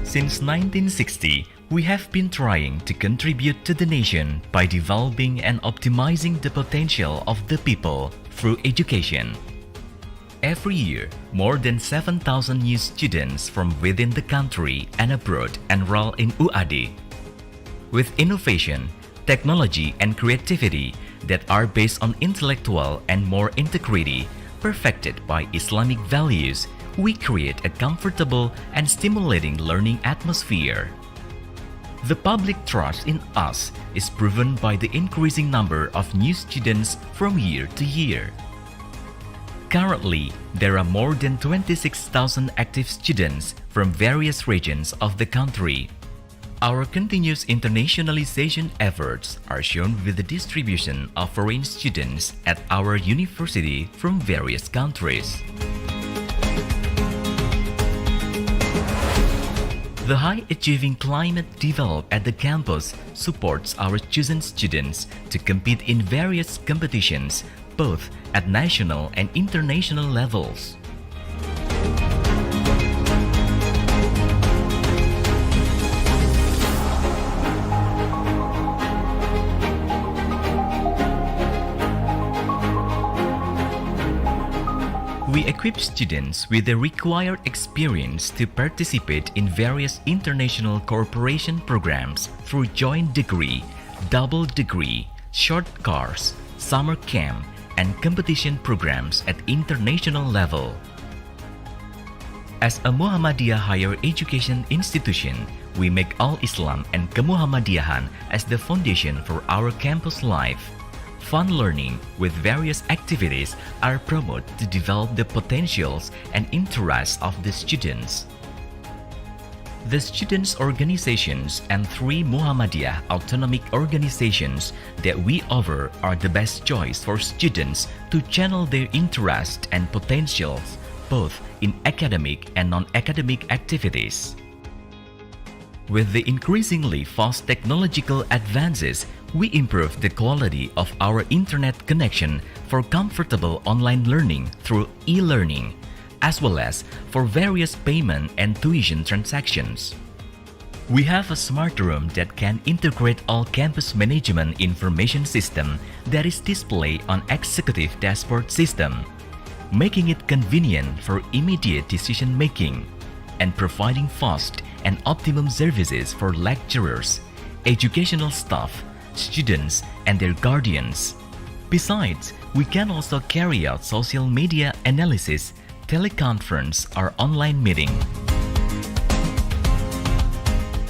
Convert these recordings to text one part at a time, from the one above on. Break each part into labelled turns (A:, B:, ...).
A: Since 1960, we have been trying to contribute to the nation by developing and optimizing the potential of the people through education. Every year, more than 7,000 new students from within the country and abroad enroll in UAD. With innovation, technology and creativity that are based on intellectual and moral integrity, perfected by Islamic values, we create a comfortable and stimulating learning atmosphere. The public trust in us is proven by the increasing number of new students from year to year. Currently, there are more than 26,000 active students from various regions of the country. Our continuous internationalization efforts are shown with the distribution of foreign students at our university from various countries. The high-achieving climate developed at the campus supports our chosen students to compete in various competitions, both at national and international levels. We equip students with the required experience to participate in various international cooperation programs through joint degree, double degree, short course, summer camp, and competition programs at international level. As a Muhammadiyah higher education institution, we make Al-Islam and Kemuhammadiyahan as the foundation for our campus life. Fun learning with various activities are promoted to develop the potentials and interests of the students. The students' organizations and 3 Muhammadiyah autonomic organizations that we offer are the best choice for students to channel their interest and potentials both in academic and non-academic activities. With the increasingly fast technological advances, we improve the quality of our internet connection for comfortable online learning through e-learning, as well as for various payment and tuition transactions. We have a smart room that can integrate all campus management information system that is displayed on executive dashboard system, making it convenient for immediate decision making and providing fast and optimum services for lecturers, educational staff, students, and their guardians. Besides, we can also carry out social media analysis, teleconference, or online meeting.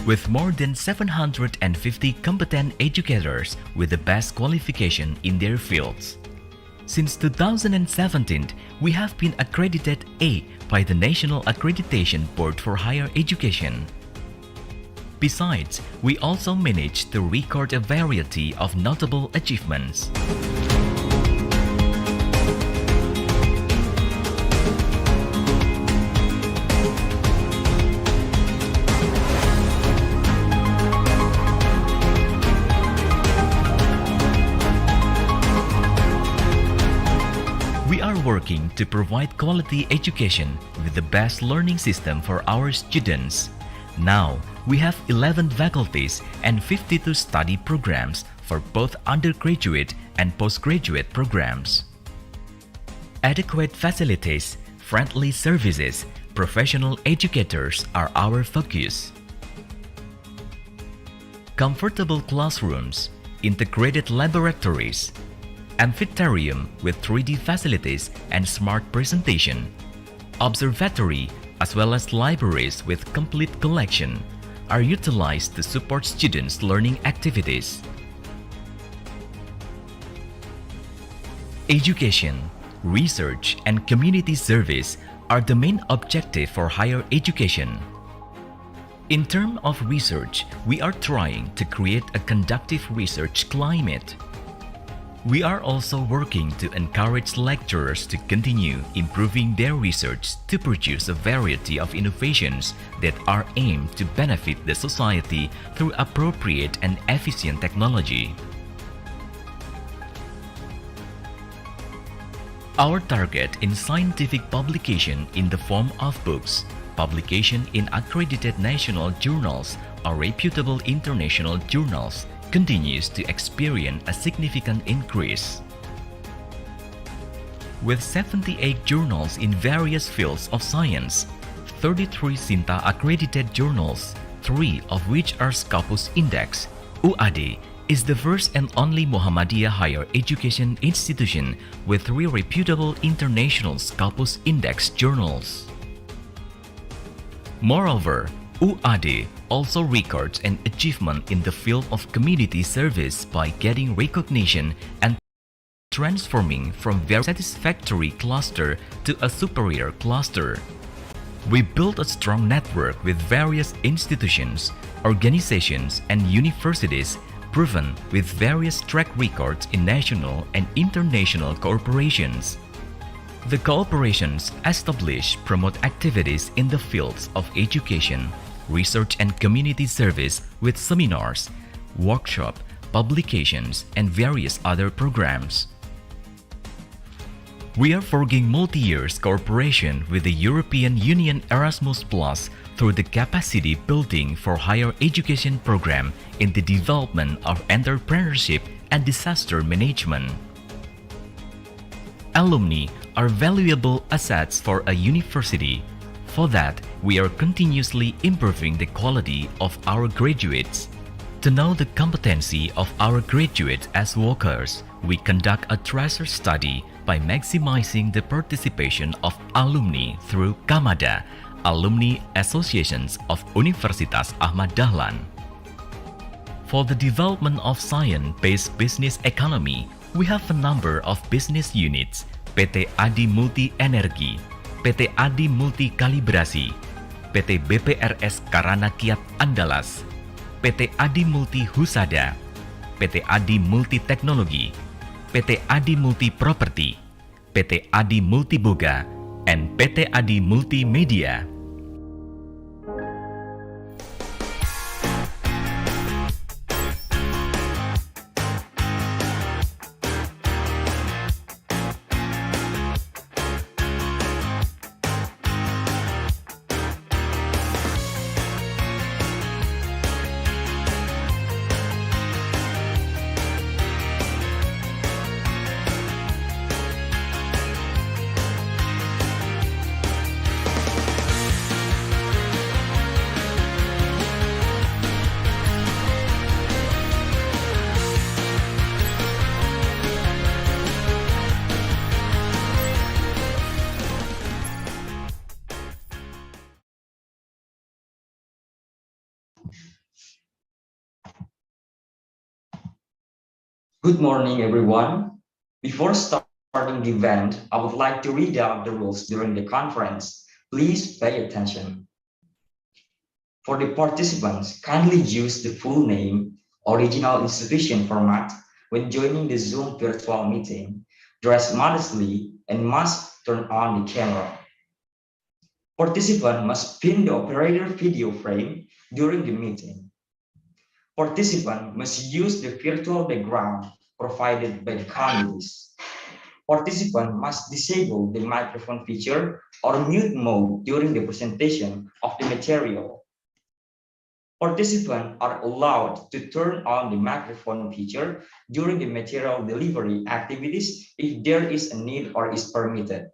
A: With more than 750 competent educators with the best qualification in their fields. Since 2017, we have been accredited A by the National Accreditation Board for Higher Education. Besides, we also managed to record a variety of notable achievements. We are working to provide quality education with the best learning system for our students. Now, we have 11 faculties and 52 study programs for both undergraduate and postgraduate programs. Adequate facilities, friendly services, professional educators are our focus. Comfortable classrooms, integrated laboratories, amphitheater with 3D facilities and smart presentation, observatory, as well as libraries with complete collection are utilized to support students' learning activities. Education, research, and community service are the main objective for higher education. In terms of research, we are trying to create a conducive research climate. We are also working to encourage lecturers to continue improving their research to produce a variety of innovations that are aimed to benefit the society through appropriate and efficient technology. Our target in scientific publication in the form of books, publication in accredited national journals or reputable international journals continues to experience a significant increase. With 78 journals in various fields of science, 33 Sinta accredited journals, 3 of which are Scopus Index, UAD is the first and only Muhammadiyah higher education institution with 3 reputable international Scopus Index journals. Moreover, UAD also records an achievement in the field of community service by getting recognition and transforming from very satisfactory cluster to a superior cluster. We built a strong network with various institutions, organizations, and universities proven with various track records in national and international corporations. The corporations established promote activities in the fields of education, research and community service with seminars, workshops, publications, and various other programs. We are forging multi-year cooperation with the European Union Erasmus Plus through the capacity building for higher education program in the development of entrepreneurship and disaster management. Alumni are valuable assets for a university. For that, we are continuously improving the quality of our graduates. To know the competency of our graduates as workers, we conduct a tracer study by maximizing the participation of alumni through Kamada, Alumni Associations of Universitas Ahmad Dahlan. For the development of science-based business economy, we have a number of business units: PT Adi Multi Energi, PT Adi Multi Kalibrasi, PT BPRS Karana Kiat Andalas, PT Adi Multi Husada, PT Adi Multi Teknologi, PT Adi Multi Property, PT Adi Multi Boga, and PT Adi Multimedia.
B: Good morning, everyone. Before starting the event, I would like to read out the rules during the conference. Please pay attention. For the participants, kindly use the full name, original institution format when joining the Zoom virtual meeting. Dress modestly and must turn on the camera. Participant must pin the operator video frame during the meeting. Participant must use the virtual background provided by the committees. Participant must disable the microphone feature or mute mode during the presentation of the material. Participants are allowed to turn on the microphone feature during the material delivery activities if there is a need or is permitted.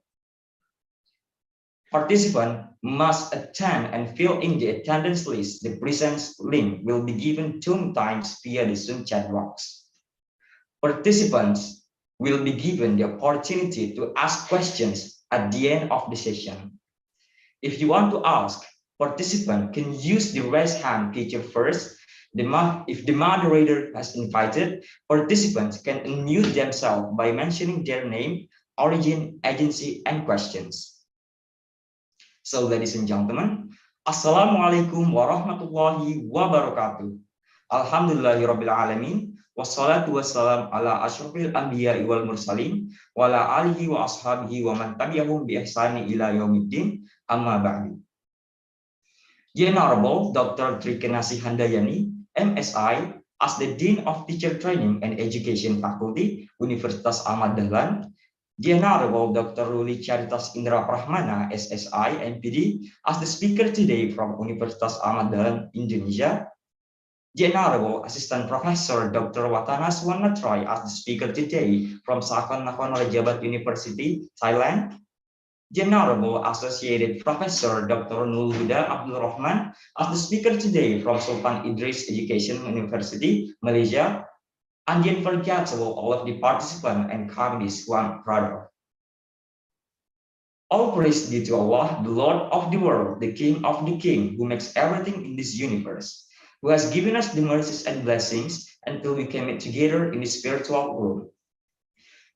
B: Participants must attend and fill in the attendance list. The presence link will be given 2 times via the Zoom chat box. Participants will be given the opportunity to ask questions at the end of the session. If you want to ask, participants can use the raise hand feature first. If the moderator has invited, participants can unmute themselves by mentioning their name, origin, agency, and questions. So, ladies and gentlemen, Assalamualaikum warahmatullahi wabarakatuh. Alhamdulillahirabbil alamin. Wassalatu wassalam ala asyrafil anbiya'i wal mursalin wa ala alihi wa ashabihi wa man tabi'ahum bi ihsani ila yaumiddin. Amma ba'du. The Honorable Dr. Trikenasi Handayani, MSI, as the Dean of Teacher Training and Education Faculty, Universitas Ahmad Dahlan, The Honorable Dr. Ruli Charitas Indra Prahmana, SSI, MPD, as the speaker today from Universitas Ahmad, Dahlan, Indonesia. The Honorable Assistant Professor Dr. Watana Suwanatrai as the speaker today from Sakon Nakhon University, Thailand. The Honorable Associated Professor Dr. Nul Huda Abdul Rahman as the speaker today from Sultan Idris Education University, Malaysia. And the unforgettable all of the participants and committees one brother. All praise be to Allah, the Lord of the world, the King of the King, who makes everything in this universe, who has given us the mercies and blessings until we came together in the spiritual world.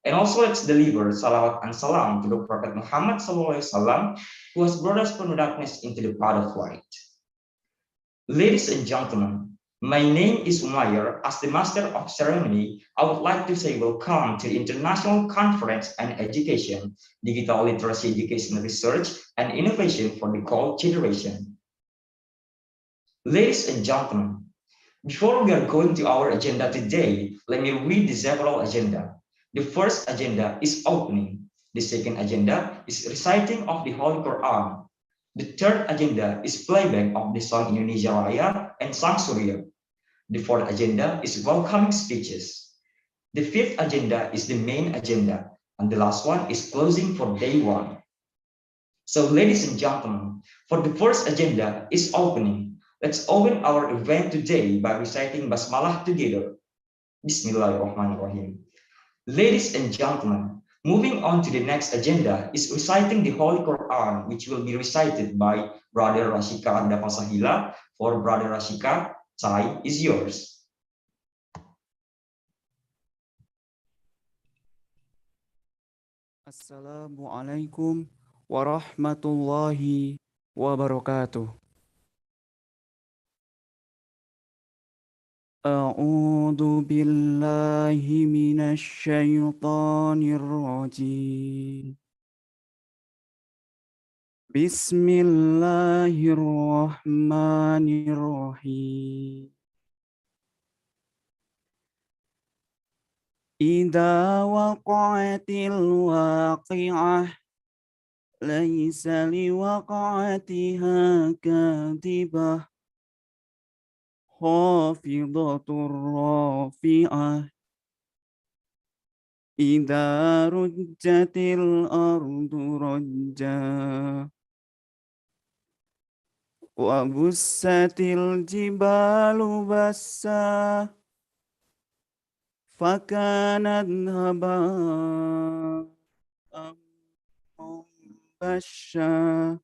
B: And also let's deliver salawat and salam to the Prophet Muhammad SAW, who has brought us from darkness into the path of light. Ladies and gentlemen, my name is Umayyar. As the Master of Ceremony, I would like to say welcome to the International Conference on Education, Digital Literacy Education Research and Innovation for the Gold Generation. Ladies and gentlemen, before we are going to our agenda today, let me read the several agenda. The first agenda is opening. The second agenda is reciting of the Holy Quran. The third agenda is playback of the song Indonesia Raya and Sang Surya. The fourth agenda is welcoming speeches. The fifth agenda is the main agenda. And the last one is closing for day one. So ladies and gentlemen, for the first agenda is opening. Let's open our event today by reciting Basmalah together. Bismillahirrahmanirrahim. Ladies and gentlemen, moving on to the next agenda is reciting the Holy Quran, which will be recited by Brother Rashika Anda Pasahila. For Brother Rashika, time is yours.
C: Assalamualaikum warahmatullahi wabarakatuh. A'udzu billahi minasy syaithanir rajim. Bismillahirrahmanirrahim. Idza waqa'atil waqi'ah laisa liwaqa'atiha kadhibah khafidatur rafi'ah idza rujjatil ardu rajja wa bussatil jibalu bassa fakanat haba'an munbashsha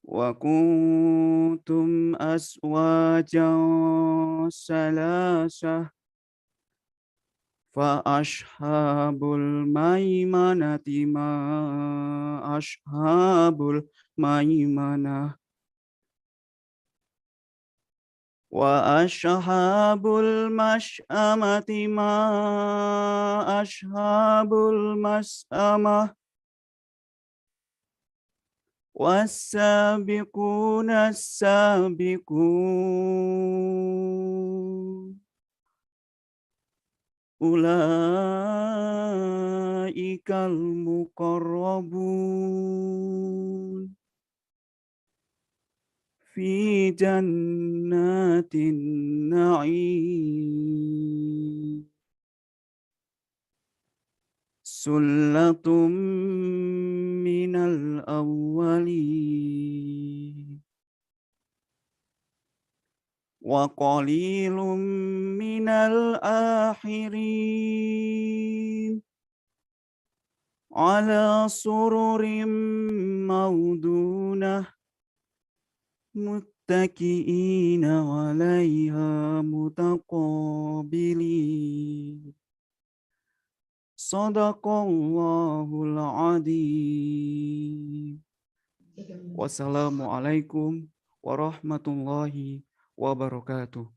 C: wa kuntum azwajan salasah fa ashabul maimanati ma ashabul maimanah wa ashabul mas'amati ma ashabul mas'amah was-sabiquna as-sabiqun ulaikal muqarrabun fi jannatin na'im sullatum minal awwalin wa qalilum minal akhirin ala sururim maudunah muttaki'ina 'alaiha mutaqabilin. Shadaqallahul adzim. Wassalamualaikum warahmatullahi wabarakatuh.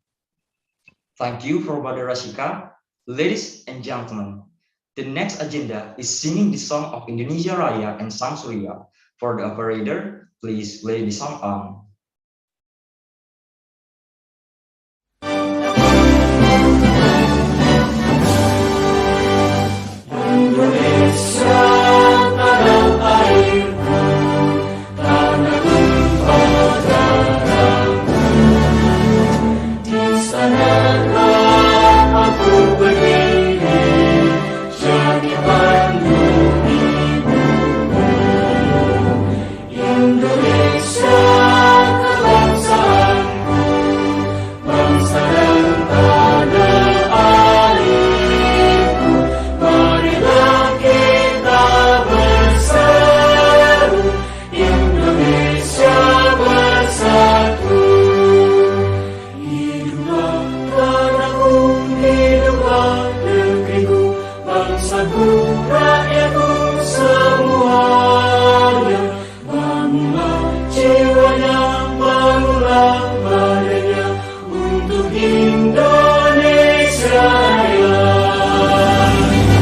B: Thank you for Brother Rashika. Ladies and gentlemen, the next agenda is singing the song of Indonesia Raya and Sang Surya. For the operator, please play the song on.
D: bangsaku, rakyatku semuanya. Bangunlah jiwanya, bangunlah badannya untuk Indonesia Raya.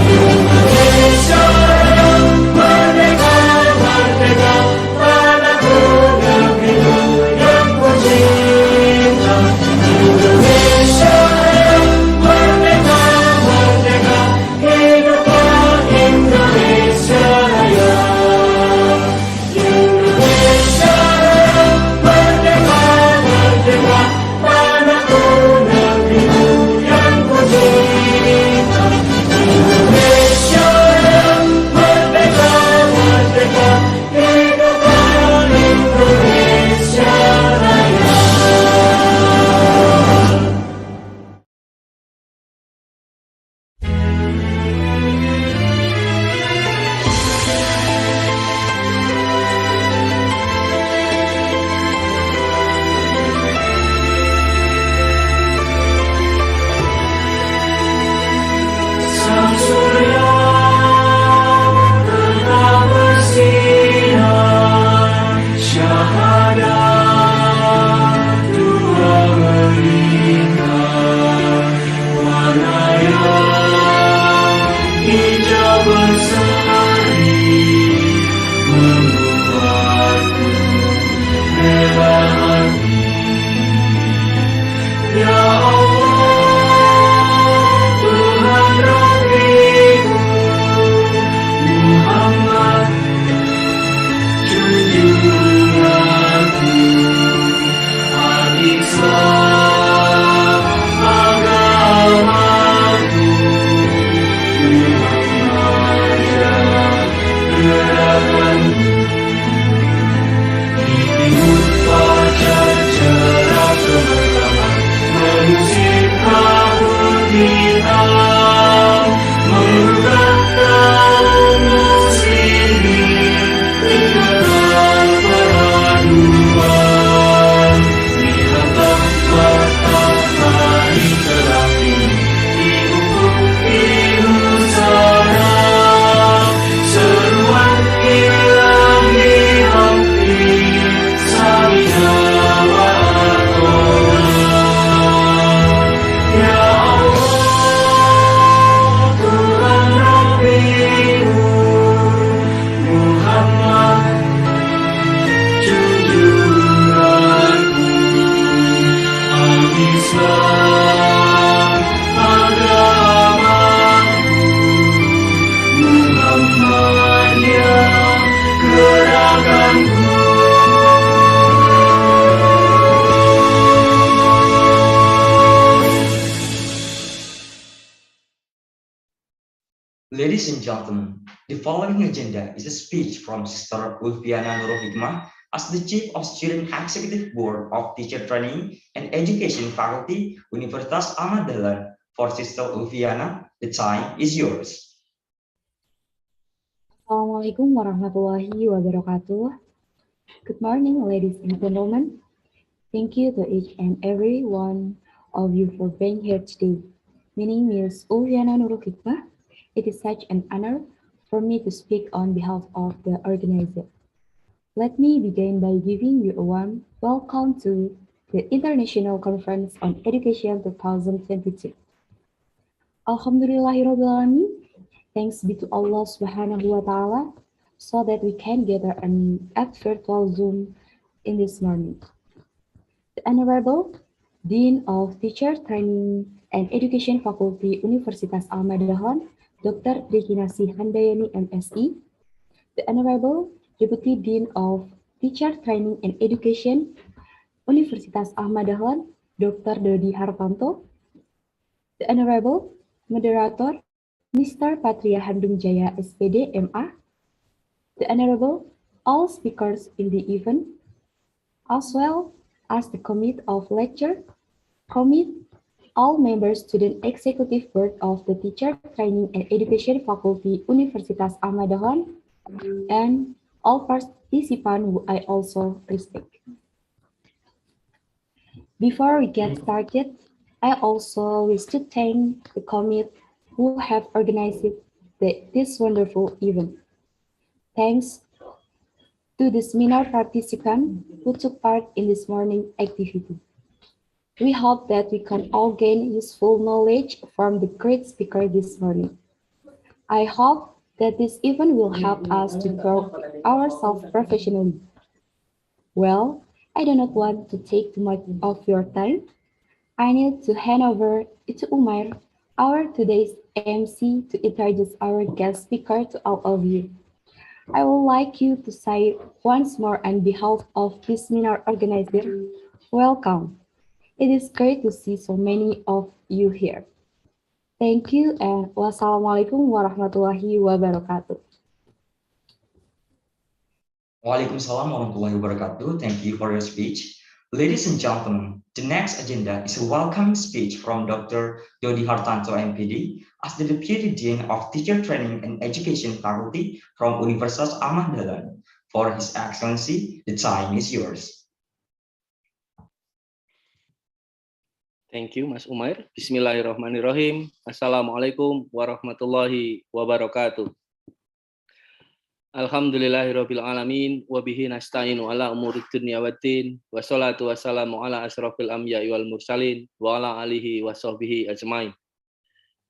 D: Indonesia Raya, merdeka, merdeka, tanahku negeriku yang ku cinta. Indonesia Raya, merdeka, merdeka, hiduplah Indonesia Raya. Indonesia Raya, merdeka, merdeka, tanahku negeriku yang ku cinta. Indonesia Raya, merdeka, merdeka, hiduplah Indonesia Raya. Sang surya tetap bersinar, syahadat dua melingkar, warna yang hijau berseri membuatku rela hati. Ya Allah, Tuhan Rabbiku, Muhammad junjunganku, Al-Islam agamaku, Muhammadiyah gerakanku. Di timur fajar cerah kemerdekaan, mengusir kabut hitam, mengubah kaum muslimin dengan peraduan. Lihatlah matahari telah tinggi di ufuk Nusantara, seruan ilahi hati samina wa atona. Ya Allah, Tuhan Rabbiku, Muhammad junjunganku, Al-Islam agamaku, Muhammadiyah gerakanku.
B: Ladies and gentlemen, the following agenda is a speech from Sister Ulfiana Nurul Hikmah as the Chief of Student Executive Board of Teacher Training and Education Faculty, Universitas Ahmad Dahlan. For Sister Ulfiana, the time is yours.
E: Assalamualaikum warahmatullahi wabarakatuh. Good morning, ladies and gentlemen. Thank you to each and every one of you for being here today. My name is Ulfiana Nurul Hikmah. It is such an honor for me to speak on behalf of the organizer. Let me begin by giving you a warm welcome to the International Conference on Education 2022. Alhamdulillahirrahmanirrahim. Thanks be to Allah Subhanahu wa Ta'ala so that we can gather at virtual Zoom in this morning. The Honorable Dean of Teacher Training and Education Faculty Universitas Ahmad Dahlan, Dr. Dekinasi Handayani MSI, the Honorable Deputy Dean of Teacher Training and Education Universitas Ahmad Dahlan, Dr. Dodi Hartanto, the Honorable Moderator Mr. Patria Handung Jaya SPD MA, the Honorable all speakers in the event, as well as the Committee of Lecture, all members student executive board of the Teacher Training and Education Faculty Universitas Ahmad Dahlan, and all participants who I also respect. Before we get started, I also wish to thank the committee who have organized this wonderful event. Thanks to the seminar participants who took part in this morning activity. We hope that we can all gain useful knowledge from the great speaker this morning. I hope that this event will help us to grow ourselves professionally. Well, I do not want to take too much of your time. I need to hand over to Umar, our today's MC, to introduce our guest speaker to all of you. I would like you to say once more on behalf of this seminar organizer, welcome. It is great to see so many of you here. Thank you and wassalamualaikum warahmatullahi wabarakatuh.
B: Waalaikumsalam warahmatullahi wabarakatuh. Thank you for your speech. Ladies and gentlemen, the next agenda is a welcoming speech from Dr. Dodi Hartanto, MPD, as the Deputy Dean of Teacher Training and Education Faculty from Universitas Ahmad Dahlan. For His Excellency, the time is yours.
F: Thank you, Mas Umar. Bismillahirrahmanirrahim. Assalamualaikum warahmatullahi wabarakatuh. Alhamdulillahirabbil alamin wa bihi nasta'inu ala umurid dunya waddin wa sholatu wassalamu ala asrofil anbiya'i wal mursalin wa ala alihi wa sahbihi ajmain.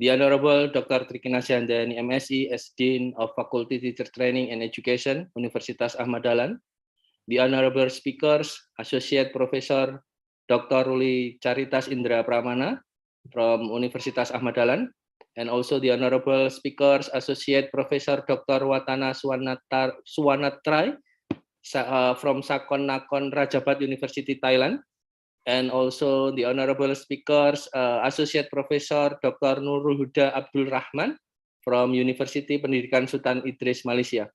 F: The Honorable Dr. Trikina Syandani, MSc, as Dean of Faculty Teacher Training and Education, Universitas Ahmad Dahlan. The Honorable Speakers, Associate Professor Dr. Ruli Caritas Indra Pramana from Universitas Ahmad Dahlan. And also the Honorable Speakers, Associate Professor Dr. Watana Suwanatrai from Sakon Nakhon Ratchapat University, Thailand. And also the Honorable Speakers, Associate Professor Dr. Nurul Huda Abdul Rahman from University Pendidikan Sultan Idris, Malaysia.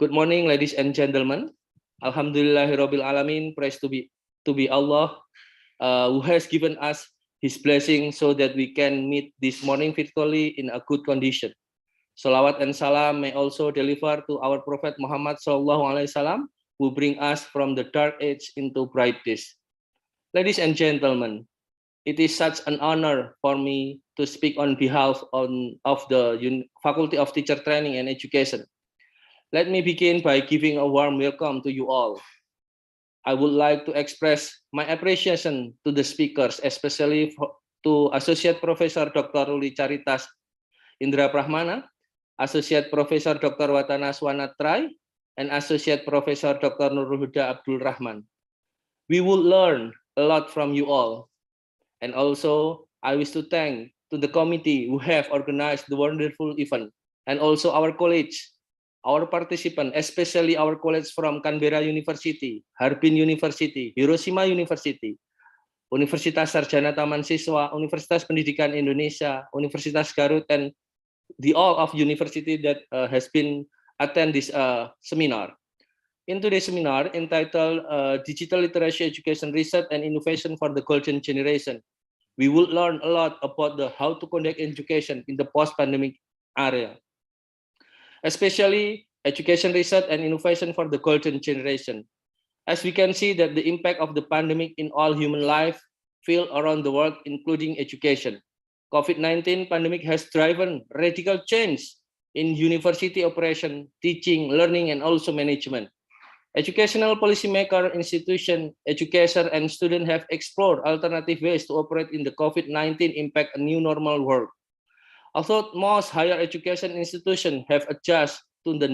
F: Good morning, ladies and gentlemen. Alhamdulillahirabbil alamin. Praise to be Allah who has given us His blessing so that we can meet this morning virtually in a good condition. Salawat and salam may also deliver to our Prophet Muhammad SAW, who bring us from the dark age into bright days. Ladies and gentlemen, it is such an honor for me to speak on behalf of the Faculty of Teacher Training and Education. Let me begin by giving a warm welcome to you all. I would like to express my appreciation to the speakers, especially to Associate Professor Dr. Ruli Caritas Indra Pramana, Associate Professor Dr. Watana Suwanatrai, and Associate Professor Dr. Nurul Huda Abdul Rahman. We will learn a lot from you all. And also, I wish to thank to the committee who have organized the wonderful event, and also our college, our participants, especially our colleagues from Canberra University, Harbin University, Hiroshima University, Universitas Sarjana Taman Siswa, Universitas Pendidikan Indonesia, Universitas Garut, and the all of university that has been attend this seminar. In today's seminar entitled Digital Literacy Education Research and Innovation for the Golden Generation, we will learn a lot about how to conduct education in the post-pandemic area, especially education research and innovation for the golden generation. As we can see that the impact of the pandemic in all human life feel around the world, including education. COVID-19 pandemic has driven radical change in university operation, teaching, learning, and also management. Educational policymaker, institution, educator, and students have explored alternative ways to operate in the COVID-19 impact a new normal world. Although most higher education institutions have adjusted to the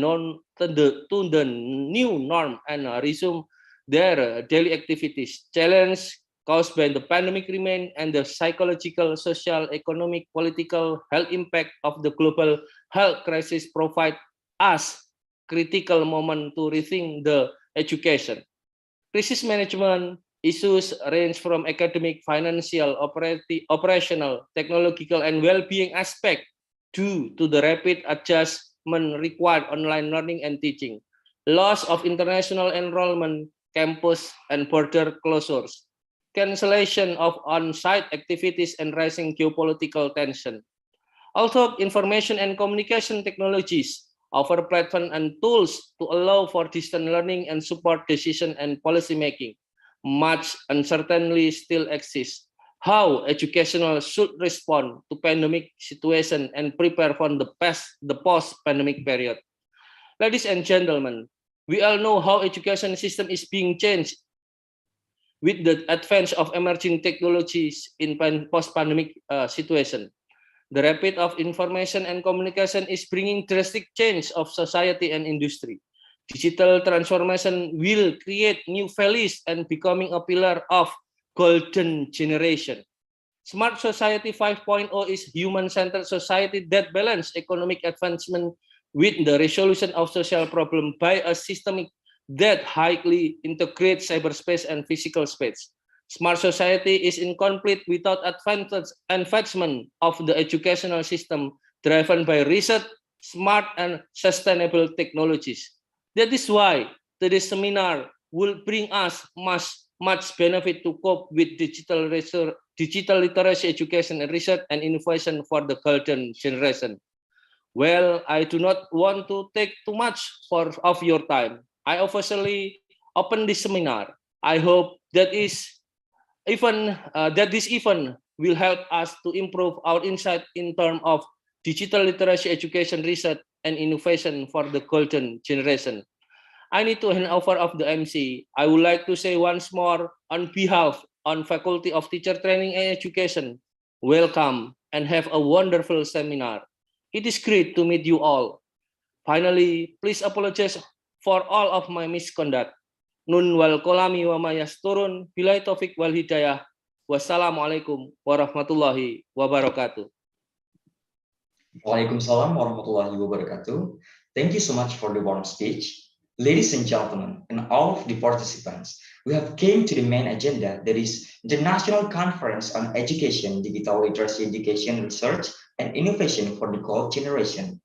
F: new norm and resume their daily activities, challenge caused by the pandemic remain, and the psychological, social, economic, political, health impact of the global health crisis provide us critical moment to rethink the education. Crisis management issues range from academic, financial, operational, technological, and well-being aspect due to the rapid adjustment required online learning and teaching, loss of international enrollment, campus and border closures, cancellation of on-site activities, and rising geopolitical tension. Although information and communication technologies offer platforms and tools to allow for distant learning and support decision and policy making, much uncertainty still exists. how educational should respond to pandemic situation and prepare for the post-pandemic period. Ladies and gentlemen, we all know how education system is being changed with the advance of emerging technologies in post-pandemic situation. The rapid of information and communication is bringing drastic change of society and industry. Digital transformation will create new values and becoming a pillar of golden generation. Smart Society 5.0 is human-centered society that balance economic advancement with the resolution of social problem by a system that highly integrates cyberspace and physical space. Smart society is incomplete without advancement of the educational system driven by research, smart and sustainable technologies. That is why today's seminar will bring us much benefit to cope with digital literacy education and research and innovation for the golden generation. Well, I do not want to take too much of your time. I officially open this seminar. I hope that this event will help us to improve our insight in terms of digital literacy education research and innovation for the golden generation. I need to hand over of the MC. I would like to say once more on behalf on Faculty of Teacher Training and Education, welcome and have a wonderful seminar. It is great to meet you all. Finally, please apologize for all of my misconduct. Nun wal kolami wa mayasturun, bilai taufik wal hidayah. Wassalamualaikum warahmatullahi wabarakatuh.
B: Waalaikumsalam warahmatullahi wabarakatuh. Thank you so much for the warm speech. Ladies and gentlemen, and all of the participants, we have came to the main agenda, that is the National Conference on Education, Digital Literacy Education Research and Innovation for the Gold Generation.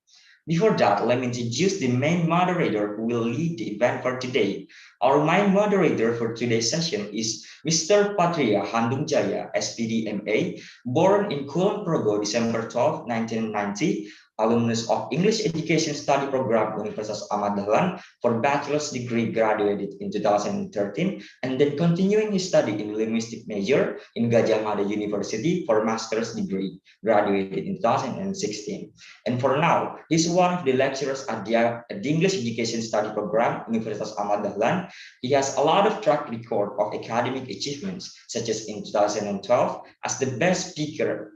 B: Before that, let me introduce the main moderator who will lead the event for today. Our main moderator for today's session is Mr. Patria Handung Jaya, SPD MA, born in Kulon Progo, December 12, 1990, alumnus of English Education Study Program, Universitas Ahmad Dahlan, for bachelor's degree, graduated in 2013, and then continuing his study in linguistic major in Gajah Mada University for master's degree, graduated in 2016. And for now, he's one of the lecturers at the English Education Study Program, Universitas Ahmad Dahlan. He has a lot of track record of academic achievements, such as in 2012 as the best speaker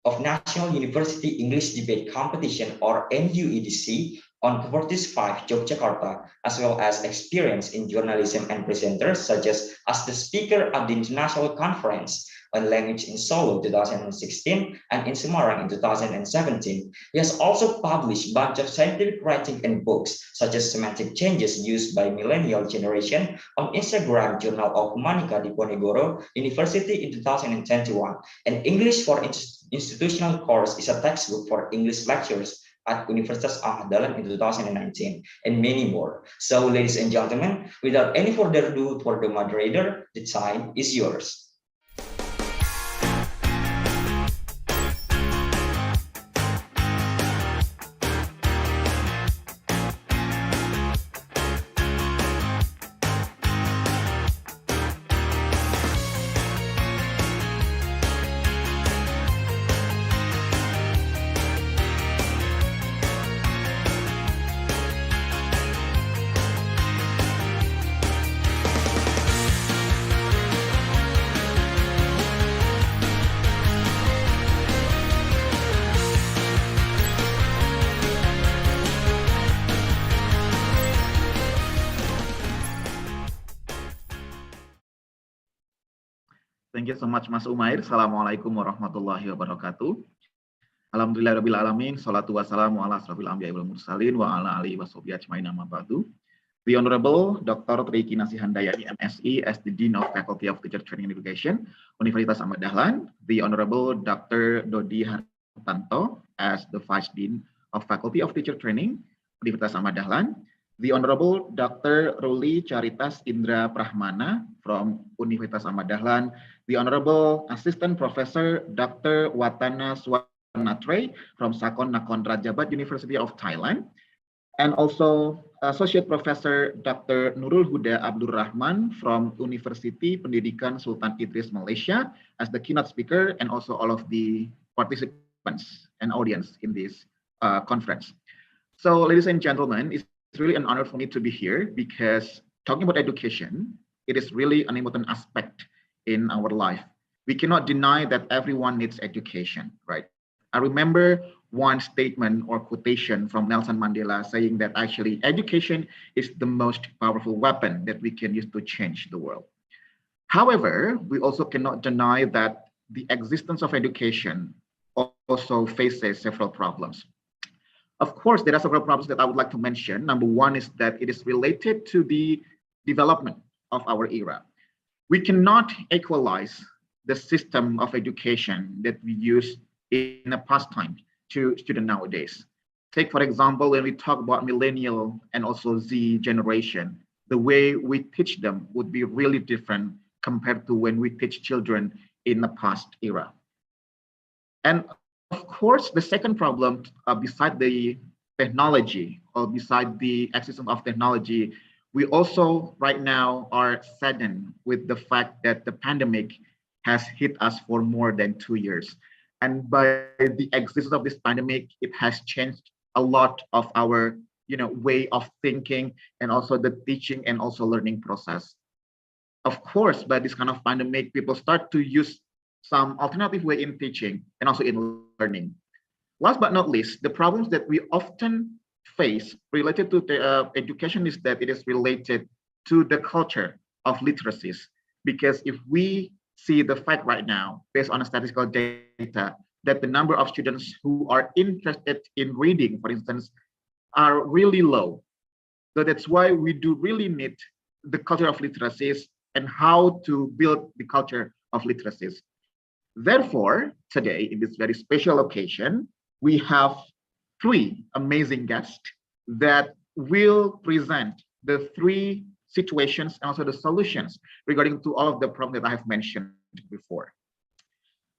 B: of National University English Debate Competition, or NUEDC, on Fakultas 5 Yogyakarta, as well as experience in journalism and presenters, such as the speaker at the International Conference on Language in Solo 2016 and in Semarang in 2017. He has also published a bunch of scientific writing and books, such as Semantic Changes Used by Millennial Generation on Instagram Journal of Humanica Diponegoro University in 2021, and English for Institutional Course is a textbook for English lecturers at Universitas Ahmad Dahlan in 2019, and many more. So, ladies and gentlemen, without any further ado for the moderator, the time is yours.
G: Thank you so much, Mas Umair. Assalamualaikum warahmatullahi wabarakatuh. Alhamdulillahirabbil alamin. Shalatu wassalamu ala asrofil anbiya'i wal mursalin wa ala alihi washabihi ajmain, amma ba'du. The Honorable Dr. Tri Kinasih Handayani, MSc, as the Dean of Faculty of Teacher Training and Education, Universitas Ahmad Dahlan. The Honorable Dr. Dodi Hartanto, as the Vice Dean of Faculty of Teacher Training, Universitas Ahmad Dahlan. The Honorable Dr. Ruli Charitas Indra Prahmana from Universitas Ahmad Dahlan. The Honorable Assistant Professor Dr. Watana Swanatre from Sakon Nakhon Ratchasima University of Thailand. and also Associate Professor Dr. Nurul Huda Abdul Rahman from University Pendidikan Sultan Idris Malaysia as the keynote speaker, and also all of the participants and audience in this conference. So, ladies and gentlemen, it's really an honor for me to be here because talking about education, it is really an important aspect in our life. We cannot deny that everyone needs education, right? I remember one statement or quotation from Nelson Mandela saying that actually education is the most powerful weapon that we can use to change the world. However, we also cannot deny that the existence of education also faces several problems. Of course, there are several problems that I would like to mention. Number one is that it is related to the development of our era. We cannot equalize the system of education that we use in the past time to students nowadays. Take, for example, when we talk about millennial and also Z generation, the way we teach them would be really different compared to when we teach children in the past era. And of course, the second problem, beside the technology or beside the existence of technology, we also right now are saddened with the fact that the pandemic has hit us for more than 2 years. And by the existence of this pandemic, it has changed a lot of our way of thinking and also the teaching and also learning process. Of course, by this kind of pandemic, people start to use some alternative way in teaching and also in learning. Last but not least, the problems that we often face related to the education is that it is related to the culture of literacies. Because if we see the fact right now, based on statistical data, that the number of students who are interested in reading, for instance, are really low. So that's why we do really need the culture of literacies and how to build the culture of literacies. Therefore, today, in this very special occasion, we have 3 amazing guests that will present the 3 situations and also the solutions regarding to all of the problems that I have mentioned before.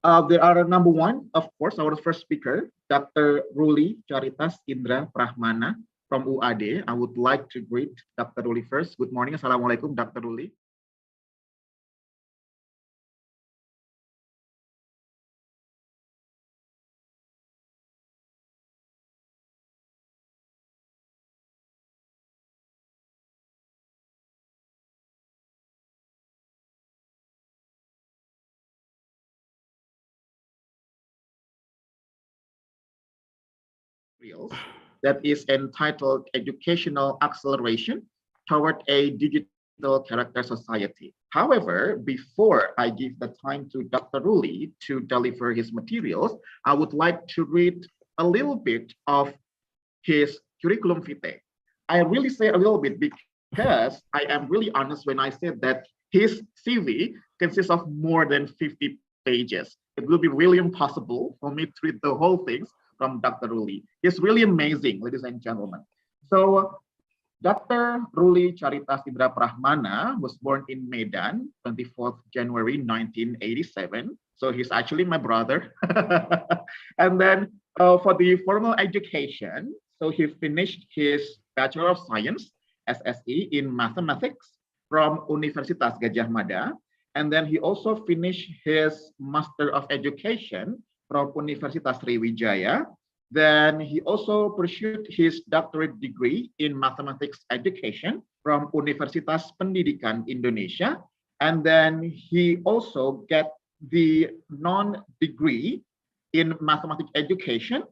G: There are number 1, of course, our first speaker, Dr. Ruli Charitas Indra Prahmana from UAD. I would like to greet Dr. Ruli first. Good morning. Assalamualaikum, Dr. Ruli. That is entitled Educational Acceleration Toward a Digital Character Society. However, before I give the time to Dr. Ruli to deliver his materials, I would like to read a little bit of his curriculum vitae. I really say a little bit because I am really honest when I said that his CV consists of more than 50 pages. It will be really impossible for me to read the whole things from Dr. Ruli. It's really amazing, ladies and gentlemen. So, Dr. Ruli Charitas Indra Prahmana was born in Medan, 24th January 1987. So he's actually my brother. And then for the formal education, so he finished his Bachelor of Science, SSE, in Mathematics from Universitas Gadjah Mada. And then he also finished his Master of Education from Universitas Sriwijaya. Then he also pursued his doctorate degree in mathematics education from Universitas Pendidikan Indonesia. And then he also got the non-degree in mathematics education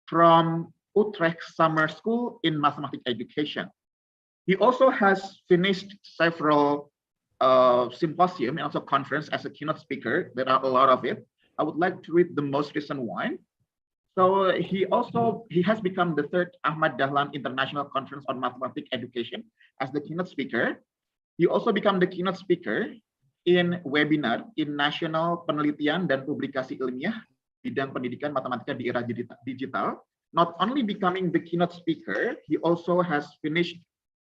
G: from Utrecht Summer School in mathematics education. He also has finished several symposium and also conference as a keynote speaker. There are a lot of it. I would like to read the most recent one. So he has become the 3rd Ahmad Dahlan International Conference on Mathematics Education as the keynote speaker. He also became the keynote speaker in webinar in National Penelitian dan Publikasi Ilmiah Bidang Pendidikan Matematika di Era Digital. Not only becoming the keynote speaker, he also has finished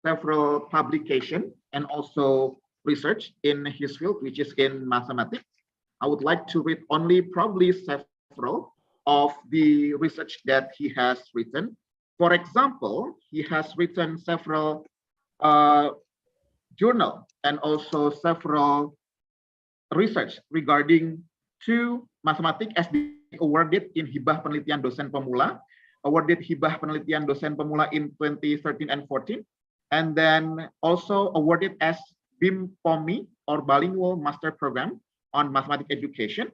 G: several publications and also research in his field, which is in mathematics. I would like to read only probably several of the research that he has written. For example, he has written several journal and also several research regarding two mathematics as awarded in Hibah Penelitian Dosen Pemula, awarded Hibah Penelitian Dosen Pemula in 2013 and 14, and then also awarded as BIM POMI or Bilingual Master Program on Mathematics Education.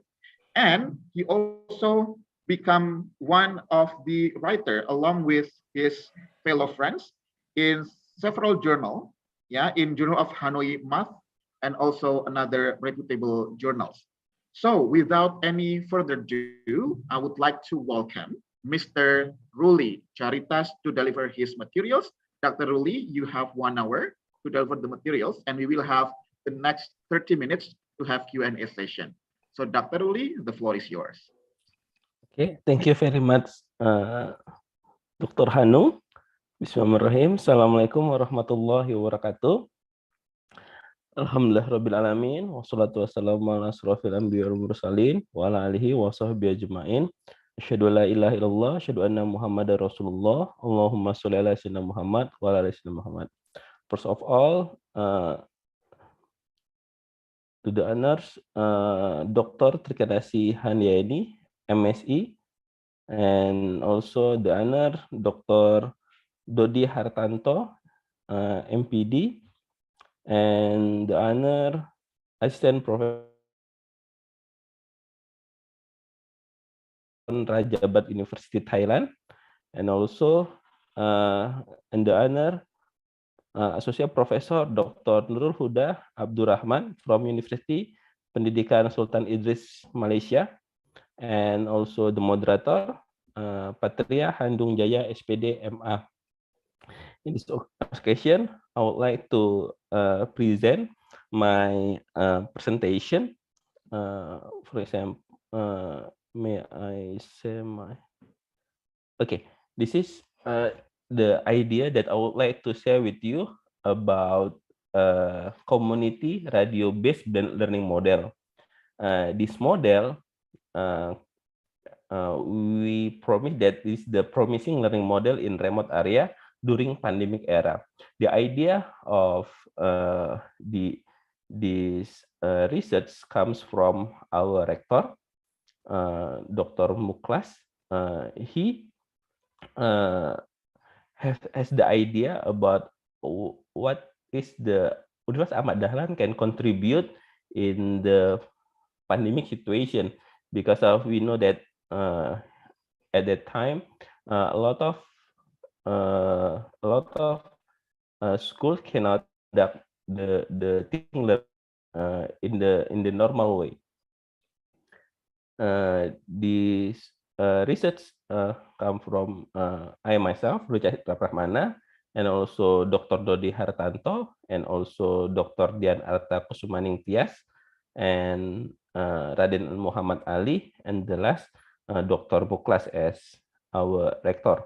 G: And he also become one of the writer along with his fellow friends in several journal, in Journal of Hanoi Math and also another reputable journals. So without any further ado, I would like to welcome Mr. Ruli Charitas to deliver his materials. Dr. Ruli, you have 1 hour to deliver the materials, and we will have the next 30 minutes to have Q&A session. So Dr. Ruli, the floor is yours.
H: Okay, thank you very much, Dr. Hanu. Bismillahirrahmanirrahim. Assalamualaikum warahmatullahi wabarakatuh. Alhamdulillah rabbil alamin. Wassalatu wassalamu ala asrofil anbiya wal mursalin wa ala alihi wa sahbihi ajma'in. Asyhadu an la ilaha illallah, asyhadu anna Muhammadar Rasulullah. Allahumma sholli ala sayyidina Muhammad wa ala ali sayyidina Muhammad. First of all, to the honors, Dr. Trikadasi Handayani, MSc, and also the honor Dr. Dodi Hartanto, MPD, and the honor Assistant Professor Rajabat University Thailand, and also and the honor Associate Professor Dr. Nurul Huda Abdurrahman from University Pendidikan Sultan Idris Malaysia, and also the moderator Patria Handung Jaya SPD MA. In this occasion, I would like to present my presentation. For example, may I say my... Okay, this is the idea that I would like to share with you about community radio-based learning model. This model, we promise that is the promising learning model in remote area during pandemic era. The idea of this research comes from our rector, Dr. Muklas. He has the idea about what is the Universitas Ahmad Dahlan can contribute in the pandemic situation, because of we know that at that time a lot of schools cannot conduct the teaching in the normal way. This research come from I myself, Rucha Prahmana, and also Dr. Dodi Hartanto, and also Dr. Dian Arta Kusumaning Tias, and Raden Muhammad Ali, and the last Dr. Muklas as our rector.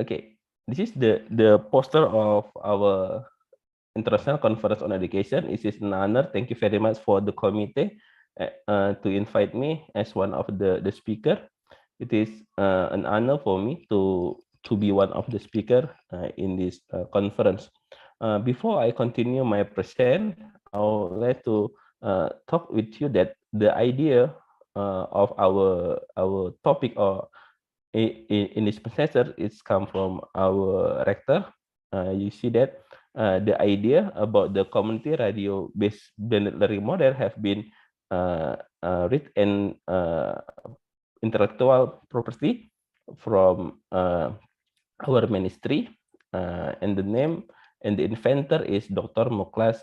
H: Okay, this is the poster of our International Conference on Education. It is an honor. Thank you very much for the committee to invite me as one of the speaker. It is an honor for me to be one of the speaker in this conference. Before I continue my present, I would like to talk with you that the idea of our topic or in this semester is come from our rector. You see that the idea about the community radio-based blended learning model have been written intellectual property from our ministry, and the name and the inventor is Dr. Muklas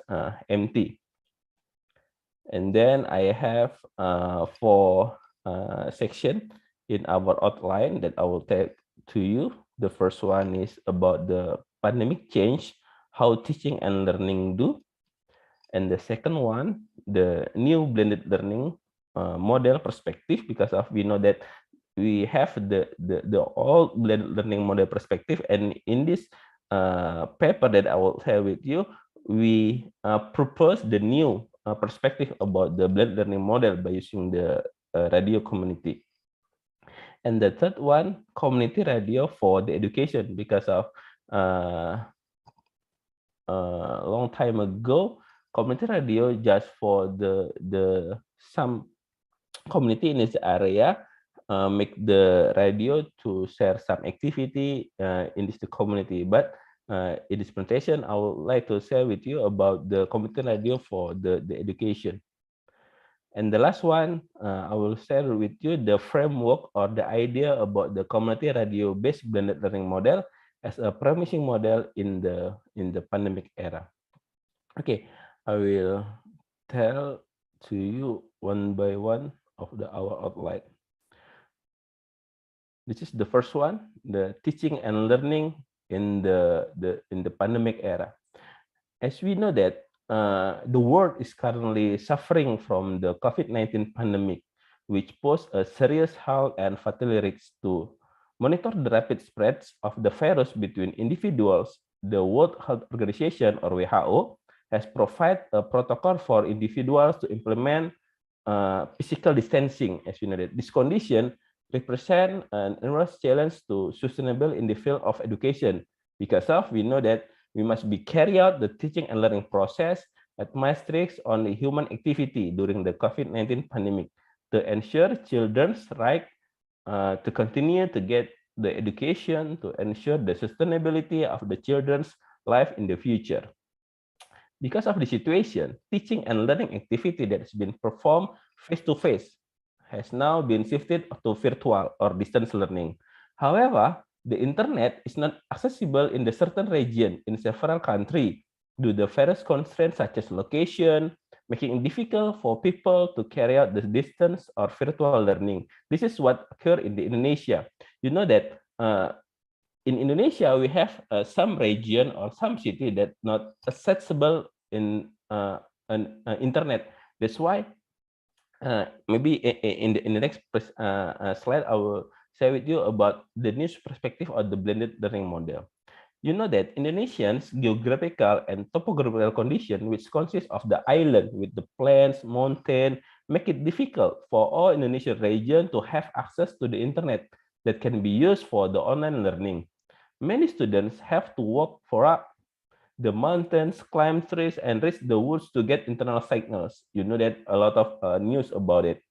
H: MT. And then I have 4 sections in our outline that I will take to you. The first one is about the pandemic change, how teaching and learning do. And the second one, the new blended learning model perspective, because of we know that we have the old blended learning model perspective, and in this paper that I will share with you, we propose the new perspective about the blended learning model by using the radio community. And the third one, community radio for the education, because of a long time ago, community radio just for the some community in this area make the radio to share some activity in this community. But in this presentation, I would like to share with you about the community radio for the education. And the last one, I will share with you the framework or the idea about the community radio-based blended learning model as a promising model in the pandemic era. Okay, I will tell to you one by one of our outline. This is the first one, the teaching and learning in the pandemic era. As we know that the world is currently suffering from the COVID-19 pandemic, which pose a serious health and fatality risks to monitor the rapid spreads of the virus between individuals. The World Health Organization, or WHO, has provided a protocol for individuals to implement physical distancing. As you know that this condition represent an enormous challenge to sustainable in the field of education, because of we know that we must be carry out the teaching and learning process at matrix on the human activity during the COVID-19 pandemic to ensure children's right to continue to get the education, to ensure the sustainability of the children's life in the future. Because of the situation, teaching and learning activity that has been performed face-to-face has now been shifted to virtual or distance learning. However, the internet is not accessible in the certain region in several countries due to various constraints such as location, making it difficult for people to carry out the distance or virtual learning. This is what occurred in Indonesia. You know that in Indonesia, we have some region or some city that not accessible in an internet. That's why maybe in the next slide, I will share with you about the new perspective of the blended learning model. You know that Indonesians' geographical and topographical condition, which consists of the island with the plains, mountain, make it difficult for all Indonesian region to have access to the internet that can be used for the online learning. Many students have to walk for up the mountains, climb trees, and reach the woods to get internal signals. You know that a lot of news about it.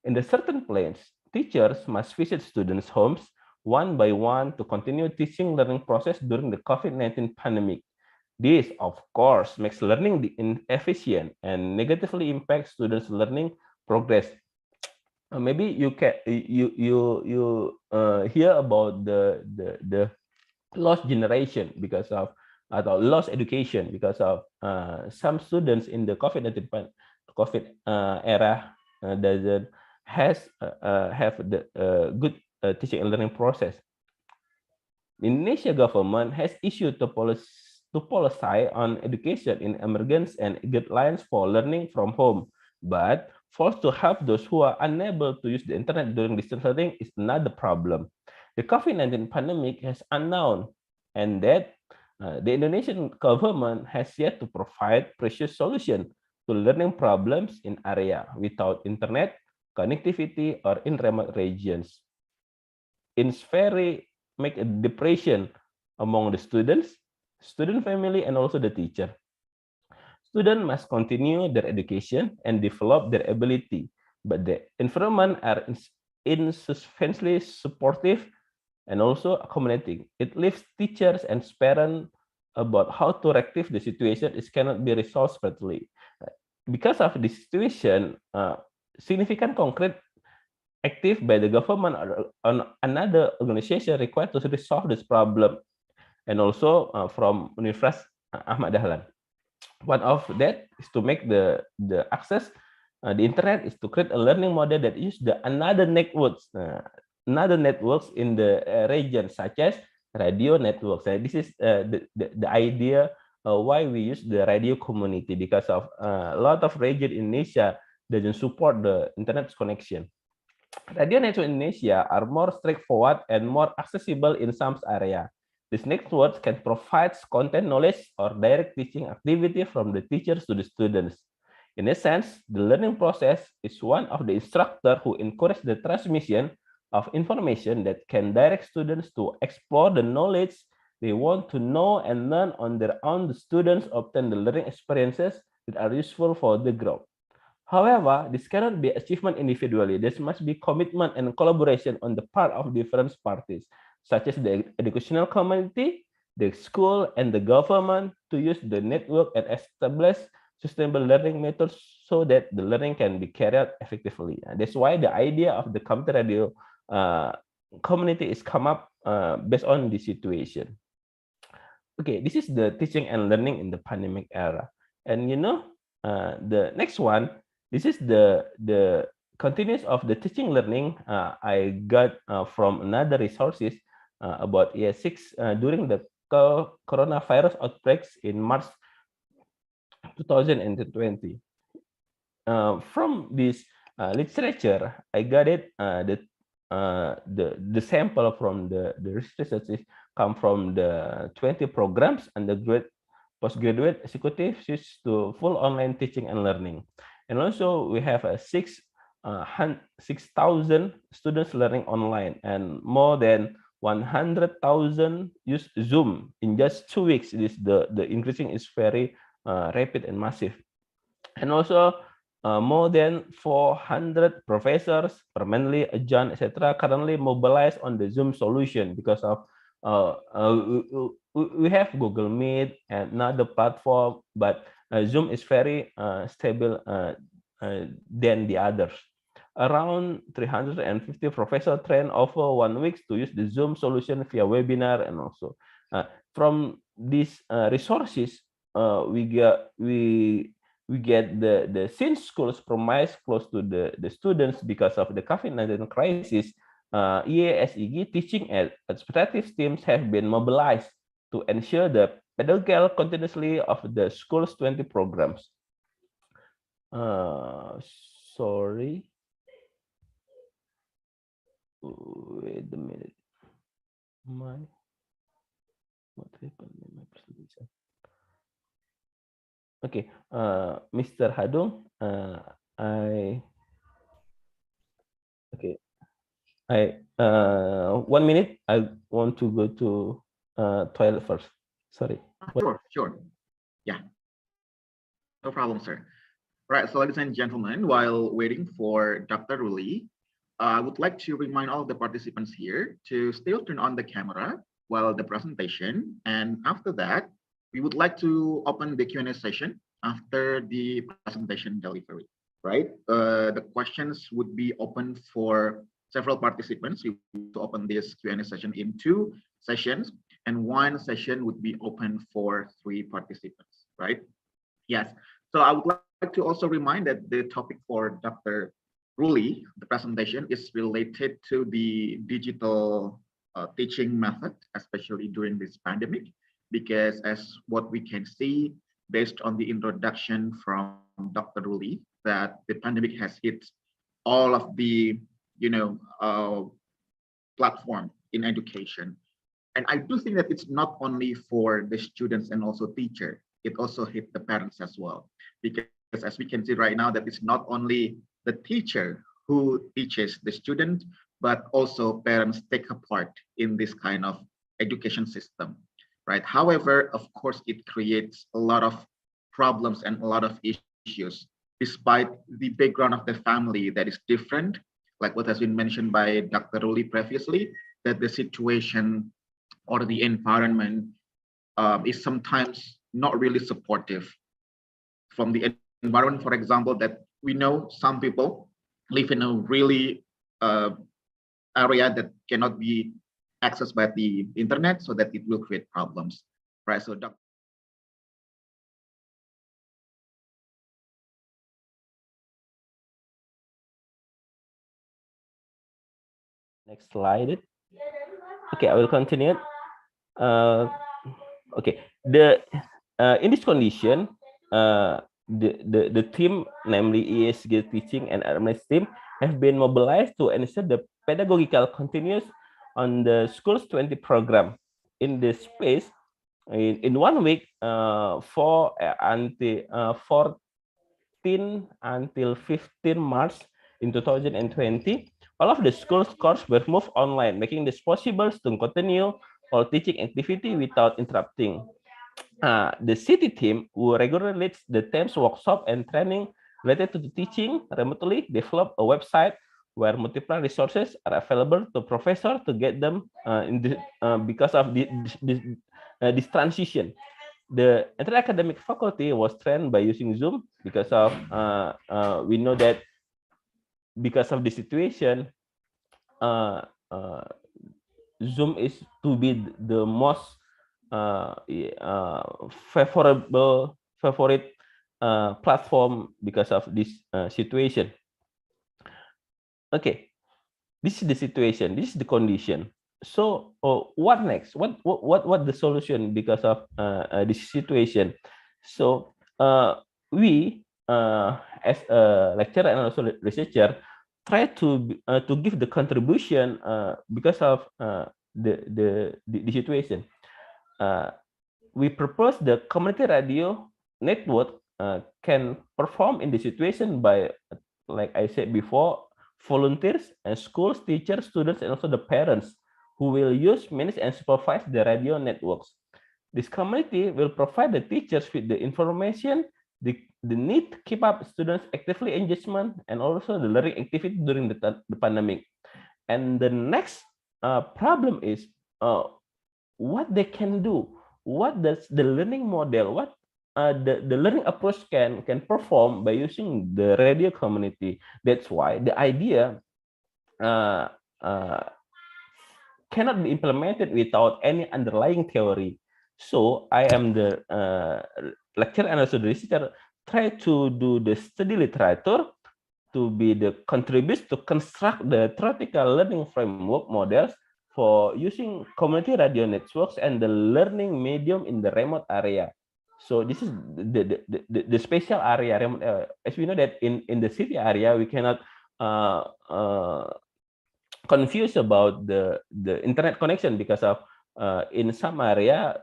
H: In the certain places, teachers must visit students' homes one by one to continue teaching learning process during the COVID-19 pandemic. This, of course, makes learning inefficient and negatively impacts students' learning progress. Maybe you can hear about the lost generation because of lost education because of some students in the COVID-19 era doesn't have the good teaching and learning process. The Indonesia government has issued the policy on education in emergence and guidelines for learning from home, but forced to help those who are unable to use the internet during distance learning is another problem. The COVID-19 pandemic has unknown, and that the Indonesian government has yet to provide precious solution to learning problems in area without internet connectivity or in remote regions. It's very make a depression among the students, student family, and also the teacher. Students must continue their education and develop their ability, but the environment are insufficiently supportive and also accommodating. It leaves teachers and parents about how to rectify the situation. It cannot be resolved swiftly. Because of this situation, significant concrete active by the government or on another organization required to resolve this problem, and also from Universitas Ahmad Dahlan. One of that is to make the access the internet is to create a learning model that use the another networks in the region, such as radio networks. This is the idea why we use the radio community, because of a lot of region in Indonesia doesn't support the internet connection. Radio networks in Indonesia are more straightforward and more accessible in some area. These networks can provide content knowledge or direct teaching activity from the teachers to the students. In a sense, the learning process is one of the instructor who encourage the transmission of information that can direct students to explore the knowledge they want to know and learn on their own. The students obtain the learning experiences that are useful for the group. However, this cannot be achievement individually. There must be commitment and collaboration on the part of different parties, such as the educational community, the school, and the government to use the network and establish sustainable learning methods so that the learning can be carried out effectively. And that's why the idea of the computer radio community is come up based on this situation. Okay, this is the teaching and learning in the pandemic era. And the next one, this is the continuous of the teaching learning I got from another resources about year 6 during the coronavirus outbreaks in March 2020. From this literature, I got it the sample from the researches come from the 20 programs undergraduate, postgraduate, executive switch to full online teaching and learning. And also we have 6,000 students learning online and more than 100,000 use Zoom in just 2 weeks. The increasing is very rapid and massive. And also more than 400 professors, permanently adjunct, etc., currently mobilized on the Zoom solution because of we have Google Meet and another platform, but Zoom is very stable than the others. Around 350 professors trained over 1 week to use the Zoom solution via webinar, and also from these resources we get the since schools promise close to the students because of the COVID-19 crisis. EASEG teaching and administrative teams have been mobilized to ensure the pedagogical continuously of the school's 20 programs. Sorry. Wait a minute. What happened in my presentation? Okay, Mr. Hadung, I 1 minute. I want to go to toilet first. Sorry.
G: Sure. Yeah. No problem, sir. Right. So, ladies and gentlemen, while waiting for Dr. Ruli, I would like to remind all of the participants here to still turn on the camera while the presentation. And after that, we would like to open the Q&A session after the presentation delivery, right? The questions would be open for several participants. We will open this Q&A session in 2 sessions, and 1 session would be open for 3 participants, right? Yes. So I would like to also remind that the topic for Dr. Ruli, the presentation, is related to the digital teaching method, especially during this pandemic, because as what we can see based on the introduction from Dr. Ruli, that the pandemic has hit all of the platform in education. And I do think that it's not only for the students and also teacher, it also hit the parents as well. Because as we can see right now, that it's not only the teacher who teaches the student, but also parents take a part in this kind of education system, right? However, of course, it creates a lot of problems and a lot of issues, despite the background of the family that is different, like what has been mentioned by Dr. Ruli previously, that the situation or the environment is sometimes not really supportive. From the environment, for example, that we know some people live in a really area that cannot be accessed by the internet, so that it will create problems, right? So
H: next slide. Okay, I will continue. Okay, in this condition, the team, namely ESG teaching and administrative team, have been mobilized to ensure the pedagogical continuous on the school's 20 program. In this space, in 1 week, 14 until 15 March in 2020, All of the school's courses were moved online, making this possible to continue all teaching activity without interrupting. The city team, who regularly leads the team's workshop and training related to the teaching remotely, developed a website where multiple resources are available to professors to get them because of this transition. The entire academic faculty was trained by using Zoom because of we know that because of the situation, Zoom is to be the most favorite platform because of this situation. Okay, this is the situation. This is the condition. So, what next? What the solution because of this situation? So, we as a lecturer and also researcher try to give the contribution because of the situation. We propose the community radio network can perform in the situation by, like I said before, volunteers and schools, teachers, students, and also the parents who will use, manage, and supervise the radio networks. This community will provide the teachers with the information the need to keep up students' actively engagement and also the learning activity during the pandemic. And the next problem is what they can do. What does the learning model, what the learning approach can perform by using the radio community. That's why the idea cannot be implemented without any underlying theory. So I am the lecturer and also the researcher try to do the study literature to be the contributes to construct the theoretical learning framework models for using community radio networks and the learning medium in the remote area. So this is the special area. As we know that in the city area, we cannot confuse about the internet connection because of in some area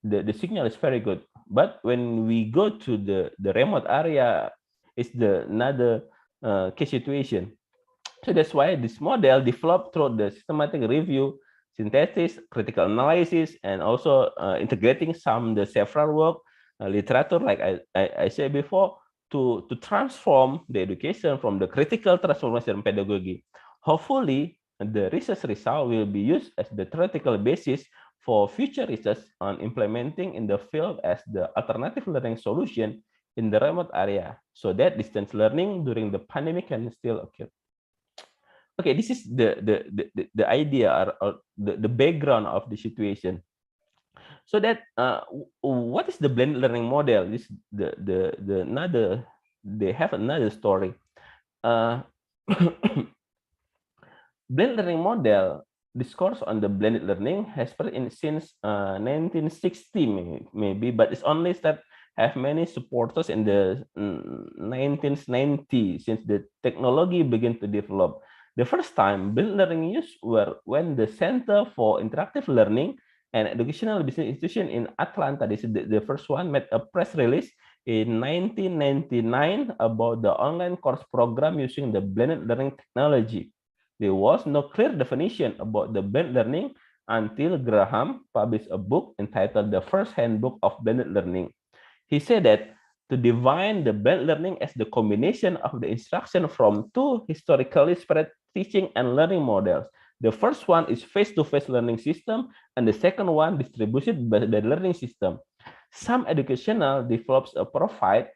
H: the signal is very good, but when we go to the remote area, it's another case situation. So that's why this model developed through the systematic review, synthesis, critical analysis, and also integrating the several work literature, like I said before, to transform the education from the critical transformation pedagogy. Hopefully, the research result will be used as the theoretical basis for future research on implementing in the field as the alternative learning solution in the remote area, so that distance learning during the pandemic can still occur. Okay, this is the idea or the background of the situation. So that what is the blended learning model? This they have another story. Blended learning model discourse on the blended learning has been since 1960 maybe, but it's only that have many supporters in the 1990s since the technology began to develop. The first time blended learning use were when the Center for Interactive Learning and Educational Business Institution in Atlanta, this is the first one, made a press release in 1999 about the online course program using the blended learning technology. There was no clear definition about the blended learning until Graham published a book entitled The First Handbook of Blended Learning. He said that to define the blended learning as the combination of the instruction from two historically spread teaching and learning models. The first one is face-to-face learning system, and the second one distributed by the learning system. Some educational develops provide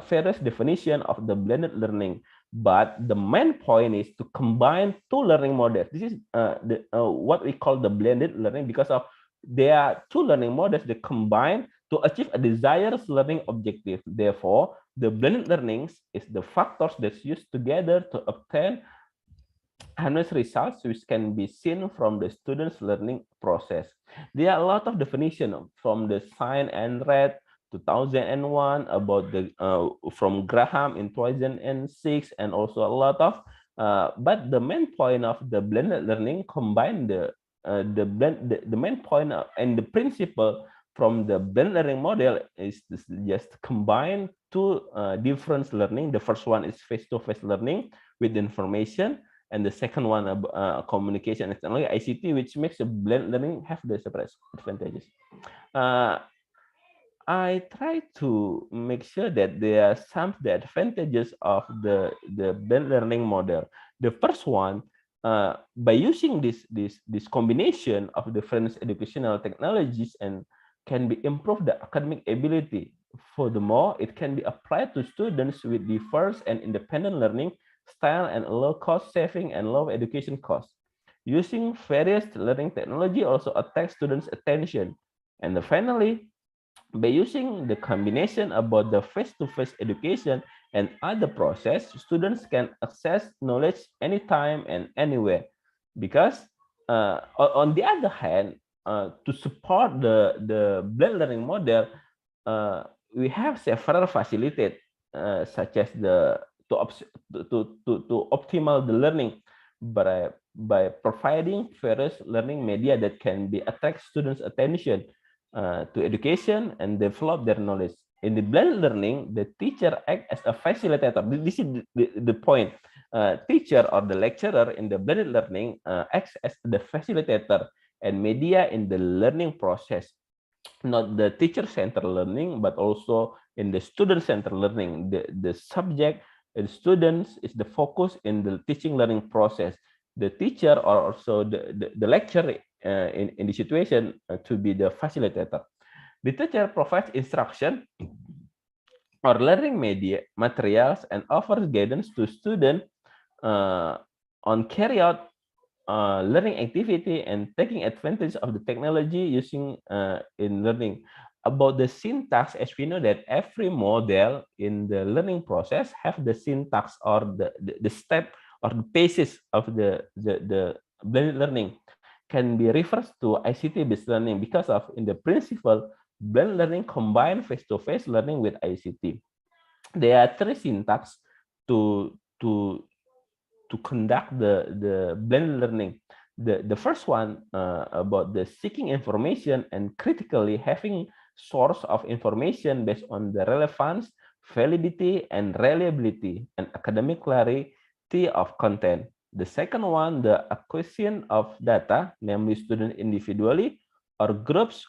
H: various definition of the blended learning, but the main point is to combine two learning models. This is what we call the blended learning because of there are two learning models that combine to achieve a desired learning objective. Therefore, the blended learnings is the factors that's used together to obtain harmonious results which can be seen from the student's learning process. There are a lot of definitions from the Sign and Read 2001 about the from Graham in 2006, and also a lot of but the main point of the blended learning combine the main point and the principle from the blended learning model is just combine two different learning. The first one is face-to-face learning with information, and the second one communication and technology ICT, which makes the blended learning have the separate advantages. I try to make sure that there are some the advantages of the blended learning model. The first one, by using this combination of different educational technologies and can be improve the academic ability. Furthermore, it can be applied to students with diverse and independent learning style and low cost saving and low education costs. Using various learning technology also attracts students' attention. And finally, by using the combination about the face-to-face education and other process, students can access knowledge anytime and anywhere. Because on the other hand, to support the blended learning model, we have several facilities such as the to optimal the learning by providing various learning media that can be attract students' attention to education and develop their knowledge. In the blended learning, the teacher acts as a facilitator. This is the point. Teacher or the lecturer in the blended learning acts as the facilitator and media in the learning process. Not the teacher-centered learning, but also in the student-centered learning. The subject and students is the focus in the teaching learning process. The teacher or also the lecturer in the situation to be the facilitator. The teacher provides instruction or learning media materials and offers guidance to students on carry out learning activity and taking advantage of the technology using in learning. About the syntax, as we know that every model in the learning process have the syntax or the step or the basis of the blended learning can be referred to ICT-based learning because of in the principle blended learning combine face-to-face learning with ICT. There are three syntax to conduct the blended learning. The first one about the seeking information and critically having source of information based on the relevance, validity, and reliability and academic clarity of content. The second one, the acquisition of data, namely students individually or groups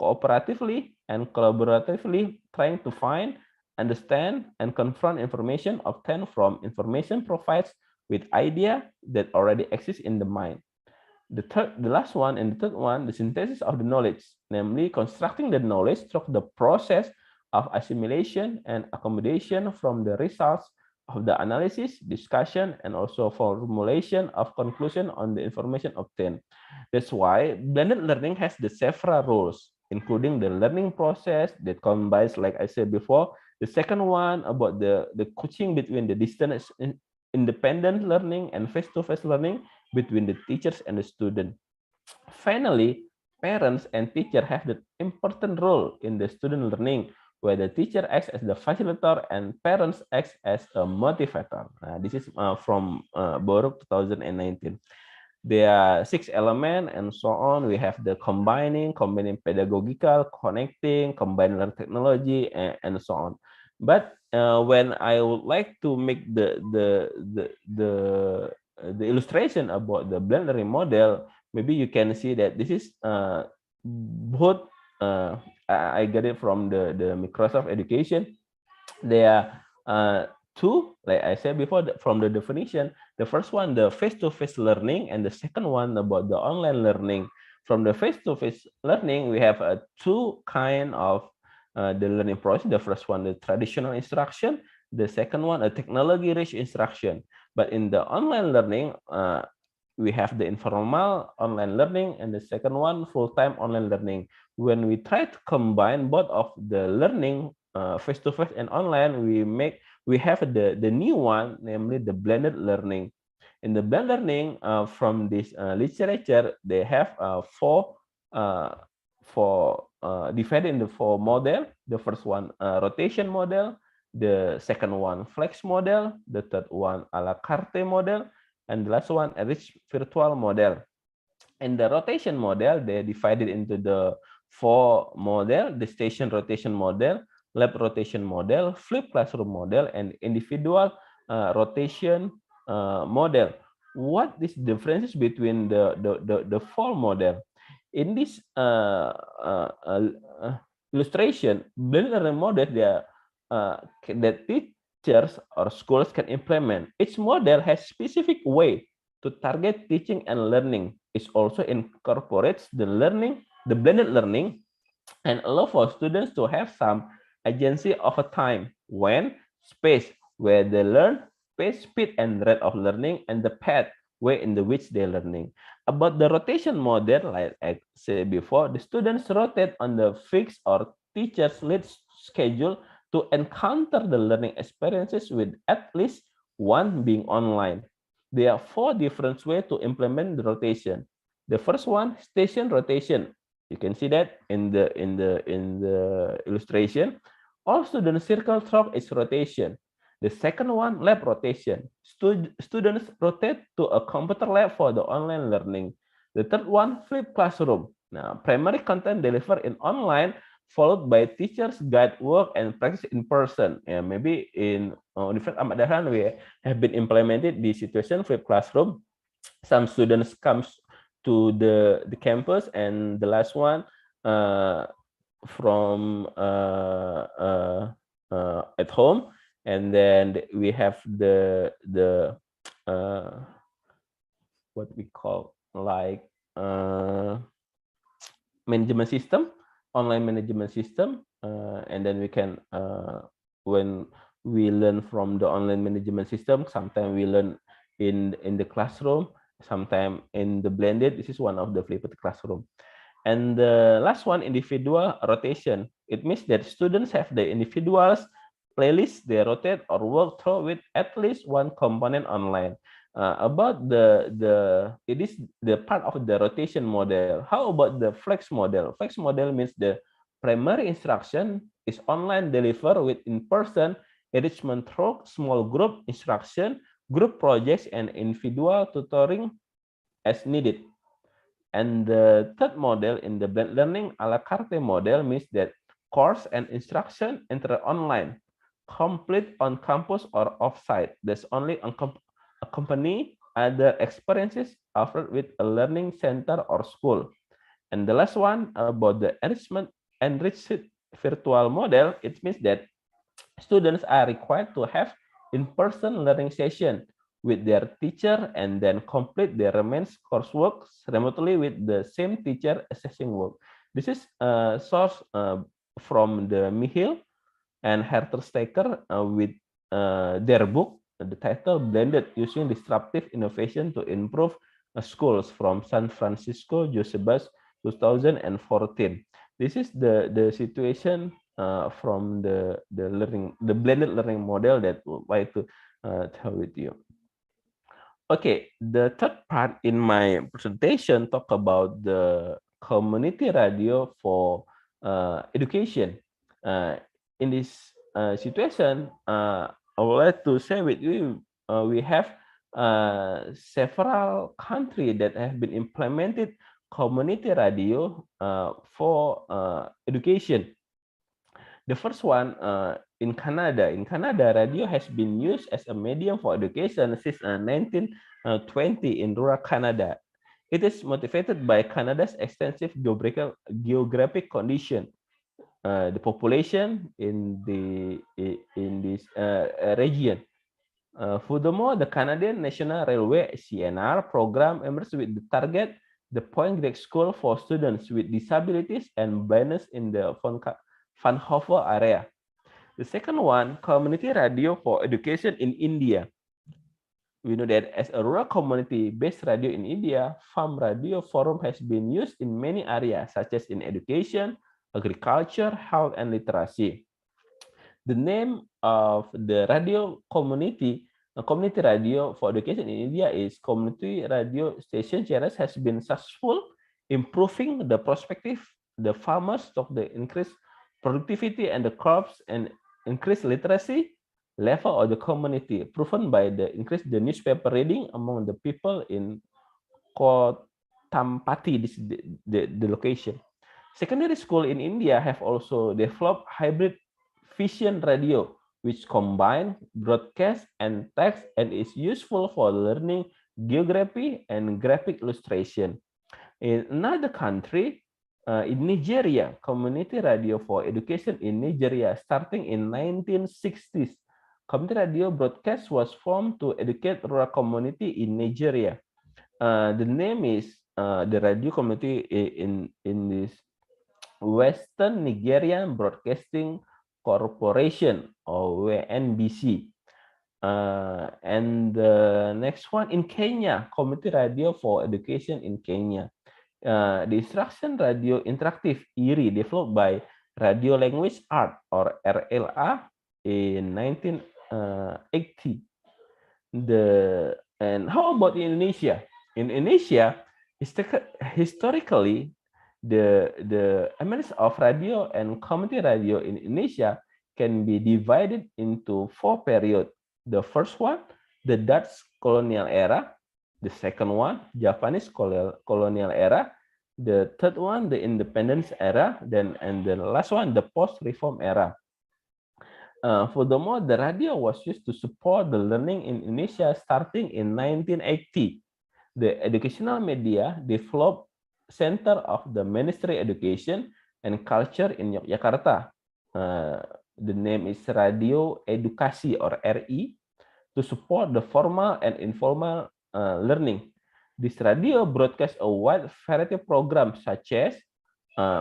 H: cooperatively and collaboratively trying to find, understand, and confront information obtained from information provides with idea that already exists in the mind. The last one and the third one, the synthesis of the knowledge, namely constructing the knowledge through the process of assimilation and accommodation from the results of the analysis, discussion, and also formulation of conclusion on the information obtained. That's why blended learning has the several roles, including the learning process that combines, like I said before, the second one about the coaching between the distance independent learning and face-to-face learning between the teachers and the student. Finally, parents and teachers have the important role in the student learning, where the teacher acts as the facilitator and parents acts as a motivator. This is from Boruk 2019. There are 6 elements and so on. We have the combining pedagogical, connecting, combining learning technology, and so on. But when I would like to make the illustration about the blended learning model, maybe you can see that this is both. I get it from the Microsoft Education. There are two, like I said before, from the definition. The first one, the face-to-face learning, and the second one about the online learning. From the face-to-face learning, we have two kind of the learning process. The first one, the traditional instruction. The second one, a technology-rich instruction. But in the online learning, we have the informal online learning, and the second one, full-time online learning. When we try to combine both of the learning, face-to-face and online, we have the new one, namely the blended learning. In the blended learning, from this literature, they have divided into 4 model. The first one, rotation model. The second one, flex model. The third one, a la carte model. And the last one, a rich virtual model. In the rotation model, they divided into the 4 model: the station rotation model, lab rotation model, flipped classroom model, and individual rotation model. what is the differences between the fall model? In this illustration, blended learning model that teachers or schools can implement. Each model has specific way to target teaching and learning. It also incorporates the blended learning, and allow for students to have some agency over time, when, space, where they learn, pace, speed, and rate of learning, and the path way in the which they're learning. About the rotation model, like I said before, the students rotate on the fixed or teacher's lead schedule to encounter the learning experiences, with at least one being online. There are 4 different ways to implement the rotation. The first one, station rotation. You can see that in the illustration. All students circle through its rotation. The second one, lab rotation. Students rotate to a computer lab for the online learning. The third one, flip classroom. Now, primary content delivered in online, followed by teachers guide work and practice in person. Maybe in Universitas Ahmad Dahlan, we have been implemented the situation flip classroom. Some students comes to the campus, and the last one from at home, and then we have the what we call like management system, online management system, and then we can when we learn from the online management system, sometimes we learn in the classroom, sometimes in the blended. This is one of the flipped classroom. And the last one, individual rotation. It means that students have the individuals playlist they rotate or work through with at least one component online. About it is the part of the rotation model. How about the flex model? Flex model means the primary instruction is online delivered with in-person enrichment through small group instruction, group projects, and individual tutoring as needed. And the third model in the blended learning, a la carte model, means that course and instruction enter online, complete on campus or offsite. There's only accompany other experiences offered with a learning center or school. And the last one about the enriched virtual model, it means that students are required to have in-person learning session with their teacher and then complete their remaining coursework remotely with the same teacher assessing work. This is a source from the Michiel and Herterstecker with their book, the title Blended Using Disruptive Innovation to Improve Schools, from San Francisco, Josephus, 2014. This is the situation from the blended learning model that I would like to tell with you. Okay, the third part in my presentation talk about the community radio for education. In this situation, I would like to share with you, we have several countries that have been implemented community radio for education. The first one in Canada. In Canada, radio has been used as a medium for education since 1920 in rural Canada. It is motivated by Canada's extensive geographic condition, the population in this region. Furthermore, the Canadian National Railway (CNR) program emerged with the target the point grade school for students with disabilities and blindness in the Vancouver area. The second one, community radio for education in India. We know that as a rural community-based radio in India, farm radio forum has been used in many areas, such as in education, agriculture, health, and literacy. The name of the radio community radio for education in India is Community Radio Station Series, has been successful, improving the perspective the farmers of the increased productivity and the crops and increased literacy level of the community, proven by the increase the newspaper reading among the people in Kotampati, this is the location. Secondary school in India have also developed hybrid vision radio, which combine broadcast and text and is useful for learning geography, and graphic illustration. In another country, in Nigeria, community radio for education in Nigeria starting in 1960s. Community radio broadcast was formed to educate rural community in Nigeria. The name is the radio community in this Western Nigerian Broadcasting Corporation, or WNBC. And the next one in Kenya, Community Radio for Education in Kenya. The Instruction Radio Interactive IRI developed by Radio Language Art, or RLA, in 1980. And how about Indonesia? In Indonesia, historically, the emergence of radio and community radio in Indonesia can be divided into 4 periods. The first one, the Dutch colonial era. The second one, Japanese colonial era. The third one, the independence era. And the last one, the post-reform era. Furthermore, the radio was used to support the learning in Indonesia starting in 1980. The educational media developed center of the Ministry Education and Culture in Yogyakarta. The name is Radio Edukasi, or RI, to support the formal and informal learning. This radio broadcast a wide variety of programs such as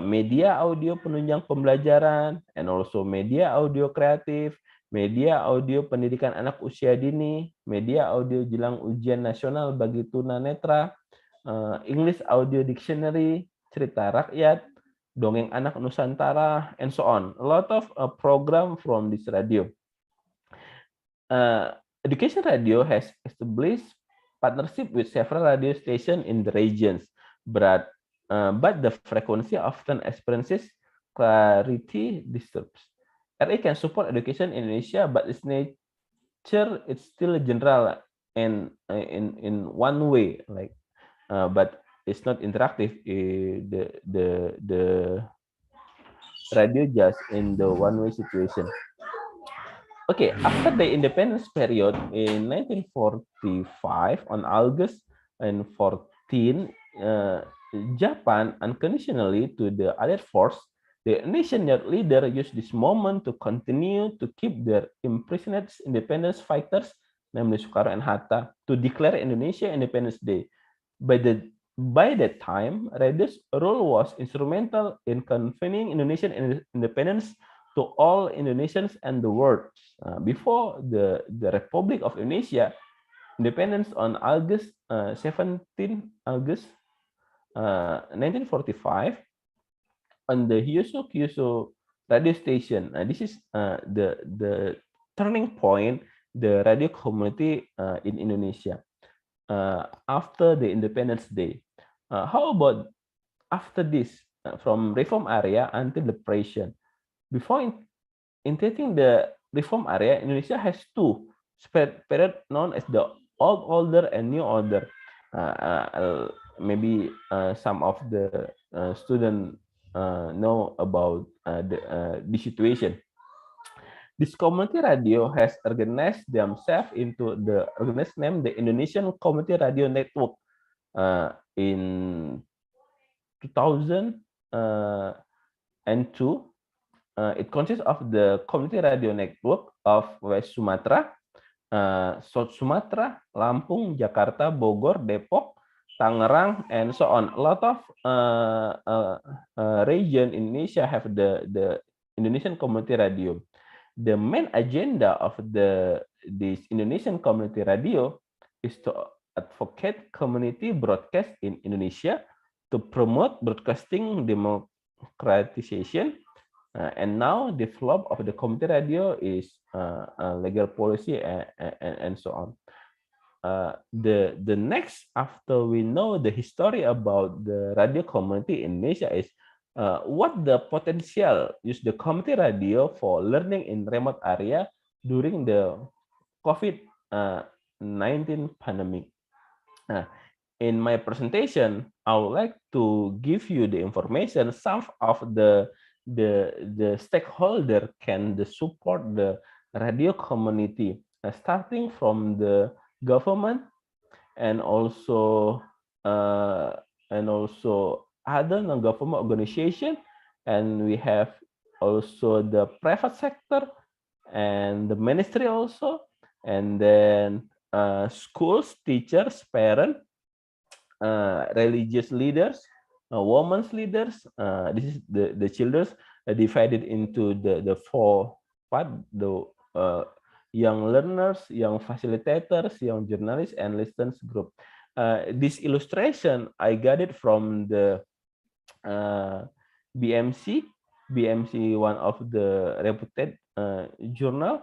H: media audio penunjang pembelajaran, and also media audio kreatif, media audio pendidikan anak usia dini, media audio jelang ujian nasional bagi tunanetra, English audio dictionary, cerita rakyat, dongeng anak Nusantara, and so on. A lot of program from this radio. Education radio has established partnership with several radio stations in the regions, but the frequency often experiences clarity disturbs. RI can support education in Indonesia, but its nature is still general and in one way, like, but it's not interactive. The radio just in the one-way situation. Okay, after the independence period in 1945, on August 14, Japan unconditionally to the Allied force, the nation leader used this moment to continue to keep their imprisoned independence fighters, namely Soekarno and Hatta, to declare Indonesia Independence Day. By that time, radio's role was instrumental in convening Indonesian independence to all Indonesians and the world. Before the Republic of Indonesia independence on August 17 August 1945, on the Kyushu radio station. This is the turning point, the radio community in Indonesia after the Independence Day. How about after this, from reform area until the present? Before entering the reform area, Indonesia has two periods known as the old order and new order. Maybe some of the students know about the situation. This community radio has organized themselves into the organized name the Indonesian Community Radio Network in 2002. It consists of the community radio network of West Sumatra, South Sumatra, Lampung, Jakarta, Bogor, Depok, Tangerang, and so on. A lot of region in Indonesia have the Indonesian community radio. The main agenda of this Indonesian community radio is to advocate community broadcast in Indonesia, to promote broadcasting democratization, and now develop of the community radio is legal policy and so on. The next, after we know the history about the radio community in Indonesia, is what the potential use the community radio for learning in remote area during the COVID-19 pandemic. In my presentation, I would like to give you the information. Some of the stakeholder can support the radio community, starting from the government, and also uh, other non-government organization, and we have also the private sector and the ministry also, and then schools, teachers, parents, religious leaders, women's leaders. This is the children divided into the four part: the young learners, young facilitators, young journalists, and listeners group. This illustration I got it from the BMC. BMC, one of the reputed journal,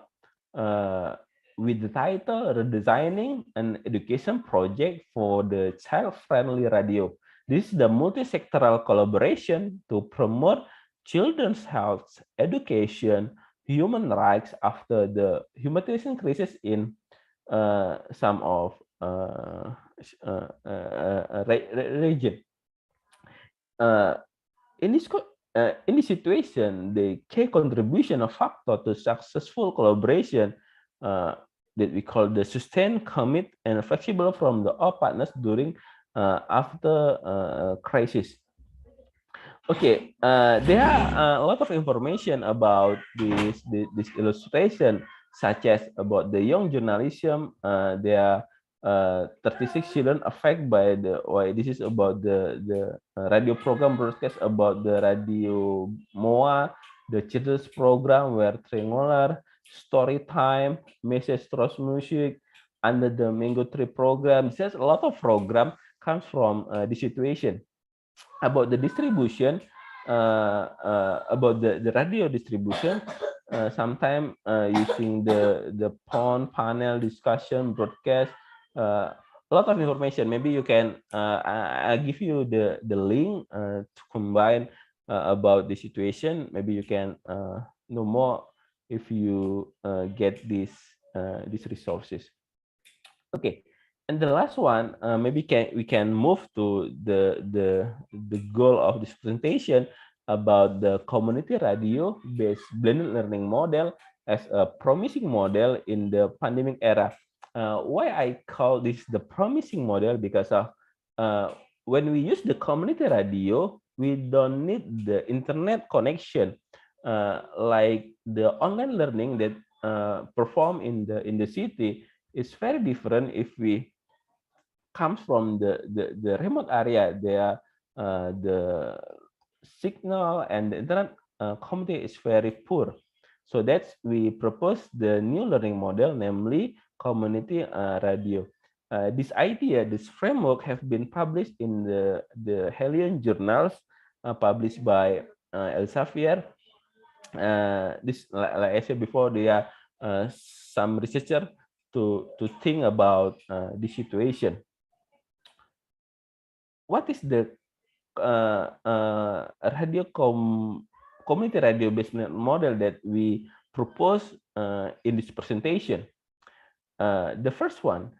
H: with the title Redesigning an Education Project for the Child-Friendly Radio. This is the multi-sectoral collaboration to promote children's health, education, human rights after the humanitarian crisis in some of region. In this situation, the key contribution of factor to successful collaboration that we call the sustained, commit, and flexible from the all partners during after crisis. Okay, there are a lot of information about this illustration, such as about the young journalism. There are 36 children affected by the. This is about the radio program broadcast about the radio MOA, the children's program where triangular, story time, message trust music, under the mango tree program. There's a lot of program comes from the situation. About the distribution, about the radio distribution, sometimes using the phone panel discussion broadcast, a lot of information. Maybe you can I give you the link to combine about the situation. Maybe you can know more if you get these resources. Okay. And the last one, maybe we can move to the goal of this presentation about the community radio-based blended learning model as a promising model in the pandemic era. Why I call this the promising model? Because of when we use the community radio, we don't need the internet connection like the online learning that perform in the city is very different if we comes from the remote area. There the signal and the internet community is very poor. So that's we propose the new learning model, namely community radio. This idea, this framework have been published in the Helion journals published by Elsevier. This, like I said before, there are some researcher to think about this situation. What is the community radio based model that we propose in this presentation? The first one,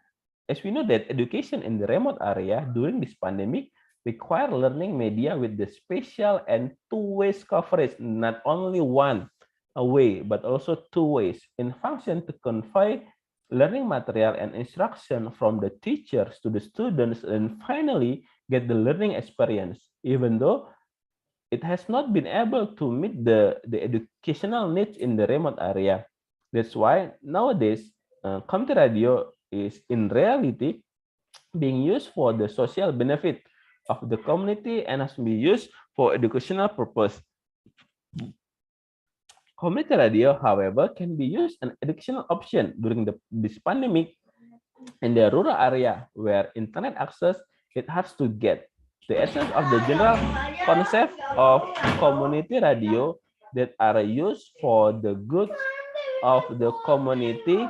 H: as we know that education in the remote area during this pandemic require learning media with the spatial and two ways coverage, not only one way, but also two ways in function to convey learning material and instruction from the teachers to the students, and finally get the learning experience, even though it has not been able to meet the educational needs in the remote area. That's why nowadays community radio is in reality being used for the social benefit of the community and has been used for educational purpose. Community radio, however, can be used an educational option during this pandemic in the rural area where internet access it has to get. The essence of the general concept of community radio that are used for the good of the community,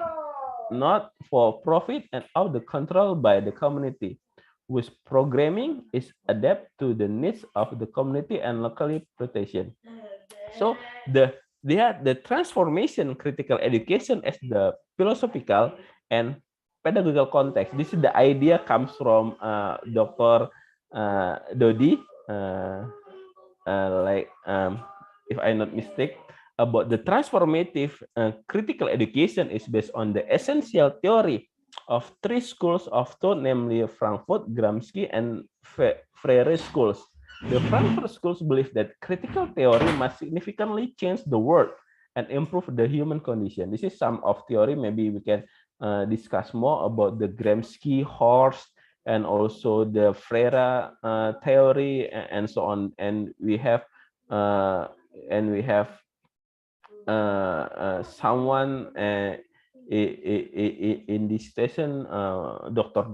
H: not for profit and out the control by the community, whose programming is adapt to the needs of the community and locally protection. So the transformation critical education as the philosophical and pedagogical context. This is the idea comes from Dr. Dodi, if I'm not mistaken, about the transformative critical education is based on the essential theory of three schools of thought, namely Frankfurt, Gramsci, and Freire schools. The Frankfurt schools believe that critical theory must significantly change the world and improve the human condition. This is some of theory. Maybe we can discuss more about the Gramsci horse and also the Freire theory and so on. And we have someone in this station, Bapak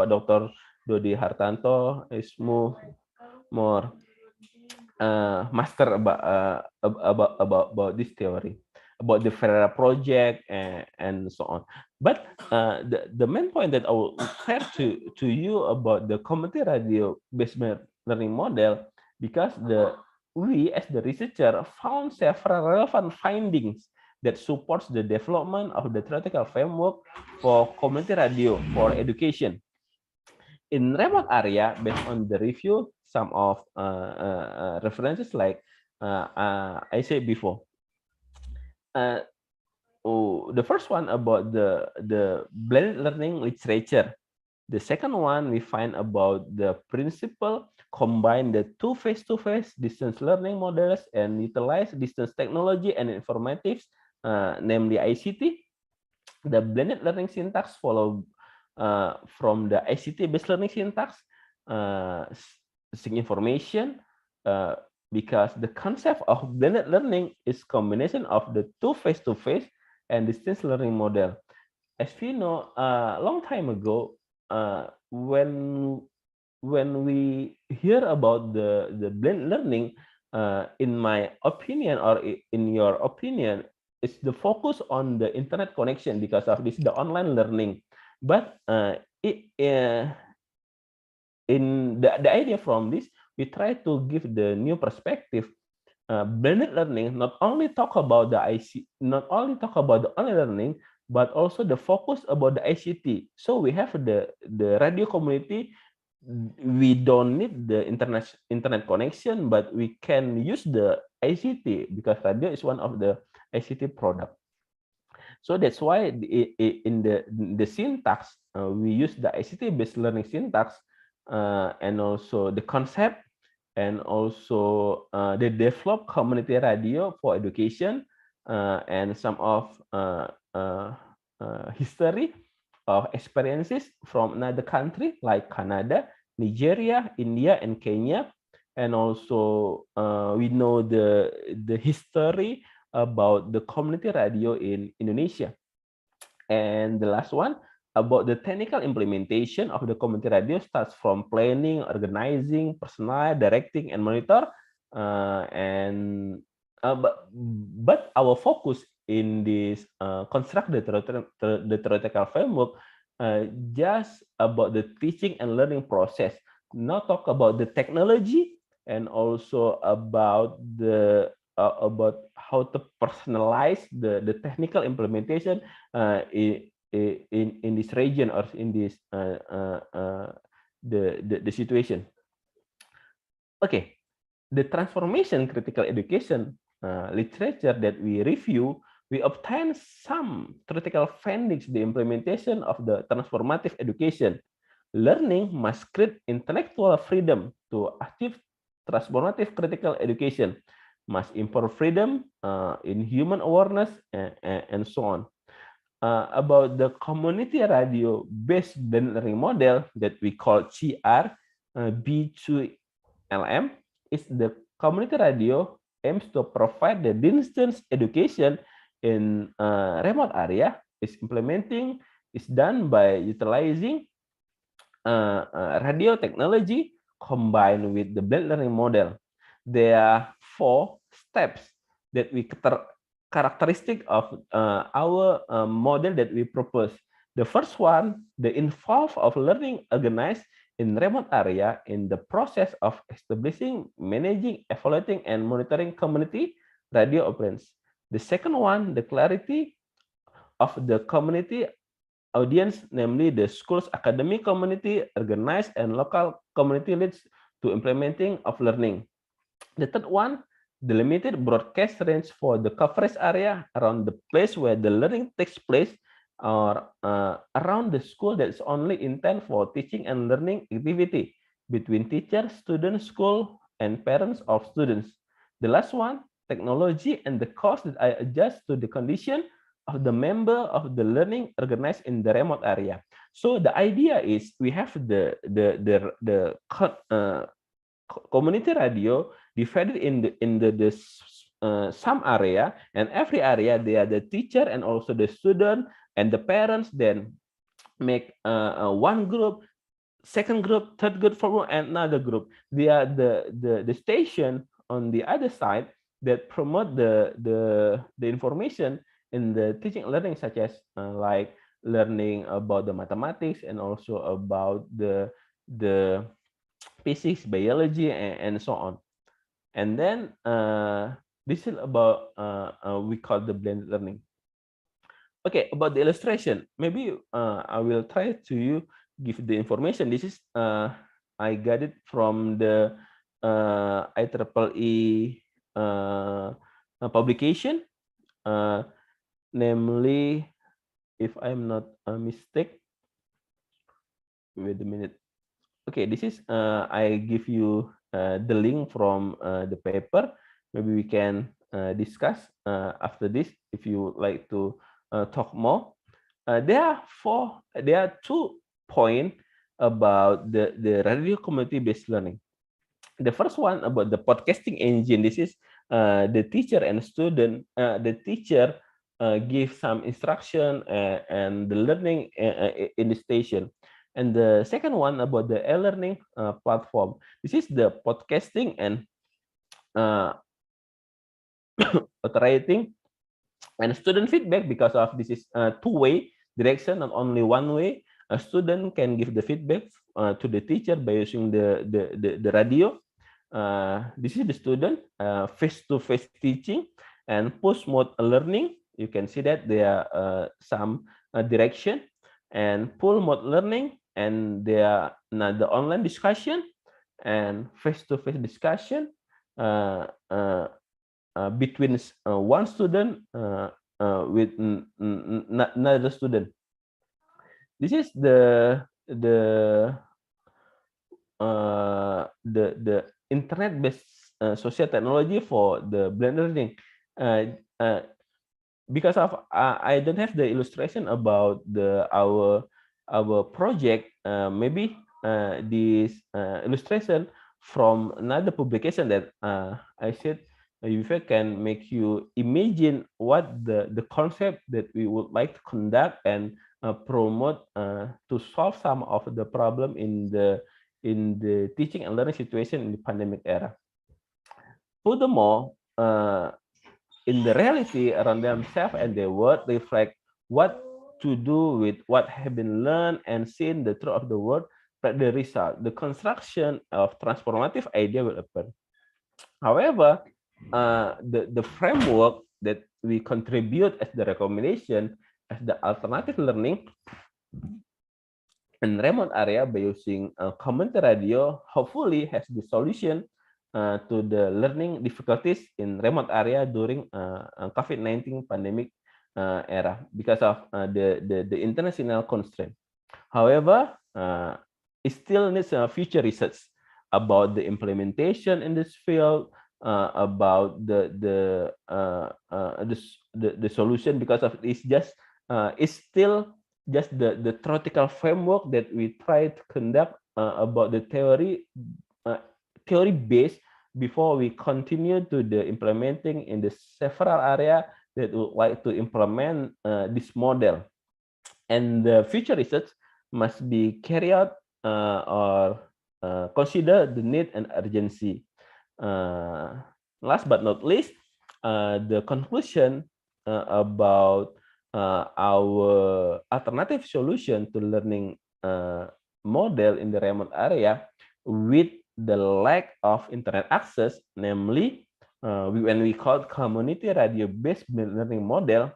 H: Dr. Dodi Hartanto is more master about this theory, about the Ferreira project and so on. But the main point that I will share to you about the community radio based learning model, because we as the researcher found several relevant findings that supports the development of the theoretical framework for community radio for education. In remote area, based on the review, some of references like I said before. The first one about the blended learning literature. The second one we find about the principle combine the two face-to-face distance learning models and utilize distance technology and informatics, namely ICT. The blended learning syntax follow from the ICT-based learning syntax, seek information, because the concept of blended learning is combination of the two face-to-face and distance learning model. As we know, a long time ago, when we hear about the blended learning, in my opinion or in your opinion, it's the focus on the internet connection because of this, the online learning. But in the idea from this, we try to give the new perspective. Blended learning not only talk about the online learning, but also the focus about the ICT. So we have the radio community. We don't need the internet connection, but we can use the ICT because radio is one of the ICT product. So that's why in the syntax, we use the ICT-based learning syntax, and also the concept, and also they develop community radio for education, and some of history of experiences from another country like Canada, Nigeria, India, and Kenya. And also we know the history about the community radio in Indonesia. And the last one about the technical implementation of the community radio starts from planning, organizing, personal, directing, and monitor. But our focus in this construct the theoretical framework just about the teaching and learning process, not talk about the technology, and also about about how to personalize the technical implementation in this region or in this the situation. Okay, the transformation critical education literature that we review, we obtain some theoretical findings. The implementation of the transformative education. Learning must create intellectual freedom to achieve transformative critical education, must improve freedom in human awareness, and so on. About the community radio based learning model that we call CR B2LM, is the community radio aims to provide the distance education in remote area. Is done by utilizing radio technology combined with the blended learning model. There are 4 steps that we characteristic of our model that we propose. The first one, the involve of learning organized in remote area in the process of establishing, managing, evaluating, and monitoring community radio operations. The second one, the clarity of the community audience, namely the school's academic community, organized, and local community leads to implementing of learning. The third one, the limited broadcast range for the coverage area around the place where the learning takes place, or around the school that's only intent for teaching and learning activity between teachers, students, school, and parents of students. The last one, technology and the cost that I adjust to the condition of the member of the learning organized in the remote area. So the idea is we have community radio divided in the some area, and every area they are the teacher and also the student and the parents then make one group, second group, third group, fourth, and another group. They are the station on the other side that promote the information in the teaching and learning, such as like learning about the mathematics and also about the physics, biology, and so on. And then this is about we call the blended learning. Okay, about the illustration, maybe I will try to give the information. This is I got it from the IEEE publication, namely, if I'm not mistaken, wait a minute. Okay, this is I give you the link from the paper. Maybe we can discuss after this if you would like to talk more. There are 2 points about the radio community-based learning. The first one about the podcasting engine. This is the teacher and student. The teacher give some instruction and the learning in the station. And the second one about the e-learning platform. This is the podcasting and iterating and student feedback, because of this is two-way direction, not only one way. A student can give the feedback to the teacher by using the radio. This is the student face-to-face teaching and post-mode learning. You can see that there are some direction, and pull mode learning, and there are the online discussion and face-to-face discussion between one student with another student. This is the internet-based social technology for the blended learning. Because of I don't have the illustration about our project, maybe this illustration from another publication that I said you can make you imagine what the concept that we would like to conduct and promote to solve some of the problem in the teaching and learning situation in the pandemic era. Furthermore, in the reality around themselves and their work, reflect what to do with what have been learned and seen the truth of the world. But the result, the construction of transformative idea will happen. However, the framework that we contribute as the recommendation as the alternative learning in remote area by using community radio hopefully has the solution to the learning difficulties in remote area during COVID-19 pandemic era because of the international constraint. However, it still needs future research about the implementation in this field, about the solution, because of it's still just the theoretical framework that we try to conduct about the theory based before we continue to the implementing in the several area that would like to implement this model. And the future research must be carried out or consider the need and urgency. Last but not least, the conclusion about our alternative solution to learning model in the remote area with the lack of internet access, namely when we call community radio-based learning model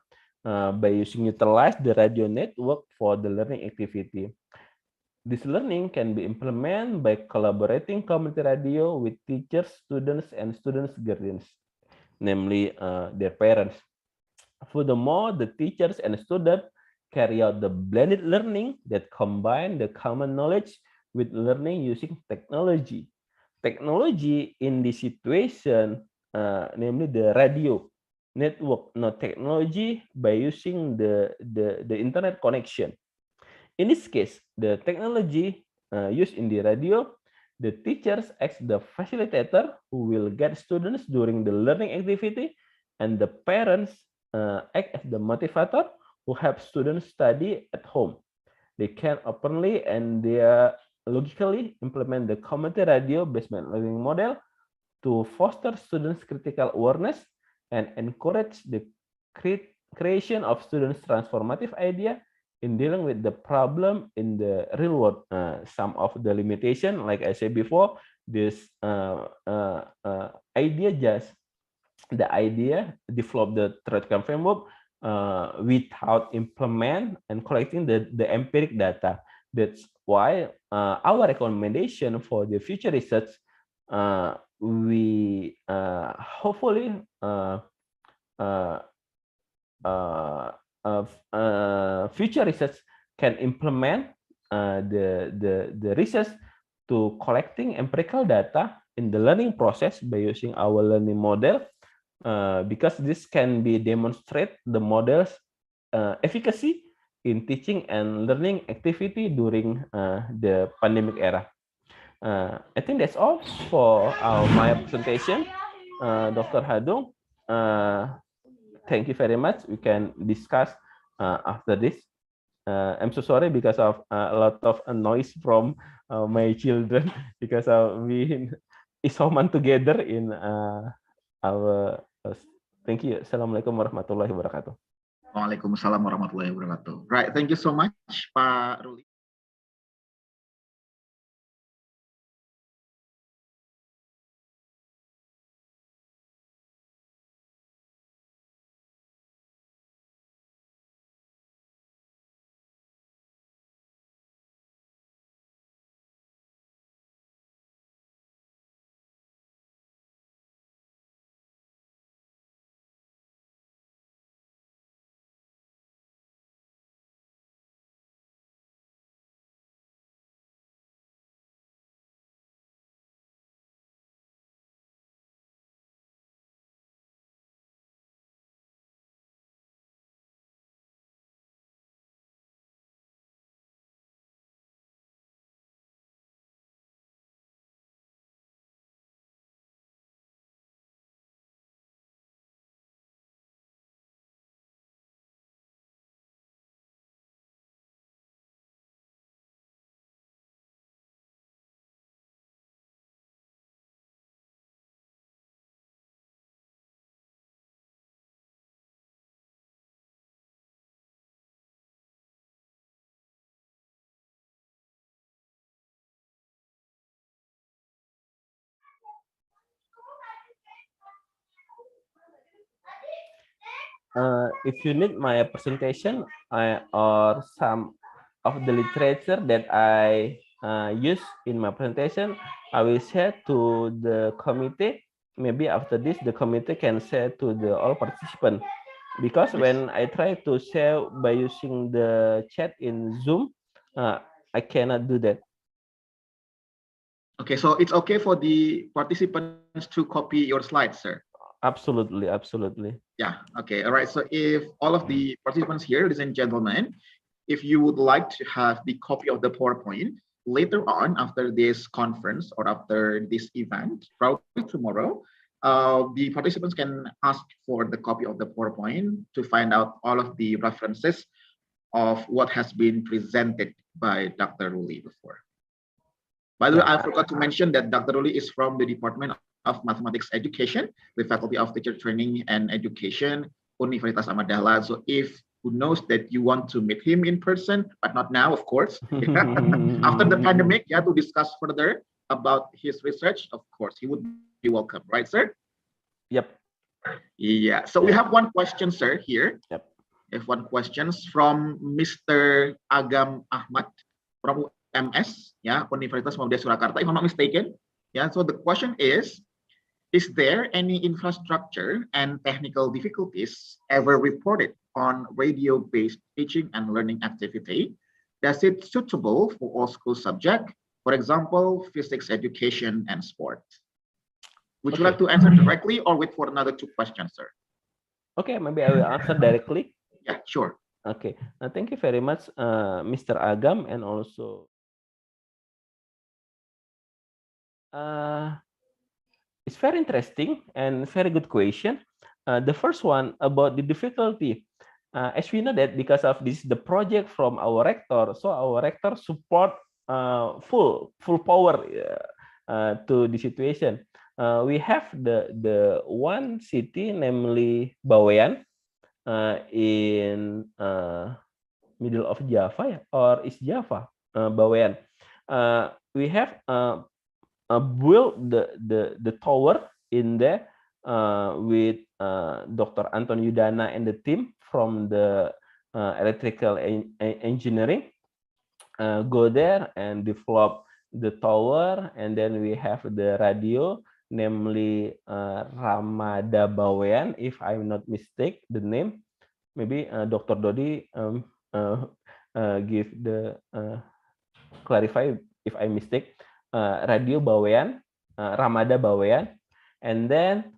H: by utilize the radio network for the learning activity. This learning can be implemented by collaborating community radio with teachers, students, and students' guardians, namely their parents. Furthermore, the teachers and students carry out the blended learning that combine the common knowledge with learning using technology. Technology in this situation, namely the radio network, not technology by using the internet connection. In this case, the technology used in the radio, the teachers act the facilitator who will guide students during the learning activity, and the parents act as the motivator who help students study at home. They can openly and they logically implement the community radio-based learning model to foster students' critical awareness and encourage the creation of students' transformative idea in dealing with the problem in the real world. Some of the limitation, like I said before, this idea just the idea develop the theoretical framework without implement and collecting the empiric data. That's why our recommendation for the future research, we hopefully future research can implement the research to collecting empirical data in the learning process by using our learning model, because this can be demonstrate the model's efficacy in teaching and learning activity during the pandemic era. I think that's all for my presentation, Dr. Hadung. Thank you very much. We can discuss after this. I'm so sorry because of a lot of noise from my children because we isoman together in our. Thank you. Assalamualaikum warahmatullahi wabarakatuh.
G: Waalaikumsalam warahmatullahi wabarakatuh. Right. Thank you so much, Pak Ruli.
H: If you need my presentation or some of the literature that I use in my presentation, I will share to the committee. Maybe after this, the committee can share to the all participants. Because when I try to share by using the chat in Zoom, I cannot do that.
G: Okay, so it's okay for the participants to copy your slides, sir?
H: Absolutely, absolutely.
G: Yeah, okay, all right. So if all of the participants here, ladies and gentlemen, if you would like to have the copy of the PowerPoint later on after this conference or after this event, probably tomorrow, the participants can ask for the copy of the PowerPoint to find out all of the references of what has been presented by Dr. Ruli before. By the way, I forgot to mention that Dr. Ruli is from the Department of Mathematics Education, the Faculty of Teacher Training and Education, Universitas Ahmad Dahlan. So if who knows that you want to meet him in person, but not now, of course, after the pandemic, to discuss further about his research, of course, he would be welcome, right, sir?
H: Yep.
G: Yeah, so we have one question, sir, here.
H: Yep.
G: We have one question from Mr. Agam Ahmad from MS, Universitas Muhammadiyah Surakarta, if I'm not mistaken. Yeah, so the question is there any infrastructure and technical difficulties ever reported on radio-based teaching and learning activity? Is it suitable for all school subjects? For example, physics education and sport. Would you like to answer directly or wait for another 2 questions, sir?
H: Okay, maybe I will answer directly.
G: Yeah, sure.
H: Okay, thank you very much, Mr. Agam, and also it's very interesting and very good question. The first one about the difficulty. As we know that because of this, the project from our rector, so our rector support full power to the situation. We have the one city, namely Bawean, in middle of Java, or East Java, Bawean. We have built the tower in there with Dr. Anton Yudana and the team from the electrical engineering. Go there and develop the tower, and then we have the radio, namely Ramada Bawean, if I'm not mistaken the name. Maybe Dr. Dodi give the clarify if I mistake. Radio Bawean, Ramada Bawean, and then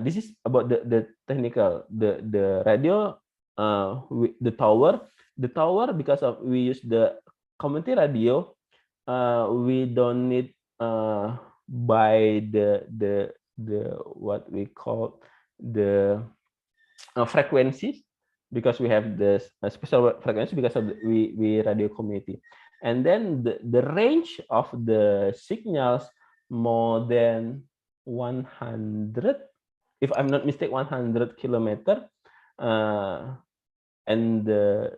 H: this is about the technical, the radio, the tower, because of we use the community radio, we don't need buy the what we call the frequencies, because we have the special frequency because of we radio community. And then the range of the signals more than 100, if I'm not mistaken, 100 kilometer. And the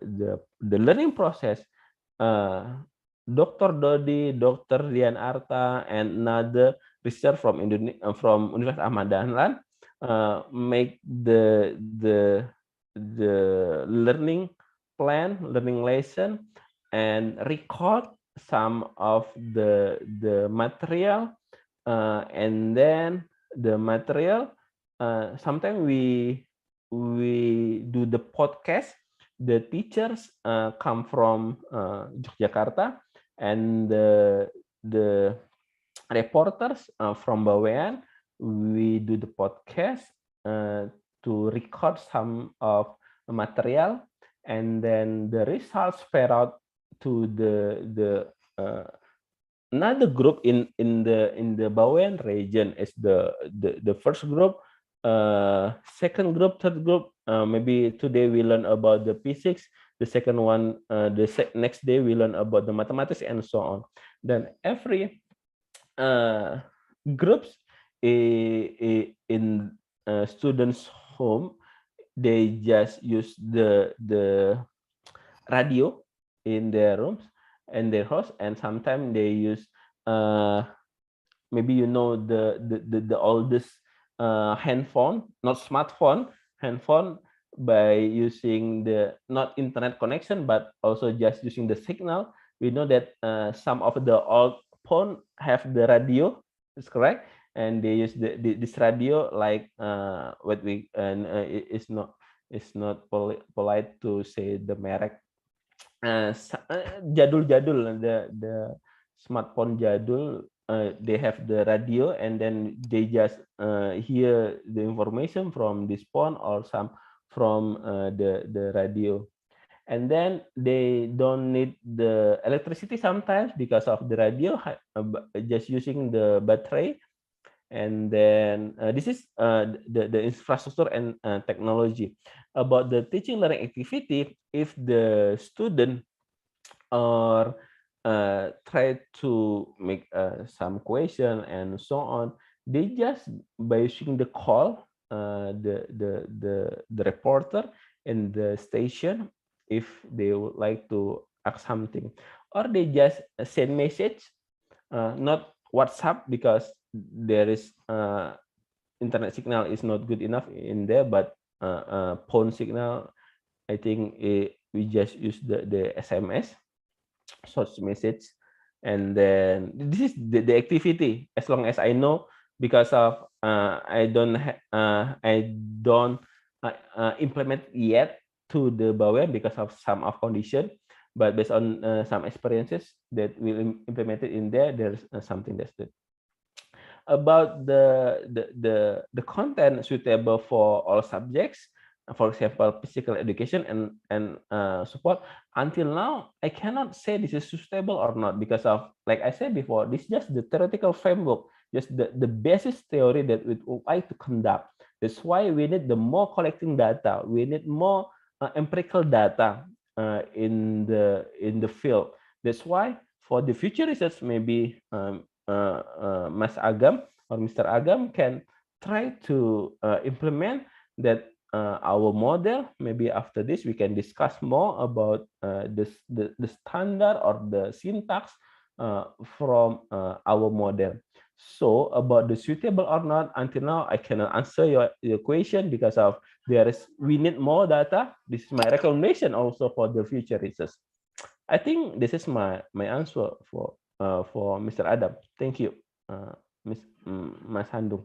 H: learning process, Dr. Dodi, Dr. Dian Arta, and another researcher from Universitas Ahmad Dahlan make the learning plan, learning lesson, and record some of the material, and then the material, sometimes we do the podcast. The teachers come from Yogyakarta, and the reporters from Bawean, we do the podcast to record some of the material, and then the results spread out to the another group in the Bawean region. Is the first group, second group, third group. Maybe today we learn about the physics, the second one, next day we learn about the mathematics, and so on. Then every groups in students' home, they just use the radio in their rooms and their house, and sometimes they use maybe the oldest handphone, not smartphone, handphone, by using the not internet connection but also just using the signal. We know that some of the old phone have the radio, is correct, and they use this radio like what we it's not polite to say the merek. Jadul, the smartphone jadul, they have the radio, and then they just hear the information from this phone or some from the radio, and then they don't need the electricity sometimes because of the radio, just using the battery. And then this is the infrastructure and technology. About the teaching learning activity, if the student or try to make some question and so on, they just by using the call the reporter in the station if they would like to ask something, or they just send message, not WhatsApp because there is internet signal is not good enough in there, but phone signal, I think we just use the SMS, short message. And then this is the activity, as long as I know, because of I don't implement yet to the Bawen because of some of condition, but based on some experiences that will implement it in there, there's something that's good. About the content suitable for all subjects, for example, physical education and support. Until now, I cannot say this is suitable or not because of, like I said before, this is just the theoretical framework, just the basis theory that we would like to conduct. That's why we need the more collecting data. We need more empirical data in the field. That's why for the future research, maybe Mas Agam or Mr. Agam can try to implement that our model. Maybe after this we can discuss more about the standard or the syntax from our model. So about the suitable or not, until now I cannot answer your question because of we need more data. This is my recommendation also for the future research. I think this is my answer for Mr. Adam. Thank you, Mas Handung.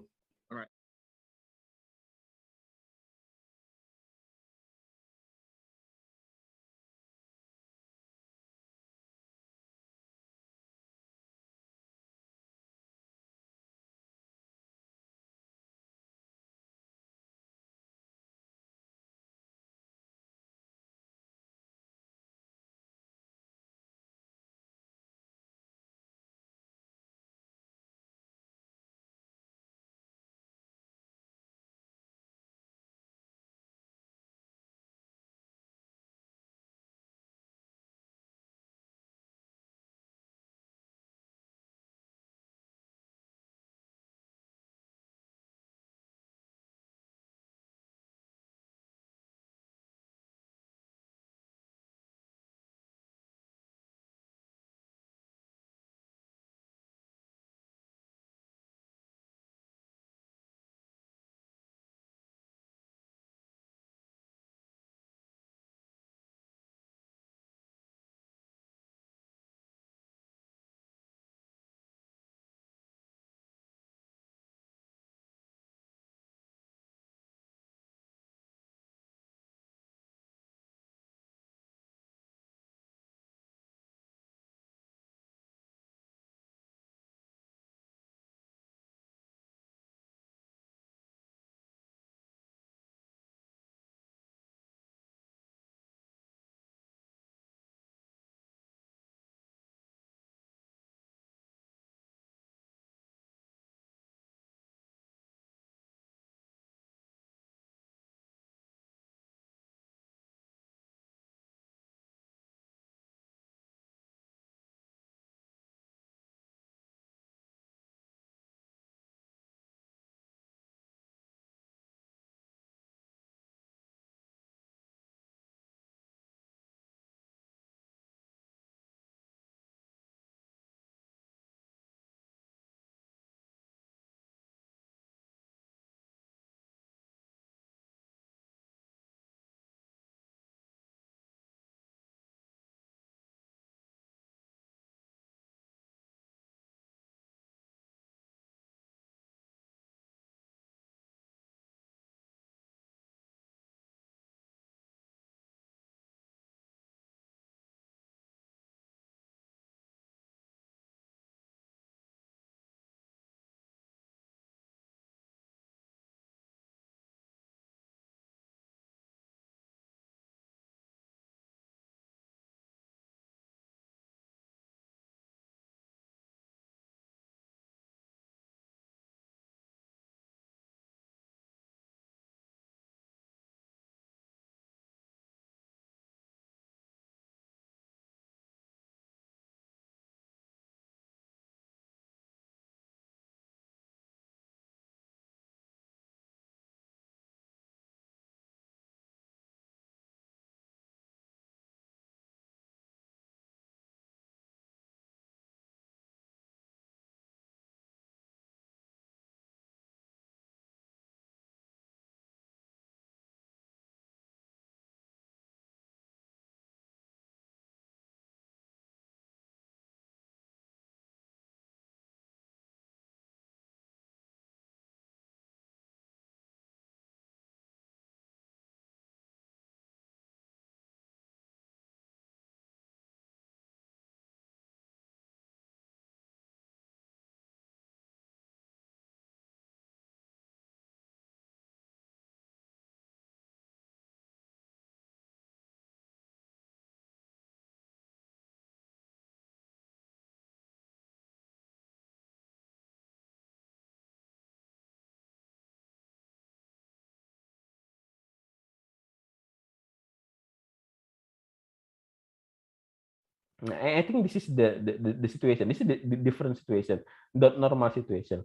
H: I think this is the situation. This is the different situation, not normal situation.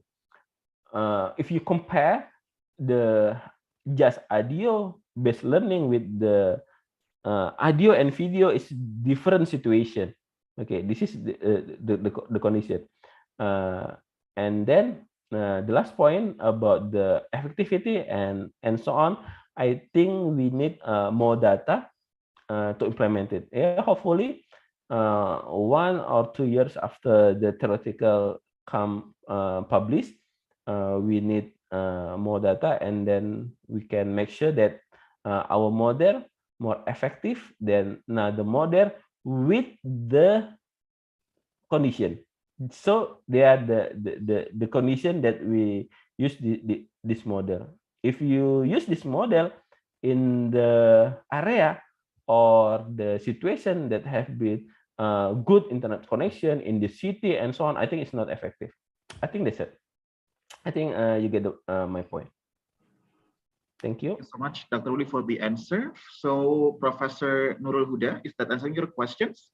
H: If you compare the just audio based learning with the audio and video, is different situation. Okay, this is the condition. And then the last point about the effectivity and so on, I think we need more data to implement it. Yeah, hopefully 1 or 2 years after the theoretical come published, we need more data, and then we can make sure that our model more effective than another model with the condition. So they are the condition that we use this model. If you use this model in the area or the situation that have been good internet connection in the city and so on, I think it's not effective. I think that's it. I think you get my point. Thank you.
G: Thank you so much, Dr. Uli, for the answer. So, Professor Nurul Huda, is that answering your questions?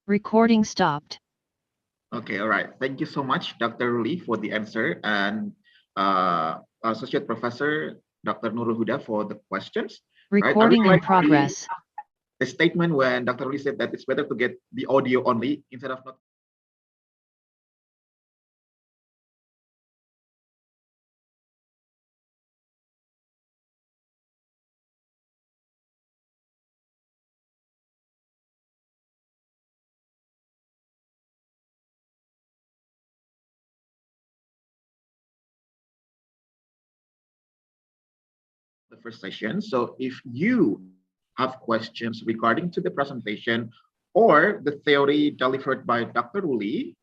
I: Recording stopped.
G: Okay, all right. Thank you so much, Dr. Uli, for the answer, and Associate Professor Dr. Nurul Huda for the questions.
I: Recording in progress.
G: The statement when Dr. Uli said that it's better to get the audio only instead of not. The first session. So if you have questions regarding to the presentation or the theory delivered by Dr. Uli,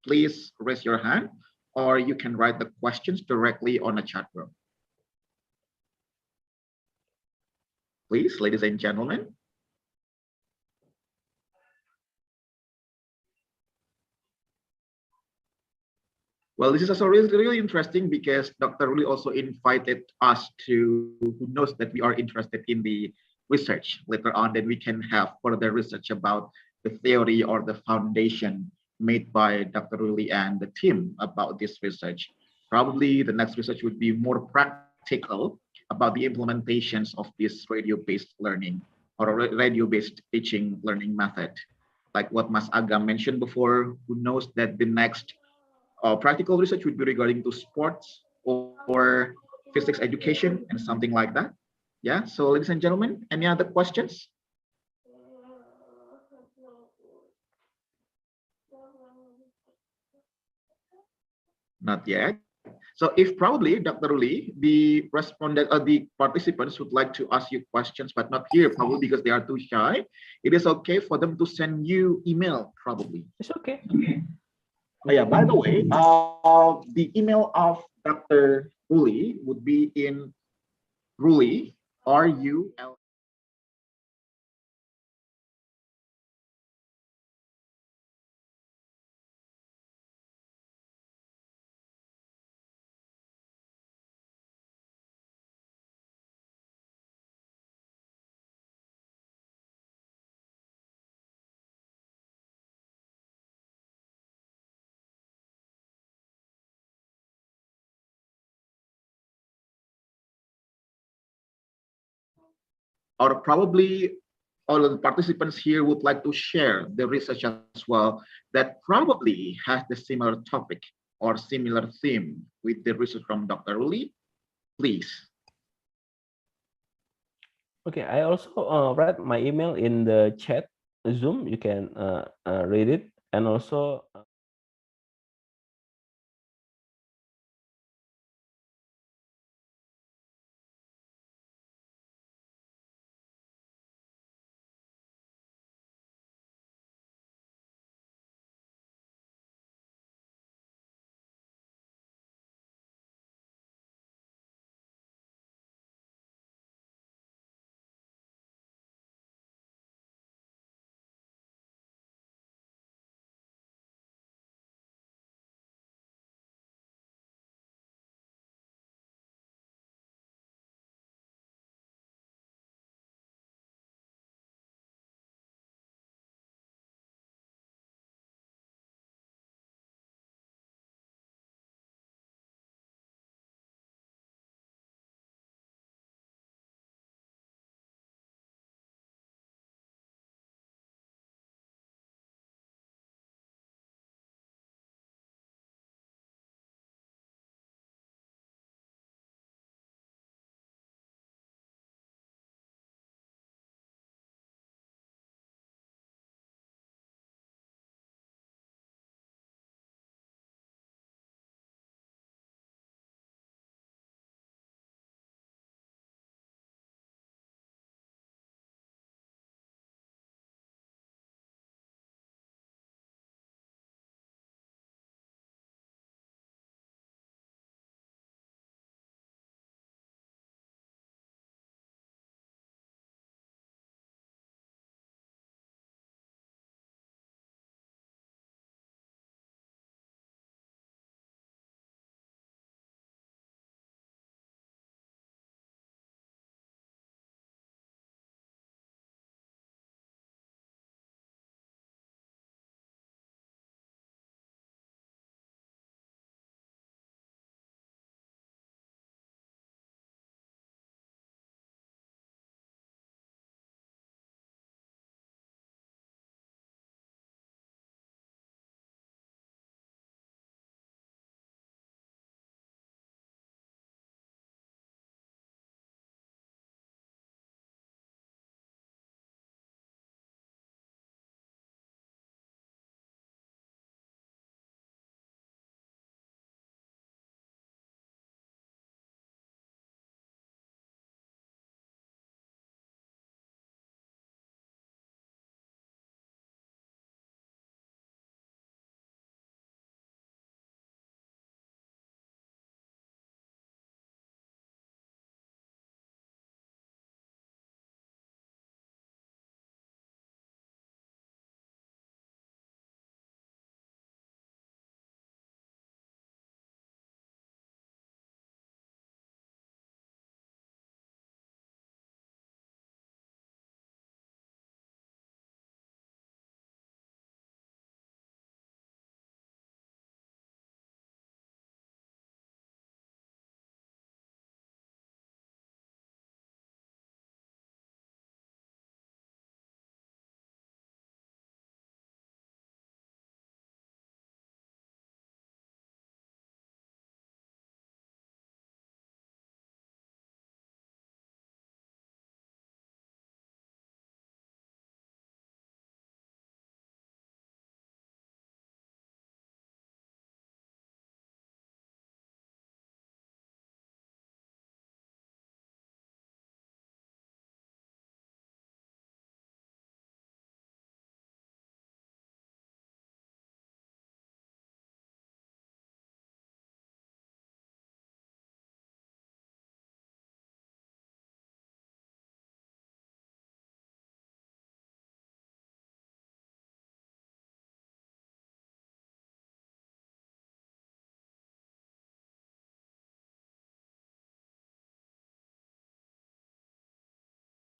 G: please raise your hand, or you can write the questions directly on a chat room. Please, ladies and gentlemen. Well, this is also really interesting because Dr. Ruli also invited us to, who knows that we are interested in the research later on, then we can have further research about the theory or the foundation made by Dr. Ruli and the team about this research. Probably the next research would be more practical about the implementations of this radio-based learning or radio-based teaching learning method. Like what Mas Aga mentioned before, who knows that the next practical research would be regarding to sports or physics education and something like that. Yeah, so ladies and gentlemen, any other questions? Not yet. So if probably, Dr. Ruli, the respondent or the participants would like to ask you questions, but not here, probably because they are too shy, it is okay for them to send you email, probably.
H: It's okay.
G: Oh yeah, by the way, the email of Dr. Ruli would be in Ruli, R-U-L. or probably all of the participants here would like to share the research as well that probably has the similar topic or similar theme with the research from Dr. Uli, please.
H: Okay, I also read my email in the chat Zoom. You can read it, and also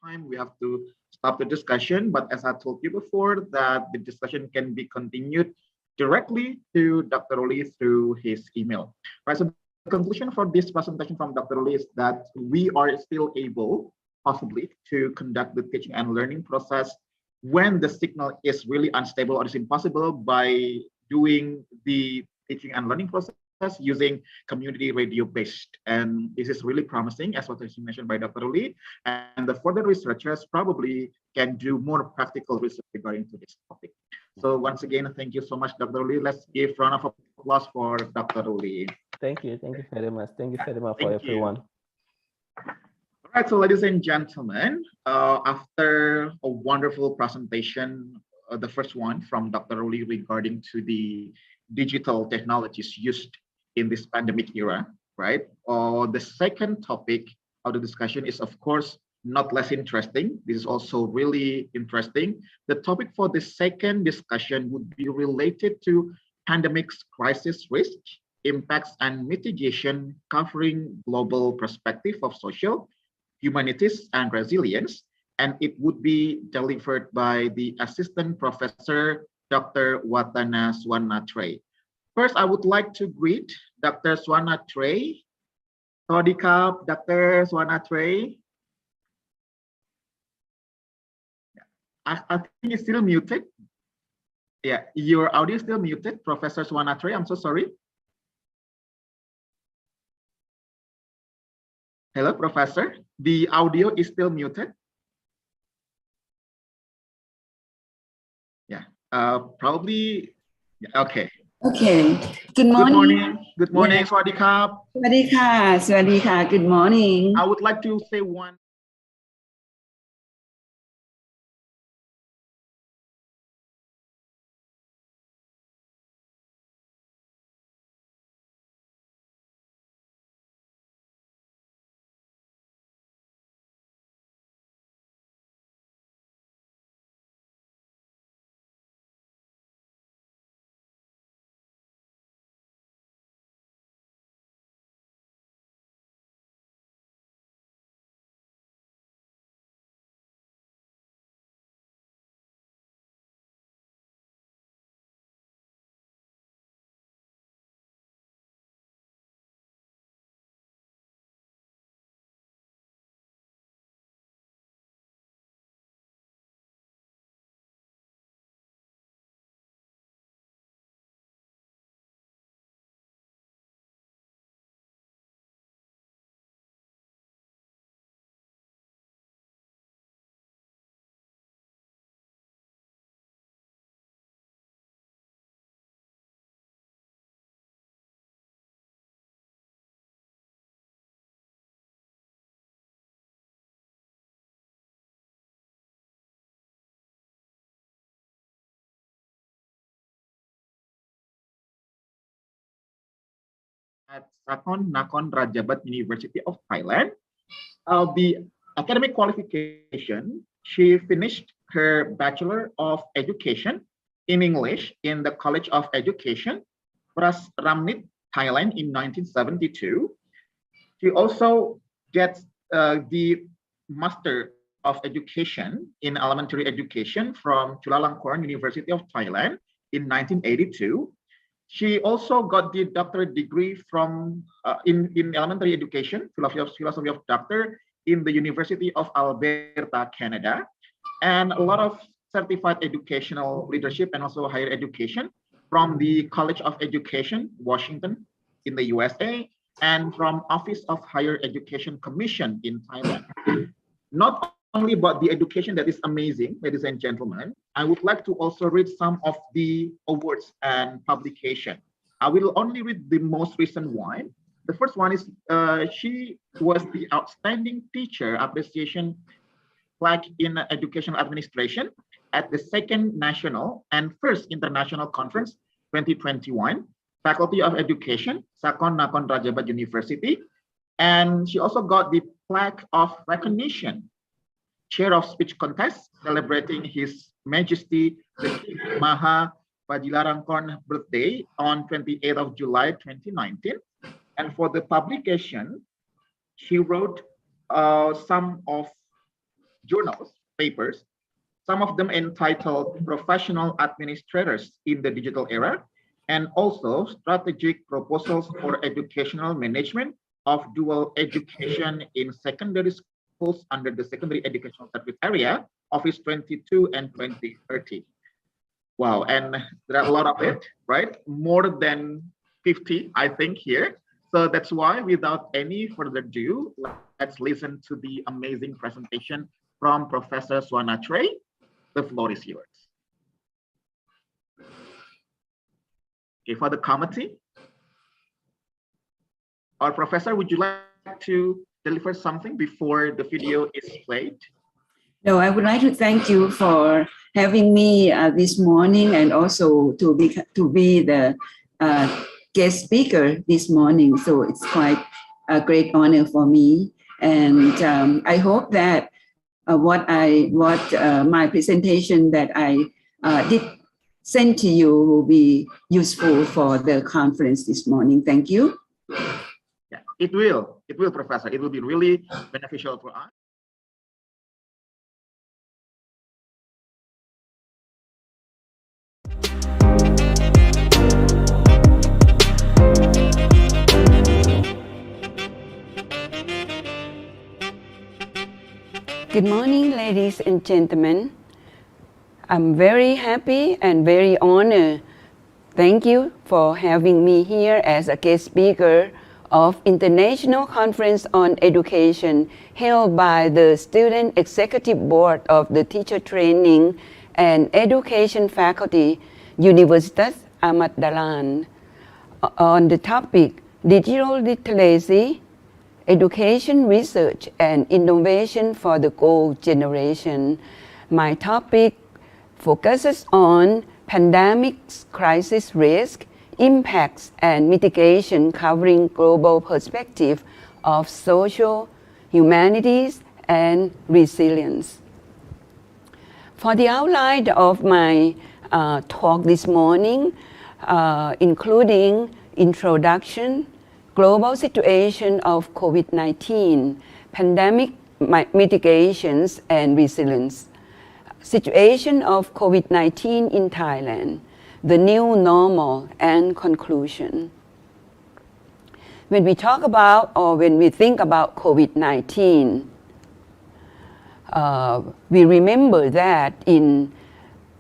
G: time we have to stop the discussion, but as I told you before, that the discussion can be continued directly to Dr. Oli through his email. Right, so the conclusion for this presentation from Dr. Oli is that we are still able possibly to conduct the teaching and learning process when the signal is really unstable or is impossible by doing the teaching and learning process using community radio based. And this is really promising, as what was mentioned by Dr. Uli, and the further researchers probably can do more practical research regarding to this topic. So once again, thank you so much, Dr. Uli. Let's give a round of applause for Dr. Uli.
H: Thank you very much. Thank you very much for everyone.
G: All right, so ladies and gentlemen, after a wonderful presentation, the first one from Dr. Uli regarding to the digital technologies used in this pandemic era, right? The second topic of the discussion is, of course, not less interesting. This is also really interesting. The topic for the second discussion would be related to pandemic's crisis risk, impacts and mitigation, covering global perspective of social, humanities, and resilience. And it would be delivered by the Assistant Professor, Dr. Watana Swanatre. First, I would like to greet Dr. Swanatre. Sawadee Dr. Swanatre. I think it's still muted. Yeah, your audio is still muted, Professor Swanatre. I'm so sorry. Hello, Professor. The audio is still muted. Yeah, probably. Yeah, okay.
J: Okay. Good morning.
G: Good morning.
J: Yeah.
G: Sawadee ka.
J: Sawadee ka. Sawadee ka. Good morning.
G: I would like to say one. At Akun Nakhon Ratchasima University of Thailand. The academic qualification, she finished her Bachelor of Education in English in the College of Education, Pras Ramnit, Thailand in 1972. She also gets the Master of Education in Elementary Education from Chulalongkorn University of Thailand in 1982. She also got the doctorate degree from in elementary education, philosophy of doctor in the University of Alberta, Canada, and a lot of certified educational leadership and also higher education from the College of Education, Washington in the USA, and from Office of Higher Education Commission in Thailand. Not only about the education that is amazing, ladies and gentlemen, I would like to also read some of the awards and publication. I will only read the most recent one. The first one is she was the Outstanding Teacher Appreciation Plaque in Educational Administration at the Second National and First International Conference 2021, Faculty of Education, Sakon Nakhon Ratchasima University. And she also got the Plaque of Recognition, Chair of Speech Contest, celebrating His Majesty the King Maha Vajiralongkorn birthday on 28th of July 2019. And for the publication, she wrote some of journals, papers, some of them entitled Professional Administrators in the Digital Era, and also Strategic Proposals for Educational Management of Dual Education in Secondary falls under the secondary educational service area, Office 22 and 2030. Wow, and there are a lot of it, right? More than 50, I think, here. So that's why, without any further ado, let's listen to the amazing presentation from Professor Swana Trey. The floor is yours. Okay, for the committee, our professor, would you like to deliver something before the video is played?
J: No, I would like to thank you for having me this morning, and also to be the guest speaker this morning. So it's quite a great honor for me, and I hope that my presentation that I did send to you will be useful for the conference this morning. Thank you.
G: Yeah, it will, Professor. It will be really beneficial for us.
J: Good morning, ladies and gentlemen. I'm very happy and very honored. Thank you for having me here as a guest speaker of International Conference on Education held by the Student Executive Board of the Teacher Training and Education Faculty, Universitas Ahmad Dahlan, on the topic Digital Literacy, Education Research and Innovation for the Gold Generation. My topic focuses on pandemic crisis risk, impacts and mitigation, covering global perspective of social, humanities and resilience. For the outline of my talk this morning, including introduction, global situation of COVID-19, pandemic mitigations and resilience, situation of COVID-19 in Thailand, the new normal, and conclusion. When we talk about, or when we think about COVID-19, we remember that in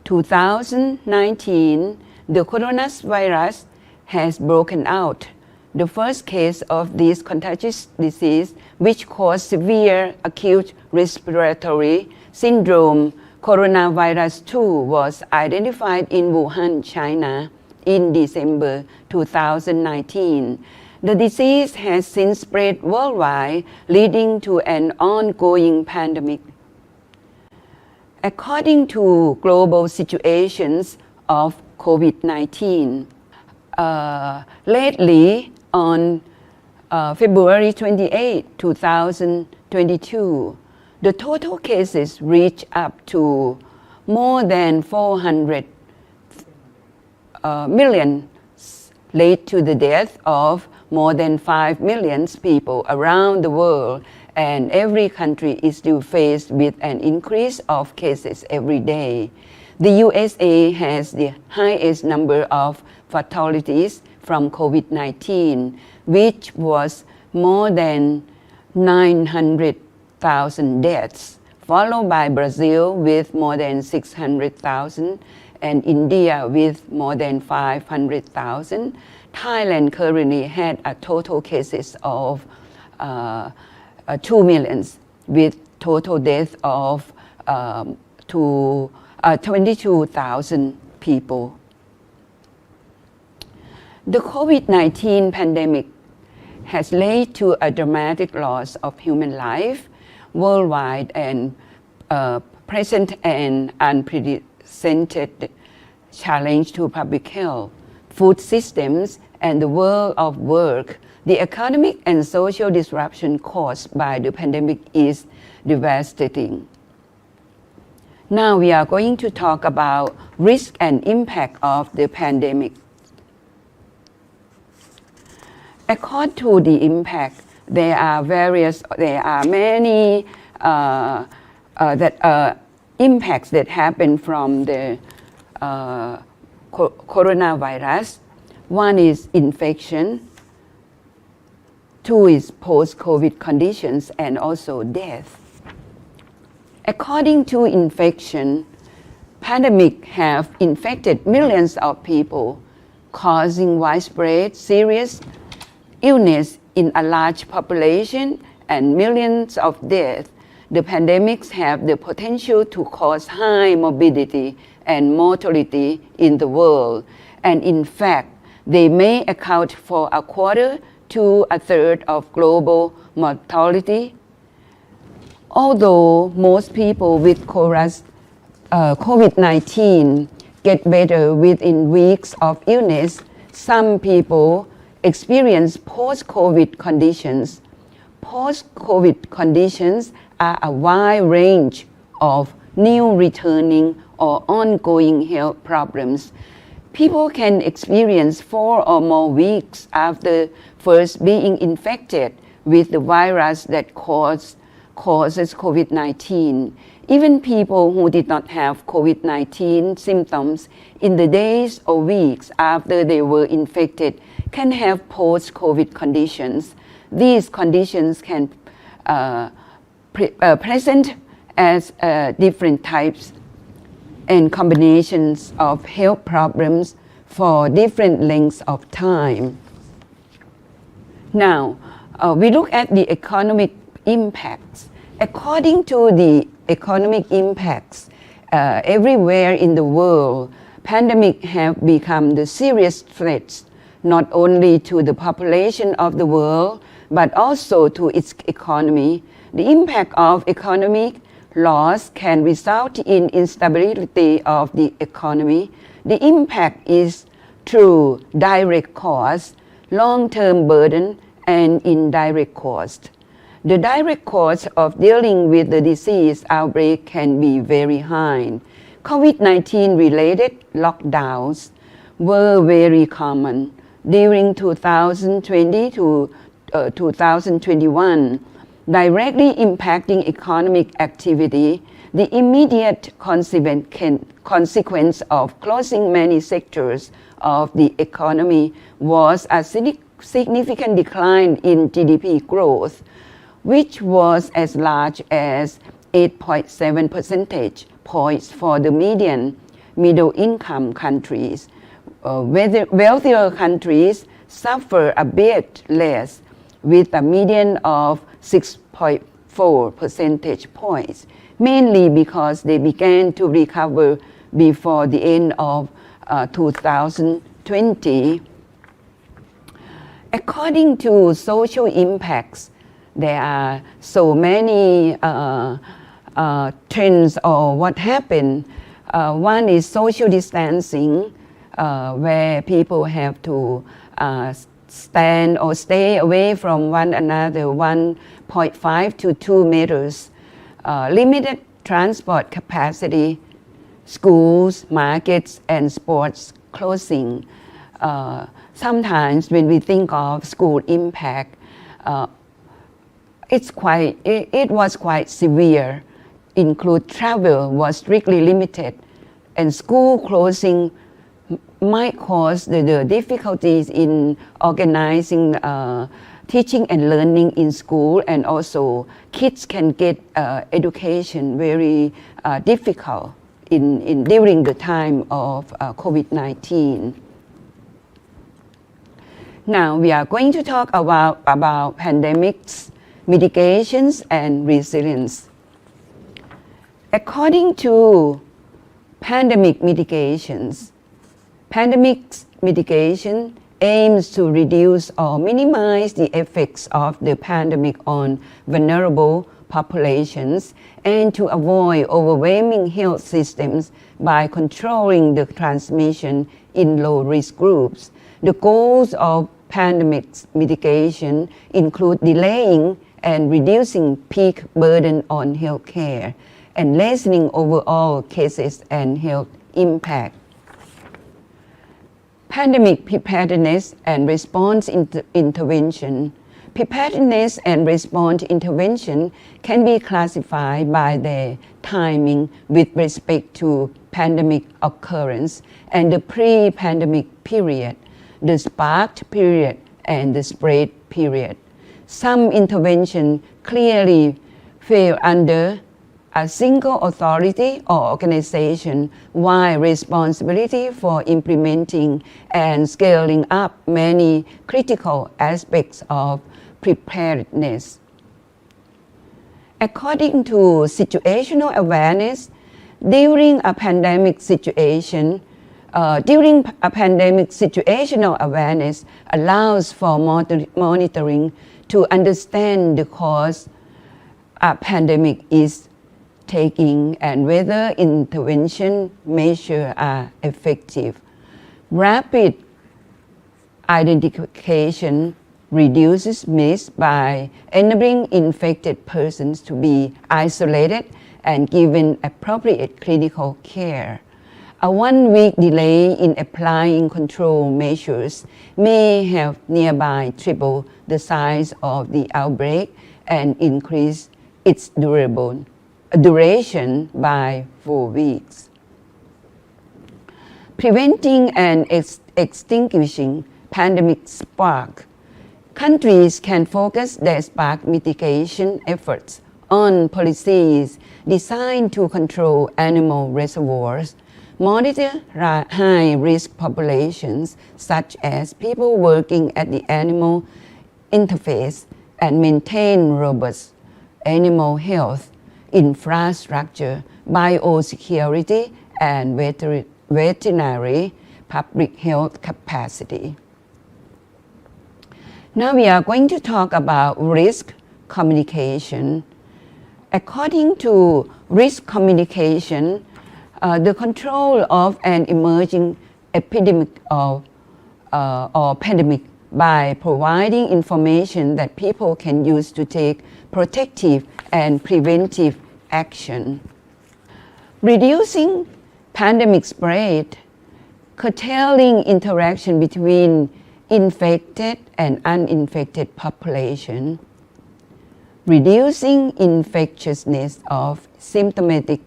J: 2019, the coronavirus has broken out. The first case of this contagious disease, which caused severe acute respiratory syndrome, coronavirus 2, was identified in Wuhan, China in December 2019. The disease has since spread worldwide, leading to an ongoing pandemic. According to global situations of COVID-19, lately on February 28, 2022, the total cases reached up to more than 400 million, led to the death of more than 5 million people around the world, and every country is still faced with an increase of cases every day. The USA has the highest number of fatalities from COVID-19, which was more than 900,000 deaths, followed by Brazil with more than 600,000 and India with more than 500,000. Thailand currently had a total cases of 2 million, with total death of 22,000 people. The COVID-19 pandemic has led to a dramatic loss of human life worldwide and present an unprecedented challenge to public health, food systems, and the world of work. The economic and social disruption caused by the pandemic is devastating. Now we are going to talk about risk and impact of the pandemic. According to the impact, there are many impacts that happen from the coronavirus. One is infection, two is post-COVID conditions, and also death. According to infection, pandemic have infected millions of people, causing widespread serious illness in a large population and millions of deaths. The pandemics have the potential to cause high morbidity and mortality in the world, and in fact, they may account for a quarter to a third of global mortality. Although most people with COVID-19 get better within weeks of illness, some people experience post-COVID conditions. Post-COVID conditions are a wide range of new returning or ongoing health problems. People can experience 4 or more weeks after first being infected with the virus that causes COVID-19. Even people who did not have COVID-19 symptoms in the days or weeks after they were infected can have post-COVID conditions. These conditions can present as different types and combinations of health problems for different lengths of time. Now, we look at the economic impacts. According to the economic impacts, everywhere in the world, pandemic have become the serious threats, not only to the population of the world, but also to its economy. The impact of economic loss can result in instability of the economy. The impact is through direct cost, long-term burden, and indirect cost. The direct cost of dealing with the disease outbreak can be very high. COVID-19 related lockdowns were very common during 2020 to 2021, directly impacting economic activity. The immediate consequence of closing many sectors of the economy was a significant decline in GDP growth, which was as large as 8.7 percentage points for the middle income countries. Wealthier countries suffer a bit less, with a median of 6.4 percentage points, mainly because they began to recover before the end of 2020. According to social impacts, there are so many trends or what happened. One is social distancing, where people have to stand or stay away from one another 1.5 to 2 meters. Limited transport capacity, schools, markets, and sports closing. Sometimes when we think of school impact, it was quite severe. Include travel was strictly limited, and school closing might cause the difficulties in organizing teaching and learning in school, and also kids can get education very difficult during the time of COVID-19. Now we are going to talk about pandemics, mitigations, and resilience. According to pandemic mitigations, pandemic mitigation aims to reduce or minimize the effects of the pandemic on vulnerable populations and to avoid overwhelming health systems by controlling the transmission in low-risk groups. The goals of pandemic mitigation include delaying and reducing peak burden on healthcare and lessening overall cases and health impact. Pandemic preparedness and response intervention. Preparedness and response intervention can be classified by their timing with respect to pandemic occurrence and the pre-pandemic period, the spark period, and the spread period. Some intervention clearly fell under a single authority or organization, while responsibility for implementing and scaling up many critical aspects of preparedness. According to situational awareness, during a pandemic situation, situational awareness allows for monitoring to understand the course a pandemic is taking and whether intervention measures are effective. Rapid identification reduces myths by enabling infected persons to be isolated and given appropriate clinical care. A 1-week delay in applying control measures may have nearby triple the size of the outbreak and increase its duration by 4 weeks. Preventing and extinguishing pandemic spark. Countries can focus their spark mitigation efforts on policies designed to control animal reservoirs, monitor high-risk populations such as people working at the animal interface, and maintain robust animal health infrastructure, biosecurity, and veterinary public health capacity. Now we are going to talk about risk communication. According to risk communication, the control of an emerging epidemic or pandemic by providing information that people can use to take protective and preventive action. Reducing pandemic spread, curtailing interaction between infected and uninfected population, reducing infectiousness of symptomatic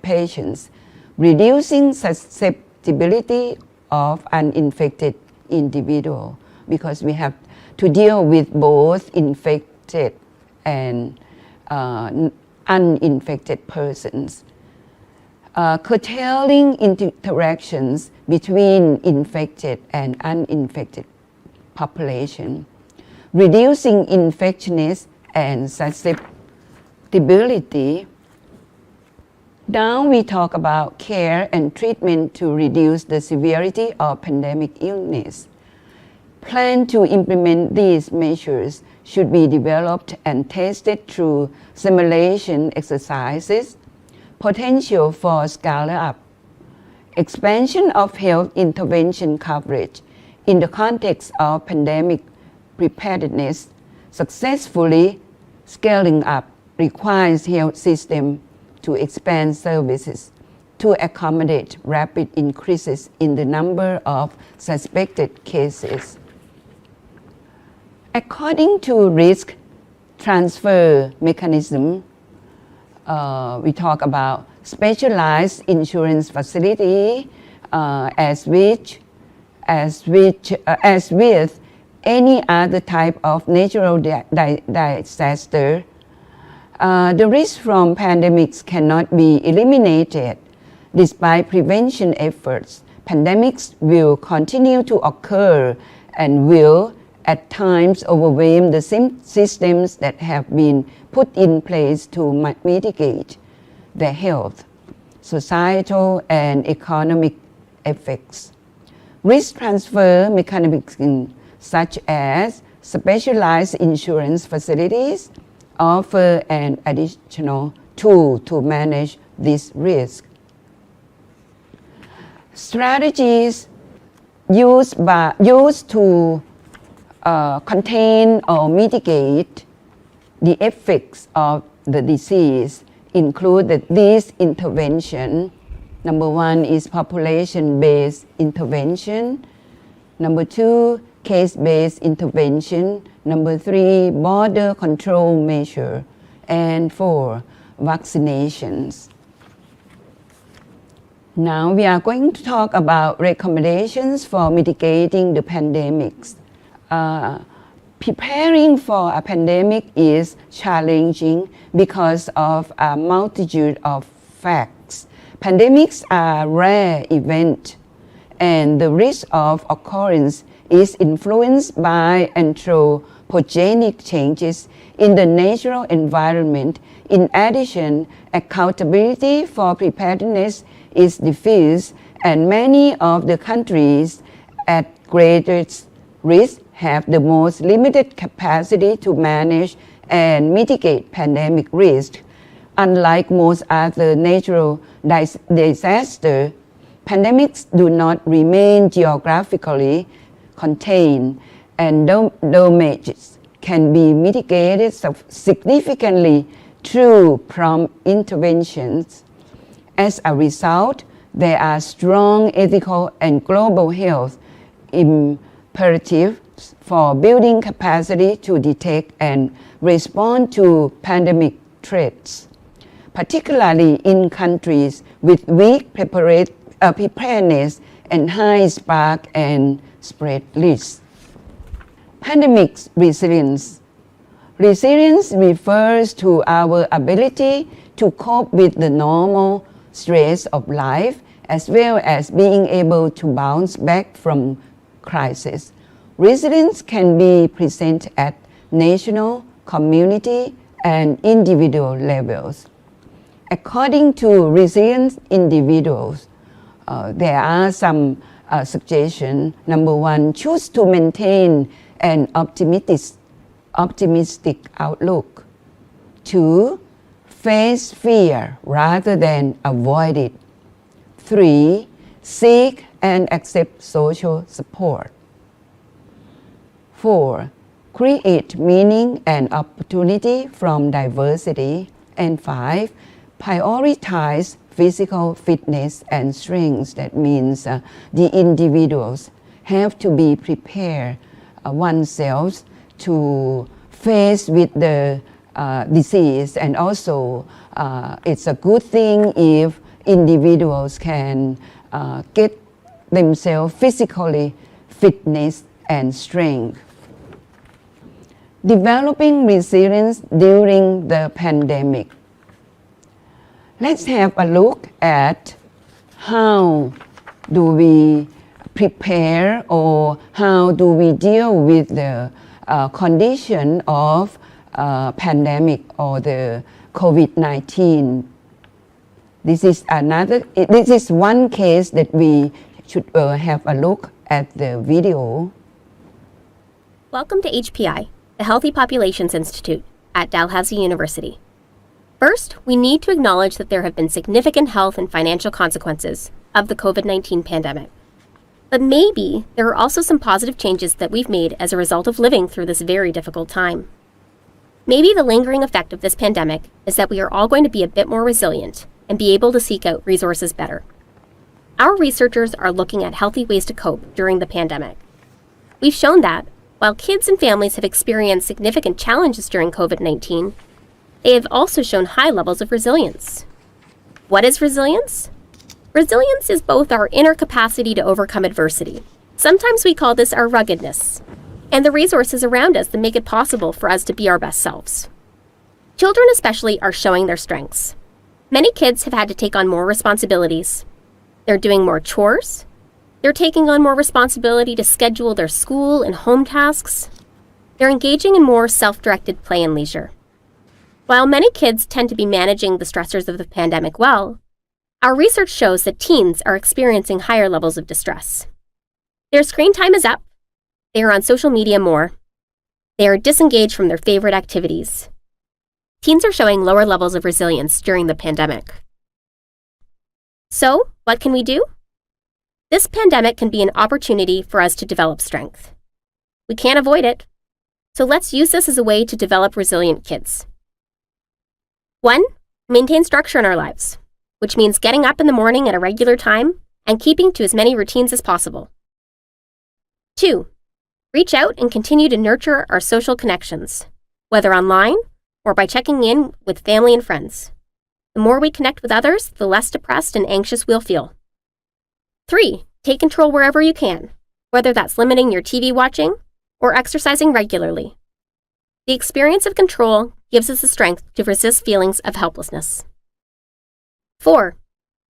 J: patients, reducing susceptibility of uninfected individual, because we have to deal with both infected and uninfected persons. Curtailing interactions between infected and uninfected population, reducing infectiousness and susceptibility. Now we talk about care and treatment to reduce the severity of pandemic illness. Plan to implement these measures should be developed and tested through simulation exercises, potential for scale-up, expansion of health intervention coverage in the context of pandemic preparedness. Successfully scaling up requires health system to expand services to accommodate rapid increases in the number of suspected cases. According to risk transfer mechanism, we talk about specialized insurance facility as with any other type of natural disaster. The risk from pandemics cannot be eliminated. Despite prevention efforts, pandemics will continue to occur and will at times overwhelm the systems that have been put in place to mitigate the health, societal, and economic effects. Risk transfer mechanisms such as specialized insurance facilities offer an additional tool to manage this risk. Strategies used to contain or mitigate the effects of the disease include these interventions. Number 1 is population-based intervention. Number 2, case-based intervention. Number 3, border control measure. And 4, vaccinations. Now we are going to talk about recommendations for mitigating the pandemics. Preparing for a pandemic is challenging because of a multitude of facts. Pandemics are rare events, and the risk of occurrence is influenced by anthropogenic changes in the natural environment. In addition, accountability for preparedness is diffuse, and many of the countries at greatest risk have the most limited capacity to manage and mitigate pandemic risk. Unlike most other natural disasters, pandemics do not remain geographically contained, and damages can be mitigated significantly through prompt interventions. As a result, there are strong ethical and global health imperatives for building capacity to detect and respond to pandemic threats, particularly in countries with weak preparedness and high spark and spread risks. Pandemic resilience. Resilience refers to our ability to cope with the normal stress of life, as well as being able to bounce back from crisis. Resilience can be presented at national, community, and individual levels. According to resilient individuals, there are some suggestions. Number one, choose to maintain an optimistic outlook. 2, face fear rather than avoid it. 3, seek and accept social support. 4, create meaning and opportunity from diversity. And 5, prioritize physical fitness and strength. That means the individuals have to be prepared oneself to face with the disease, and also it's a good thing if individuals can get themselves physically fitness and strength. Developing resilience during the pandemic. Let's have a look at how do we prepare or how do we deal with the condition of pandemic or the COVID-19. This is one case that we should have a look at the video.
K: Welcome to HPI, the Healthy Populations Institute at Dalhousie University. First, we need to acknowledge that there have been significant health and financial consequences of the COVID-19 pandemic. But maybe there are also some positive changes that we've made as a result of living through this very difficult time. Maybe the lingering effect of this pandemic is that we are all going to be a bit more resilient and be able to seek out resources better. Our researchers are looking at healthy ways to cope during the pandemic. We've shown that, while kids and families have experienced significant challenges during COVID-19, they have also shown high levels of resilience. What is resilience? Resilience is both our inner capacity to overcome adversity. Sometimes we call this our ruggedness, and the resources around us that make it possible for us to be our best selves. Children especially are showing their strengths. Many kids have had to take on more responsibilities. They're doing more chores. They're taking on more responsibility to schedule their school and home tasks. They're engaging in more self-directed play and leisure. While many kids tend to be managing the stressors of the pandemic well, our research shows that teens are experiencing higher levels of distress. Their screen time is up. They are on social media more. They are disengaged from their favorite activities. Teens are showing lower levels of resilience during the pandemic. So, what can we do? This pandemic can be an opportunity for us to develop strength. We can't avoid it, so let's use this as a way to develop resilient kids. 1, maintain structure in our lives, which means getting up in the morning at a regular time and keeping to as many routines as possible. 2, reach out and continue to nurture our social connections, whether online or by checking in with family and friends. The more we connect with others, the less depressed and anxious we'll feel. 3, take control wherever you can, whether that's limiting your TV watching or exercising regularly. The experience of control gives us the strength to resist feelings of helplessness. 4.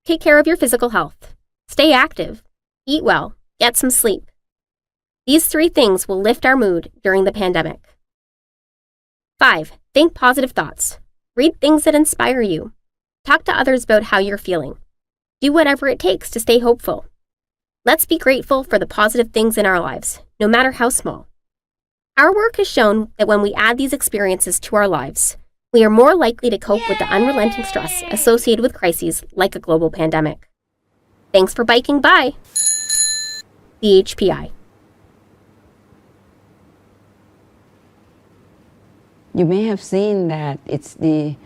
K: Take care of your physical health. Stay active, eat well, get some sleep. These 3 things will lift our mood during the pandemic. 5. Think positive thoughts. Read things that inspire you. Talk to others about how you're feeling. Do whatever it takes to stay hopeful. Let's be grateful for the positive things in our lives, no matter how small. Our work has shown that when we add these experiences to our lives, we are more likely to cope with the unrelenting stress associated with crises like a global pandemic. Thanks for biking by. The HPI.
J: You may have seen that it's the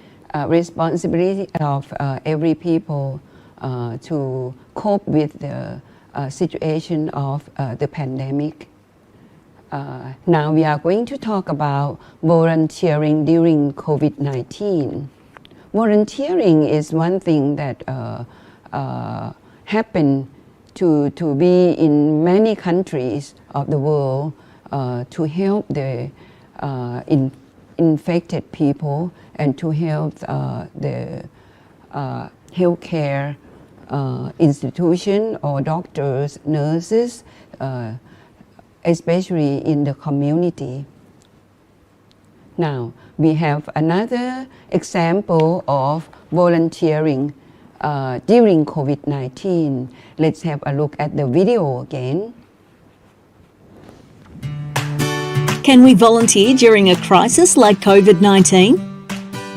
J: responsibility of every people to cope with the situation of the pandemic. Now we are going to talk about volunteering during COVID-19. Volunteering is one thing that happened to be in many countries of the world to help the infected people and to help the healthcare institution or doctors, nurses, especially in the community. Now, we have another example of volunteering during COVID-19. Let's have a look at the video again.
L: Can we volunteer during a crisis like COVID-19?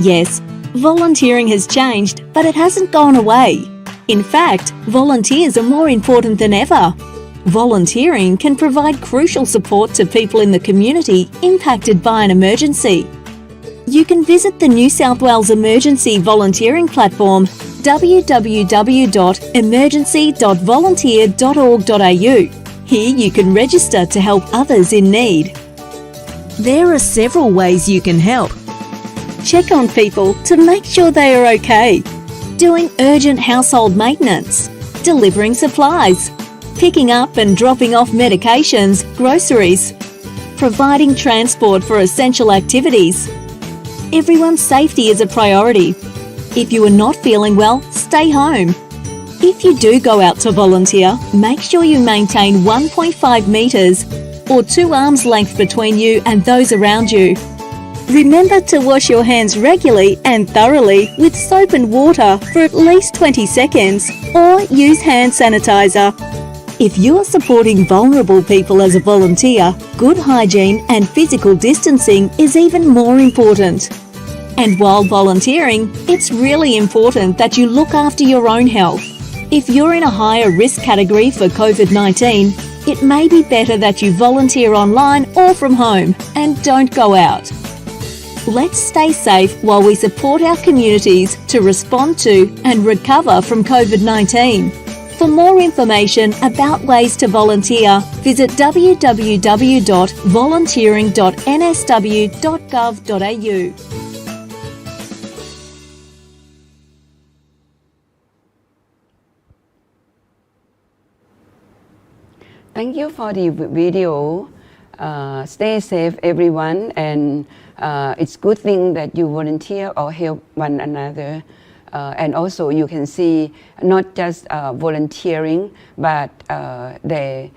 L: Yes, volunteering has changed, but it hasn't gone away. In fact, volunteers are more important than ever. Volunteering can provide crucial support to people in the community impacted by an emergency. You can visit the New South Wales Emergency Volunteering Platform www.emergency.volunteer.org.au. Here you can register to help others in need. There are several ways you can help. Check on people to make sure they are okay. Doing urgent household maintenance. Delivering supplies. Picking up and dropping off medications, groceries. Providing transport for essential activities. Everyone's safety is a priority. If you are not feeling well, stay home. If you do go out to volunteer, make sure you maintain 1.5 metres or 2 arms length between you and those around you. Remember to wash your hands regularly and thoroughly with soap and water for at least 20 seconds or use hand sanitizer. If you are supporting vulnerable people as a volunteer, good hygiene and physical distancing is even more important. And while volunteering, it's really important that you look after your own health. If you're in a higher risk category for COVID-19, it may be better that you volunteer online or from home and don't go out. Let's stay safe while we support our communities to respond to and recover from COVID-19. For more information about ways to volunteer, visit www.volunteering.nsw.gov.au.
J: Thank you for the video. Stay safe, everyone, and it's good thing that you volunteer or help one another. And also you can see not just volunteering, but they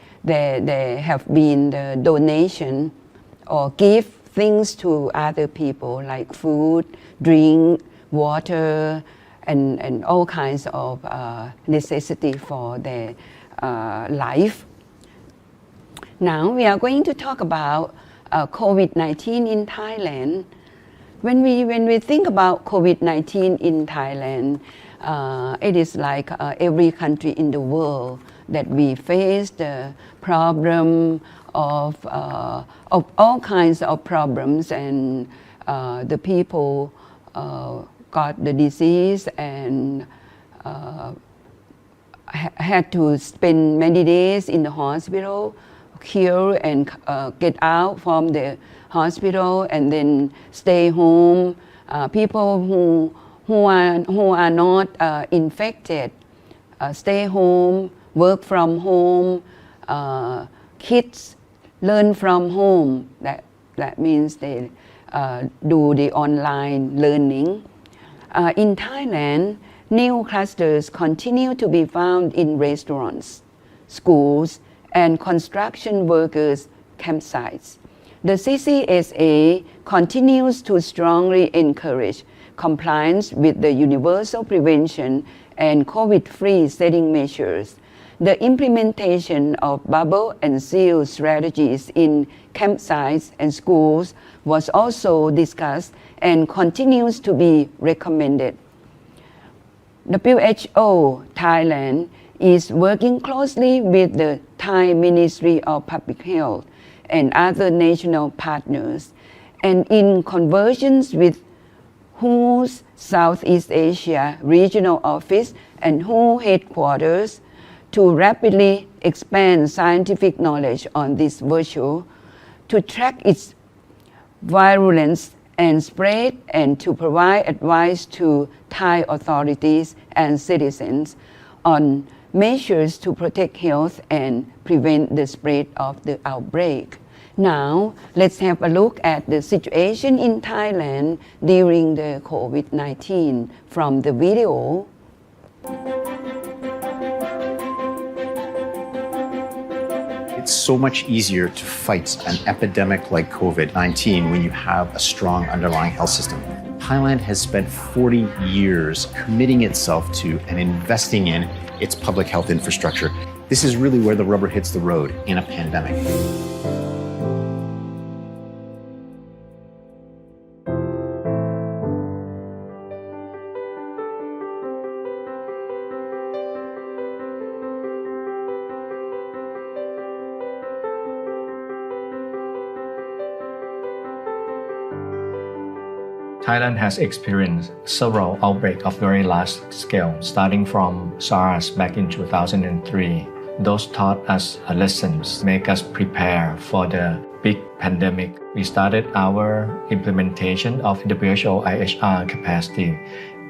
J: have been the donation or give things to other people like food, drink, water, and all kinds of necessity for their life. Now we are going to talk about COVID-19 in Thailand. When we think about COVID-19 in Thailand, it is like every country in the world that we face the problem of all kinds of problems, and the people got the disease and had to spend many days in the hospital, cure and get out from the hospital and then stay home. People who are not infected stay home, work from home. Kids learn from home. That means they do the online learning. In Thailand, new clusters continue to be found in restaurants, schools, and construction workers' campsites. The CCSA continues to strongly encourage compliance with the universal prevention and COVID-free setting measures. The implementation of bubble and seal strategies in campsites and schools was also discussed and continues to be recommended. WHO Thailand is working closely with the Thai Ministry of Public Health and other national partners, and in conversations with WHO's Southeast Asia Regional Office and WHO headquarters to rapidly expand scientific knowledge on this virus, to track its virulence and spread, and to provide advice to Thai authorities and citizens on measures to protect health and prevent the spread of the outbreak. Now, let's have a look at the situation in Thailand during the COVID-19 from the video.
M: It's so much easier to fight an epidemic like COVID-19 when you have a strong underlying health system. Thailand has spent 40 years committing itself to and investing in its public health infrastructure. This is really where the rubber hits the road in a pandemic.
N: Thailand has experienced several outbreaks of very large scale, starting from SARS back in 2003. Those taught us lessons, make us prepare for the big pandemic. We started our implementation of WHO IHR capacity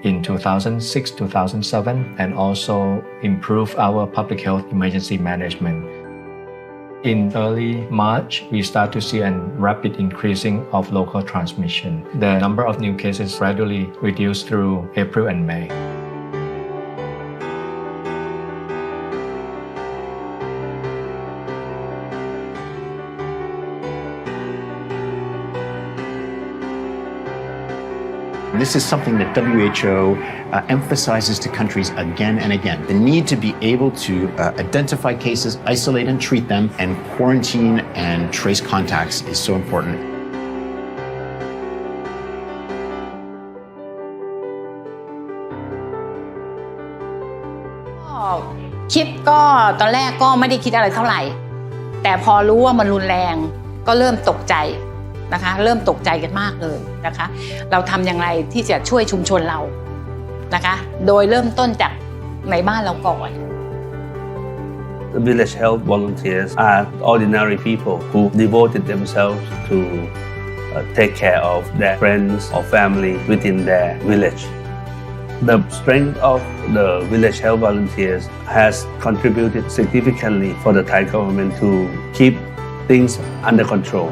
N: in 2006-2007 and also improve our public health emergency management. In early March, we start to see a rapid increasing of local transmission. The number of new cases gradually reduced through April and May.
M: This is something that WHO emphasizes to countries again and again. The need to be able to identify cases, isolate and treat them, and quarantine and trace contacts is so important.
O: คิดก็ตอนแรกก็ไม่ได้คิดอะไรเท่าไหร่แต่พอรู้ว่ามันรุนแรงก็เริ่มตกใจนะคะเริ่มตกใจกันมากเลยนะคะเราทำอย่างไรที่จะช่วยชุมชนเรานะคะโดยเริ่มต้นจากในบ้านเราก่อน
P: The village health volunteers are ordinary people who devoted themselves to take care of their friends or family within their village. The strength of the village health volunteers has contributed significantly for the Thai government to keep things under control.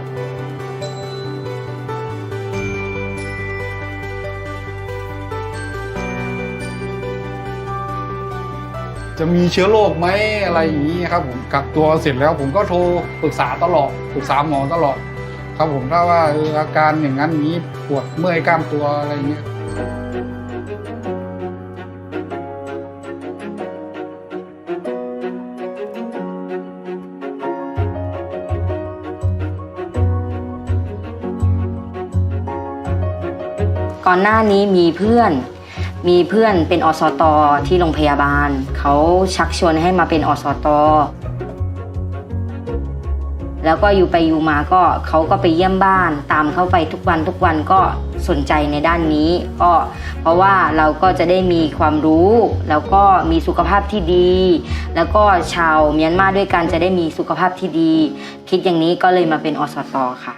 Q: จะมีเชื้อโรคไหมอะไรอย่างนี้ครับผมกักตัวเสร็จแล้วผมก็โทรปรึกษาตลอดปรึกษาหมอตลอดครับผมถ้าว่าอาการอย่างนั้นนี้ปวดเมื่อยกล้ามตัวอะไรอย่างเงี้ย
R: ก่อนหน้านี้มีเพื่อนเป็นอสต.ที่โรงพยาบาลเขาชักชวนให้มาเป็นอสต.แล้วก็อยู่ไปอยู่มาก็เขาก็ไปเยี่ยมบ้านตามเข้าไปทุกวันก็สนใจในด้านนี้ก็เพราะว่าเราก็จะได้มีความรู้แล้วก็มีสุขภาพที่ดีแล้วก็ชาวเมียนมาด้วยกันจะได้มีสุขภาพที่ดีคิดอย่างนี้ก็เลยมาเป็นอสต.ค่ะ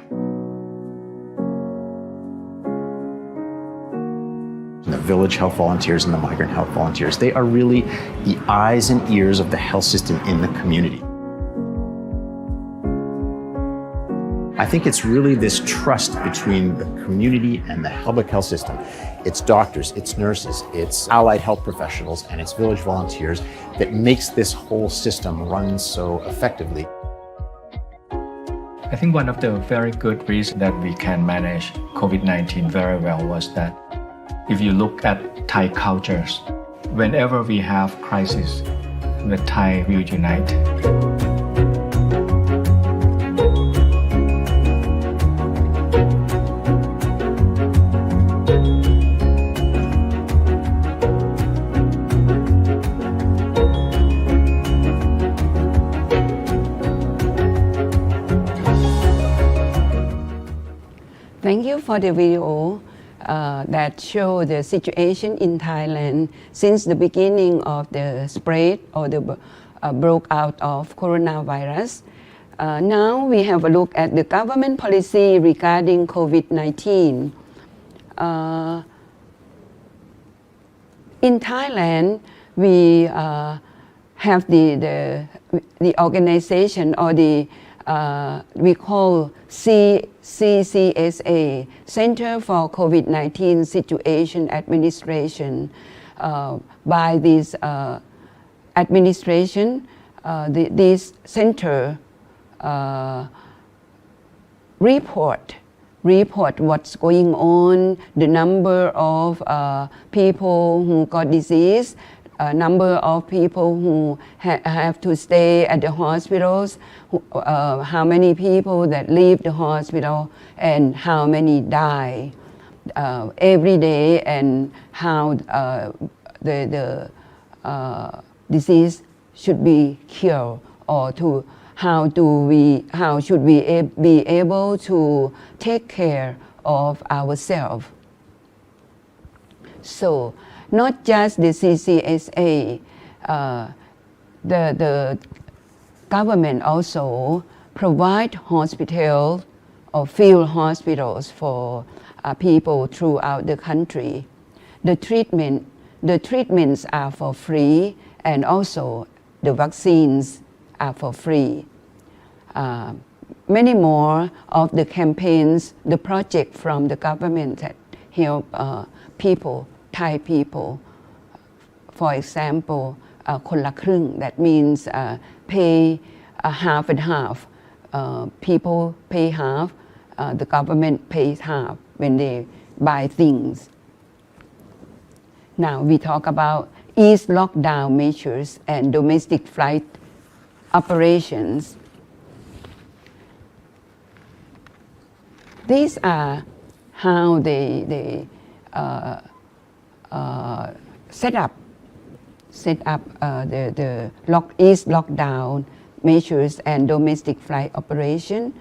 M: The village health volunteers and the migrant health volunteers, they are really the eyes and ears of the health system in the community. I think it's really this trust between the community and the public health system. It's doctors, it's nurses, it's allied health professionals, and it's village volunteers that makes this whole system run so effectively.
N: I think one of the very good reasons that we can manage COVID-19 very well was that if you look at Thai cultures, whenever we have crisis, the Thai will unite.
J: Thank you for the video that show the situation in Thailand since the beginning of the spread or the broke out of coronavirus. Now we have a look at the government policy regarding COVID-19. In Thailand, we have the organization or the we call CCSA, Center for COVID-19 Situation Administration. By this administration, this center report what's going on, the number of people who got disease, number of people who have to stay at the hospitals, how many people that leave the hospital, and how many die every day, and how the disease should be cured, or to how should we be able to take care of ourselves. So not just the CCSA, the government also provide hospitals or field hospitals for people throughout the country. The treatments are for free, and also the vaccines are for free. Many more of the campaigns, the project from the government that help people, Thai people. For example, คนละครึ่ง, that means pay half and half. People pay half, the government pays half when they buy things. Now we talk about ease lockdown measures and domestic flight operations. These are how they set up the ease lockdown measures and domestic flight operation.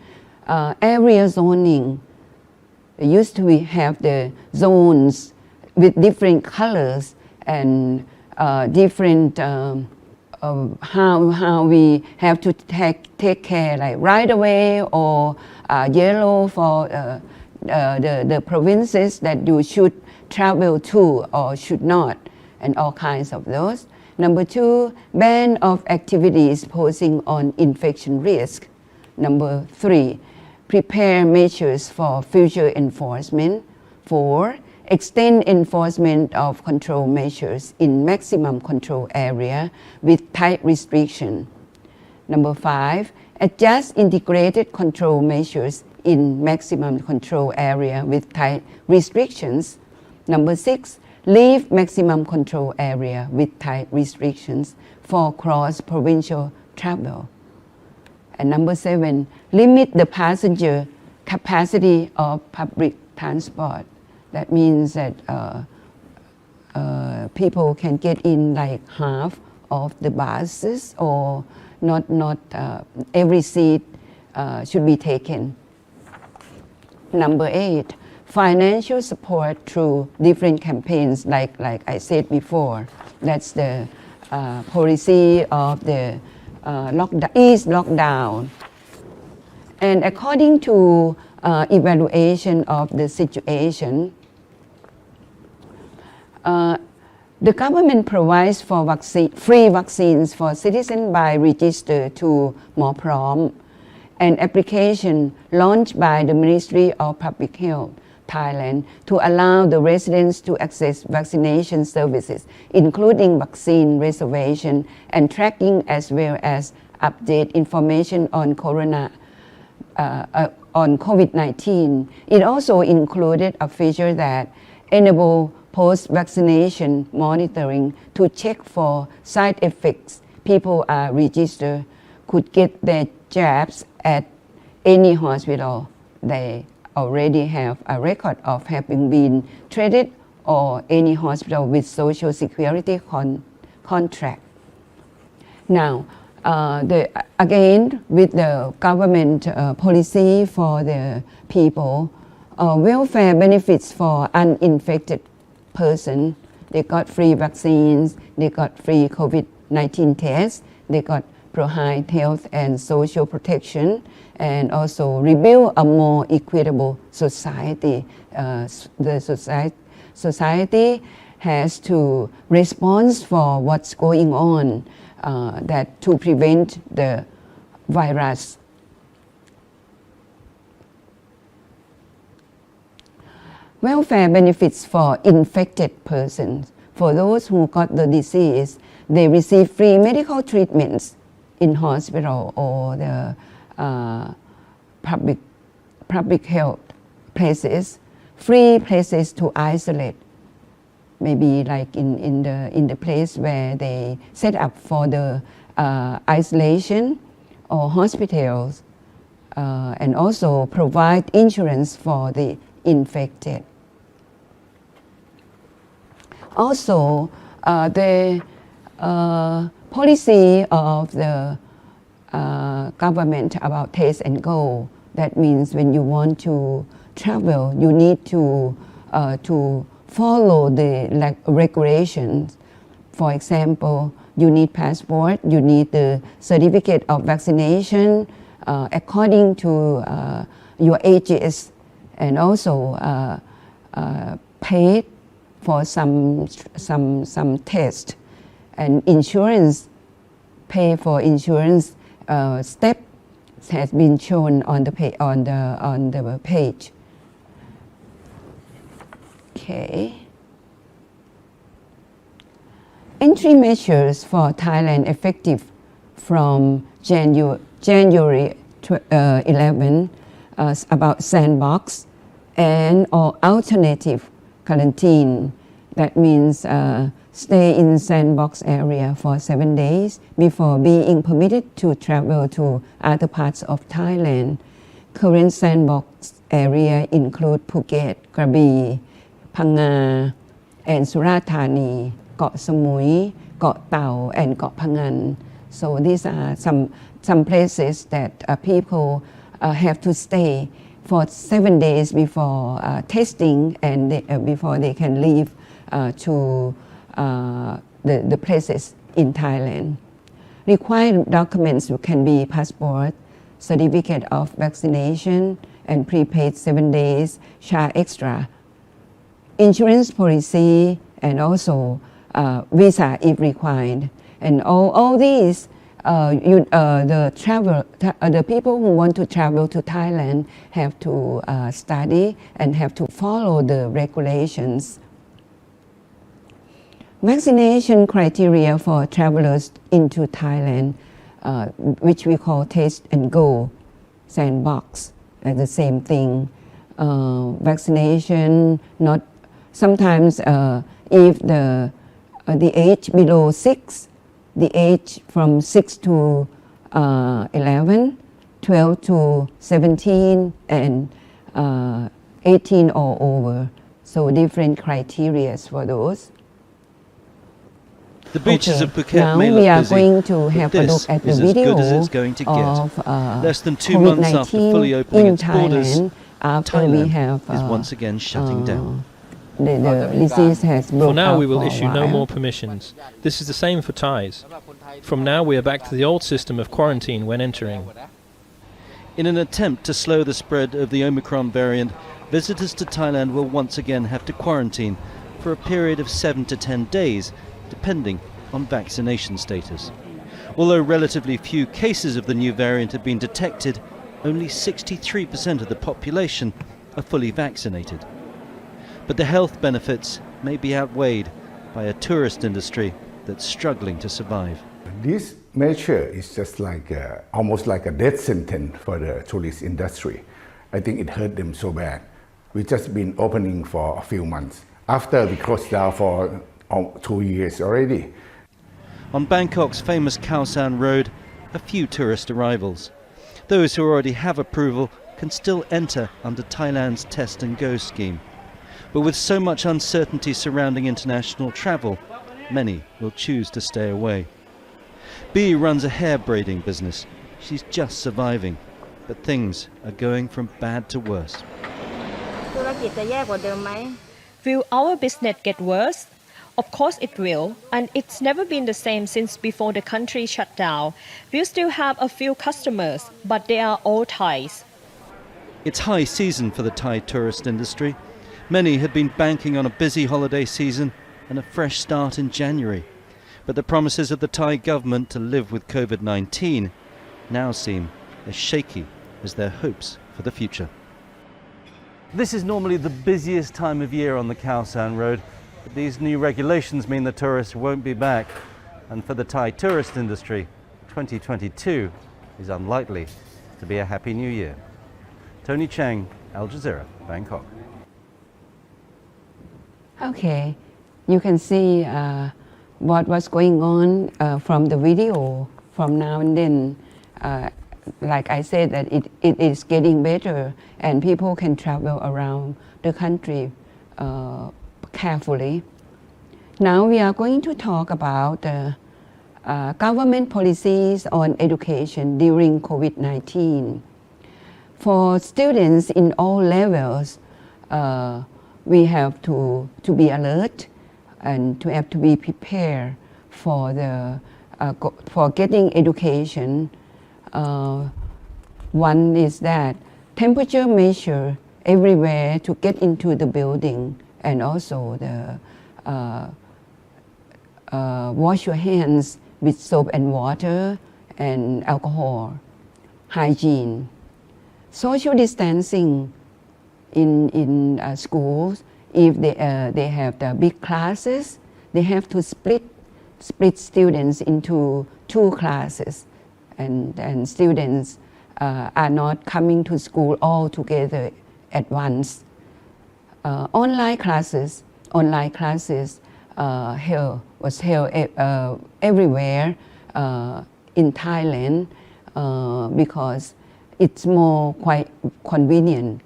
J: Area zoning. Used to have the zones with different colors and different how we have to take care, like right away, or yellow for the provinces that you should travel to or should not, and all kinds of those. Number 2, ban of activities posing on infection risk. Number 3, prepare measures for future enforcement. 4, extend enforcement of control measures in maximum control area with tight restriction. Number 5, adjust integrated control measures in maximum control area with tight restrictions. Number 6, leave maximum control area with tight restrictions for cross-provincial travel. And number 7, limit the passenger capacity of public transport. That means that people can get in like half of the buses, or not every seat should be taken. Number 8, financial support through different campaigns, like I said before. That's the policy of the ease lockdown. And according to evaluation of the situation, the government provides for free vaccines for citizens by register to หมอพร้อม an application launched by the Ministry of Public Health, Thailand, to allow the residents to access vaccination services, including vaccine reservation and tracking, as well as update information on on COVID-19. It also included a feature that enabled post-vaccination monitoring to check for side effects. People are registered, could get their jabs at any hospital they already have a record of having been treated, or any hospital with social security contract. Now, again, with the government policy for the people, welfare benefits for uninfected person, they got free vaccines, they got free COVID-19 tests, they got provide health and social protection, and also rebuild a more equitable society. The society has to respond for what's going on, that to prevent the virus. Welfare benefits for infected persons. For those who got the disease, they receive free medical treatments in hospital or the public health places, free places to isolate, maybe like in the place where they set up for the isolation or hospitals, and also provide insurance for the infected. Also, the policy of the government about taste and go. That means when you want to travel, you need to follow the regulations. For example, you need passport, you need the certificate of vaccination according to your ages, and also paid for some test, and insurance, pay for insurance step has been shown on the page. Okay. Entry measures for Thailand effective from January 11 about sandbox and or alternative quarantine. That means stay in sandbox area for 7 days before being permitted to travel to other parts of Thailand. Current sandbox area include Phuket, Krabi, Phang Nga, and Surat Thani, Got Samui, Got Tau, and Got Phangan. So these are some places that people have to stay for 7 days before testing and before they can leave to the places in Thailand. Required documents can be passport, certificate of vaccination, and prepaid 7 days charge extra, insurance policy, and also visa if required. And all these, the people who want to travel to Thailand have to study and have to follow the regulations. Vaccination criteria for travelers into Thailand, which we call taste and go sandbox, the same thing. Vaccination, not sometimes if the age below 6, the age from 6 to 11, 12 to 17, and 18 or over. So different criteria for those.
S: The beaches of Phuket
J: now
S: may
J: we
S: look
J: are
S: busy,
J: going to
S: but
J: have a
S: this
J: look at the
S: is as
J: video
S: good as it's going to get.
J: of
S: Less than 2 months after fully
J: COVID-19
S: opening
J: in
S: its borders,
J: Thailand, after
S: Thailand
J: we have
S: is once again shutting down.
J: the disease has
T: For
J: broke
T: now,
J: out
T: we will
J: for a
T: issue no
J: while.
T: more permissions. This is the same for Thais. From now, we are back to the old system of quarantine when entering.
S: In an attempt to slow the spread of the Omicron variant, visitors to Thailand will once again have to quarantine for a period of 7 to 10 days, depending on vaccination status. Although relatively few cases of the new variant have been detected, only 63% of the population are fully vaccinated. But the health benefits may be outweighed by a tourist industry that's struggling to survive.
U: This measure is just like almost like a death sentence for the tourist industry. I think it hurt them so bad. We've just been opening for a few months after we closed down for 2 years already.
S: On Bangkok's famous Khao San Road, a few tourist arrivals. Those who already have approval can still enter under Thailand's Test and Go scheme. But with so much uncertainty surrounding international travel, many will choose to stay away. Bea runs a hair braiding business. She's just surviving, but things are going from bad to worse.
V: Will our business get worse? Of course it will, and it's never been the same since before the country shut down. We'll still have a few customers, but they are all Thais.
S: It's high season for the Thai tourist industry. Many had been banking on a busy holiday season and a fresh start in January. But the promises of the Thai government to live with COVID-19 now seem as shaky as their hopes for the future. This is normally the busiest time of year on the Khao San Road, but these new regulations mean the tourists won't be back. And for the Thai tourist industry, 2022 is unlikely to be a happy new year. Tony Chang, Al Jazeera, Bangkok.
J: Okay, you can see what was going on from the video from now and then. Like I said, that it is getting better and people can travel around the country carefully. Now we are going to talk about government policies on education during COVID-19. For students in all levels, we have to be alert and to have to be prepared for for getting education. One is that temperature measure everywhere to get into the building, and also the wash your hands with soap and water and alcohol, hygiene, social distancing in schools. If they have the big classes, they have to split students into 2 classes, and students are not coming to school all together at once. Online classes was held everywhere in Thailand because it's more quite convenient,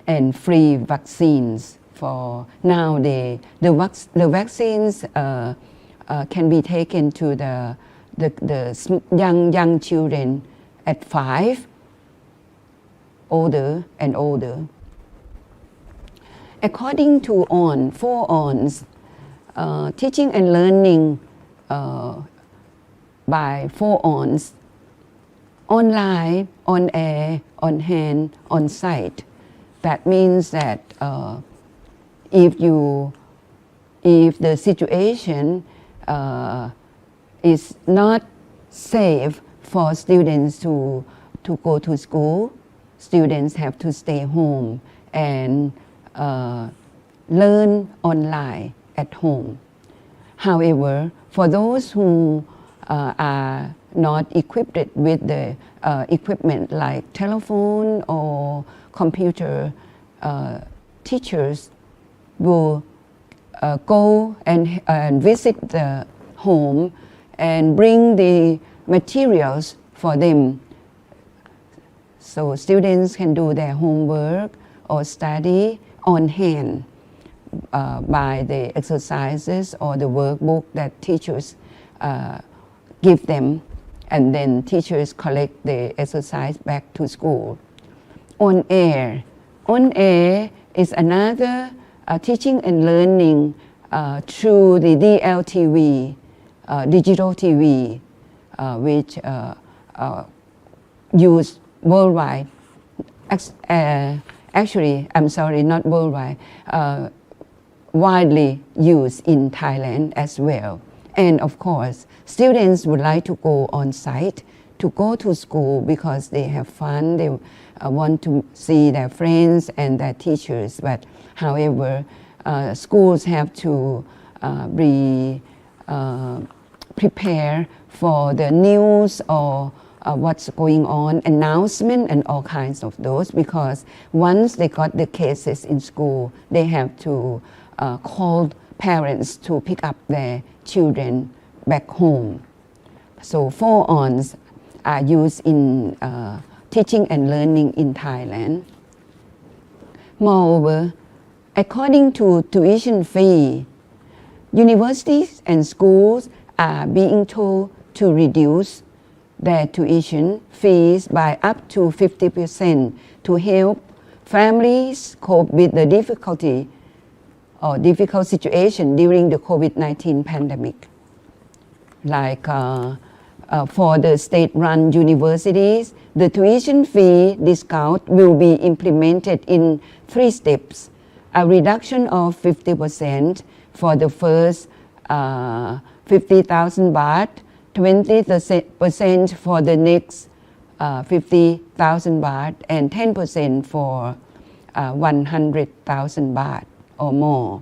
J: and free vaccines. For now, the vaccines can be taken to the young children at 5, older and older. According to 4 ONs, teaching and learning by 4 ONs: online, on air, on hand, on site. That means that if the situation is not safe for students to go to school, students have to stay home and learn online at home. However, for those who are not equipped with the equipment like telephone or computer, teachers will go and visit the home and bring the materials for them, so students can do their homework or study on hand by the exercises or the workbook that teachers give them, and then teachers collect the exercise back to school. On air is another teaching and learning through the DLTV, digital TV, which used worldwide. Actually, I'm sorry, not worldwide, widely used in Thailand as well. And of course, students would like to go on site to go to school because they have fun, they want to see their friends and their teachers. But however, schools have to be prepared for the news or what's going on, announcement and all kinds of those, because once they got the cases in school, they have to call parents to pick up their children back home. So 4-ons are used in teaching and learning in Thailand. Moreover, according to tuition fee, universities and schools are being told to reduce their tuition fees by up to 50% to help families cope with the difficult situation during the COVID-19 pandemic. Like for the state-run universities, the tuition fee discount will be implemented in 3 steps. A reduction of 50% for the first 50,000 baht, 20% for the next 50,000 baht, and 10% for 100,000 baht or more.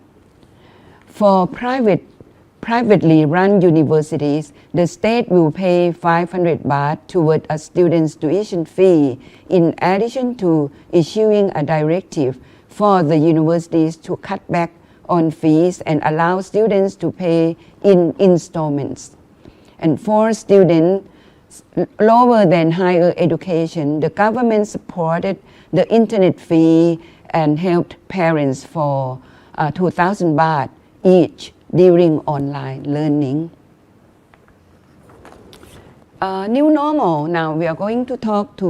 J: For privately run universities, the state will pay 500 baht toward a student's tuition fee, in addition to issuing a directive for the universities to cut back on fees and allow students to pay in installments. And for students lower than higher education, the government supported the internet fee and helped parents for 2,000 baht each during online learning. New normal. Now we are going to talk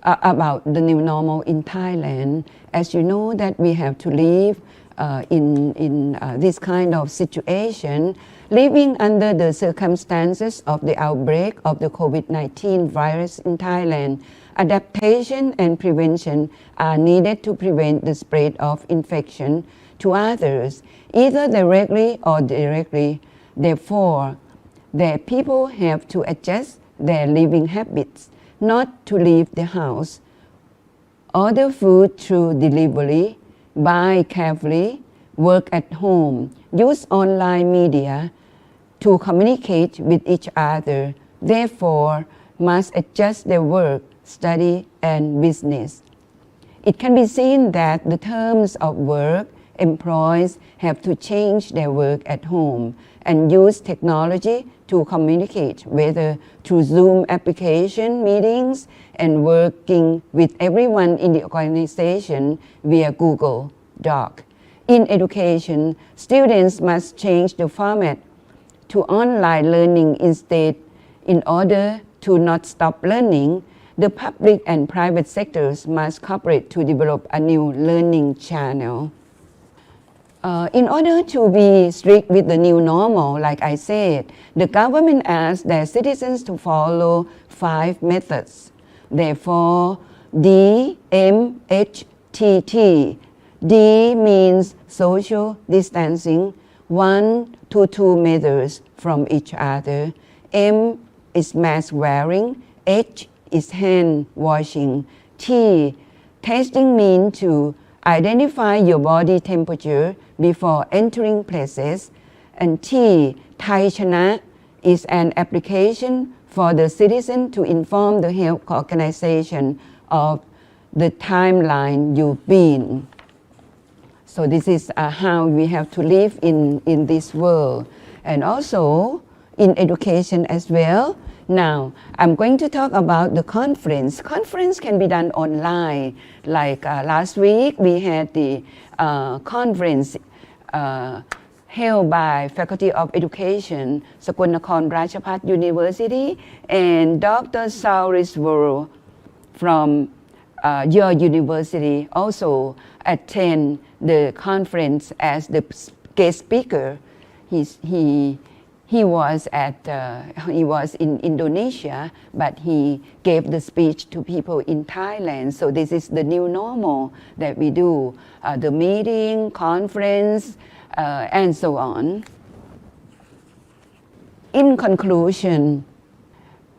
J: about the new normal in Thailand. As you know that we have to live in this kind of situation, living under the circumstances of the outbreak of the COVID-19 virus in Thailand. Adaptation and prevention are needed to prevent the spread of infection to others, either directly or indirectly. Therefore, the people have to adjust their living habits, not to leave the house, order food through delivery, buy carefully, work at home, use online media to communicate with each other, therefore must adjust their work, study, and business. It can be seen that the terms of work, employees have to change their work at home and use technology to communicate, whether through Zoom application meetings and working with everyone in the organization via Google Doc. In education, students must change the format to online learning instead. In order to not stop learning, the public and private sectors must cooperate to develop a new learning channel. In order to be strict with the new normal, like I said, the government asked their citizens to follow 5 methods. Therefore, DMHTT. D means social distancing, 1 to 2 meters from each other. M is mask wearing. H is hand washing. T, testing means to identify your body temperature before entering places. And T, Thai Chana, is an application for the citizen to inform the health organization of the timeline you've been. So this is how we have to live in this world. And also in education as well. Now, I'm going to talk about the conference. Conference can be done online. Like last week, we had the conference held by Faculty of Education, Sakulnakorn Rachapat University, and Dr. Saurisvoro from your university also attend the conference as the guest speaker. He was in Indonesia, but he gave the speech to people in Thailand. So this is the new normal that we do, the meeting, conference, and so on. In conclusion,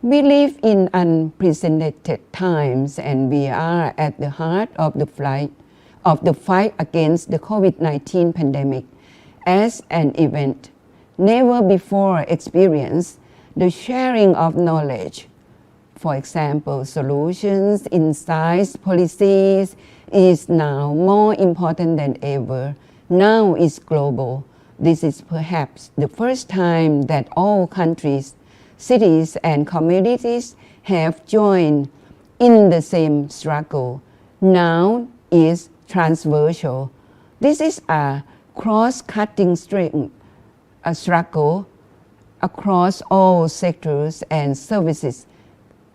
J: We live in unprecedented times, and we are at the heart of the fight against the COVID-19 pandemic. As an event never before experienced, the sharing of knowledge, for example, solutions, insights, policies, is now more important than ever. Now is global. This is perhaps the first time that all countries, cities, and communities have joined in the same struggle. Now is transversal. This is a cross-cutting struggle across all sectors and services.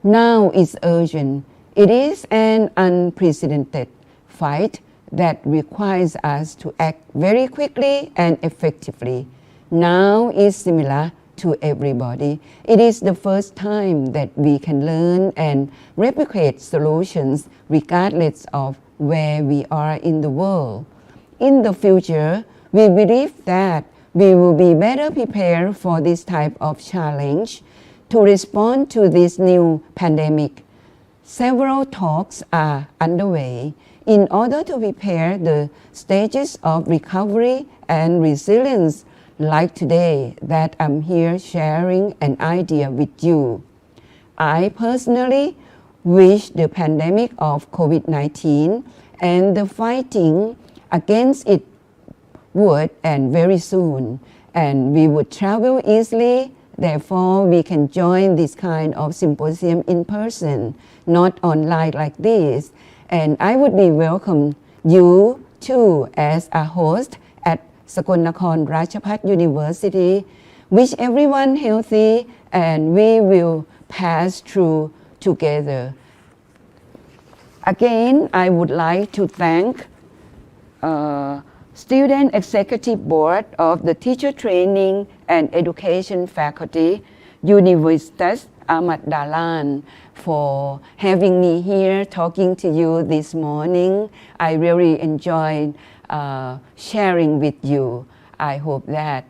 J: Now is urgent. It is an unprecedented fight that requires us to act very quickly and effectively. Now is similar to everybody. It is the first time that we can learn and replicate solutions regardless of where we are in the world. In the future, we believe that we will be better prepared for this type of challenge to respond to this new pandemic. Several talks are underway in order to prepare the stages of recovery and resilience, like today that I'm here sharing an idea with you. I personally wish the pandemic of COVID-19 and the fighting against it would end very soon, and we would travel easily. Therefore, we can join this kind of symposium in person, not online like this. And I would be welcome you too as a host at Sakul Nakhon Ratchapat University. Wish everyone healthy, and we will pass through together. Again, I would like to thank Student Executive Board of the Teacher Training and Education Faculty, Universitas Ahmad Dahlan, for having me here talking to you this morning. I really enjoyed sharing with you. I hope that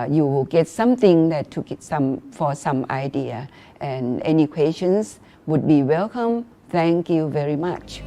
J: you will get something that to get some idea, and any questions would be welcome. Thank you very much.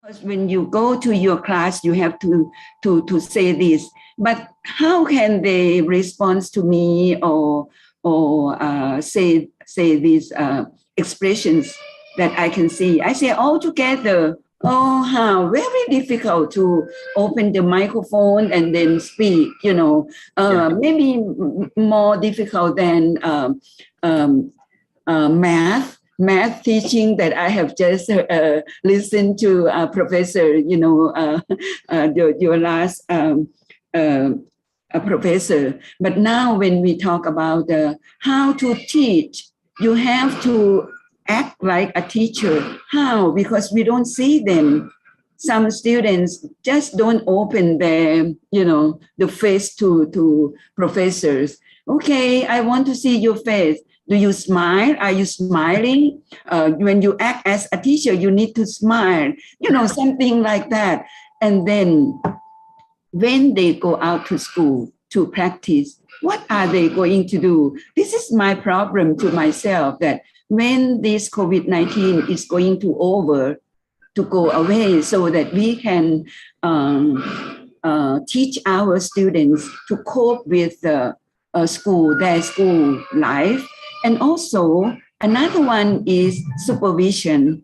J: Because when you go to your class, you have to say this. But how can they respond to me or say these expressions that I can see? I say all together. Oh, how very difficult to open the microphone and then speak. Maybe more difficult than math teaching that I have just listened to Professor, your last professor. But now when we talk about how to teach, you have to act like a teacher. How? Because we don't see them. Some students just don't open their, the face to professors. Okay, I want to see your face. Do you smile? Are you smiling? When you act as a teacher, you need to smile, something like that. And then when they go out to school to practice, what are they going to do? This is my problem to myself, that when this COVID-19 is going to go away, so that we can teach our students to cope with their school life. And also, another one is supervision.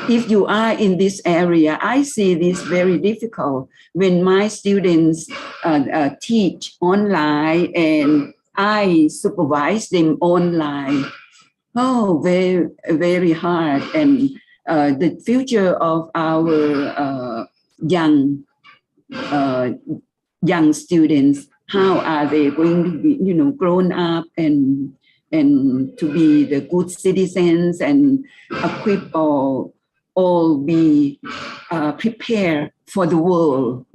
J: If you are in this area, I see this very difficult when my students teach online and I supervise them online. Oh, very, very hard. And the future of our young students, how are they going to be, grown up and to be the good citizens and equip or all be prepared for the world,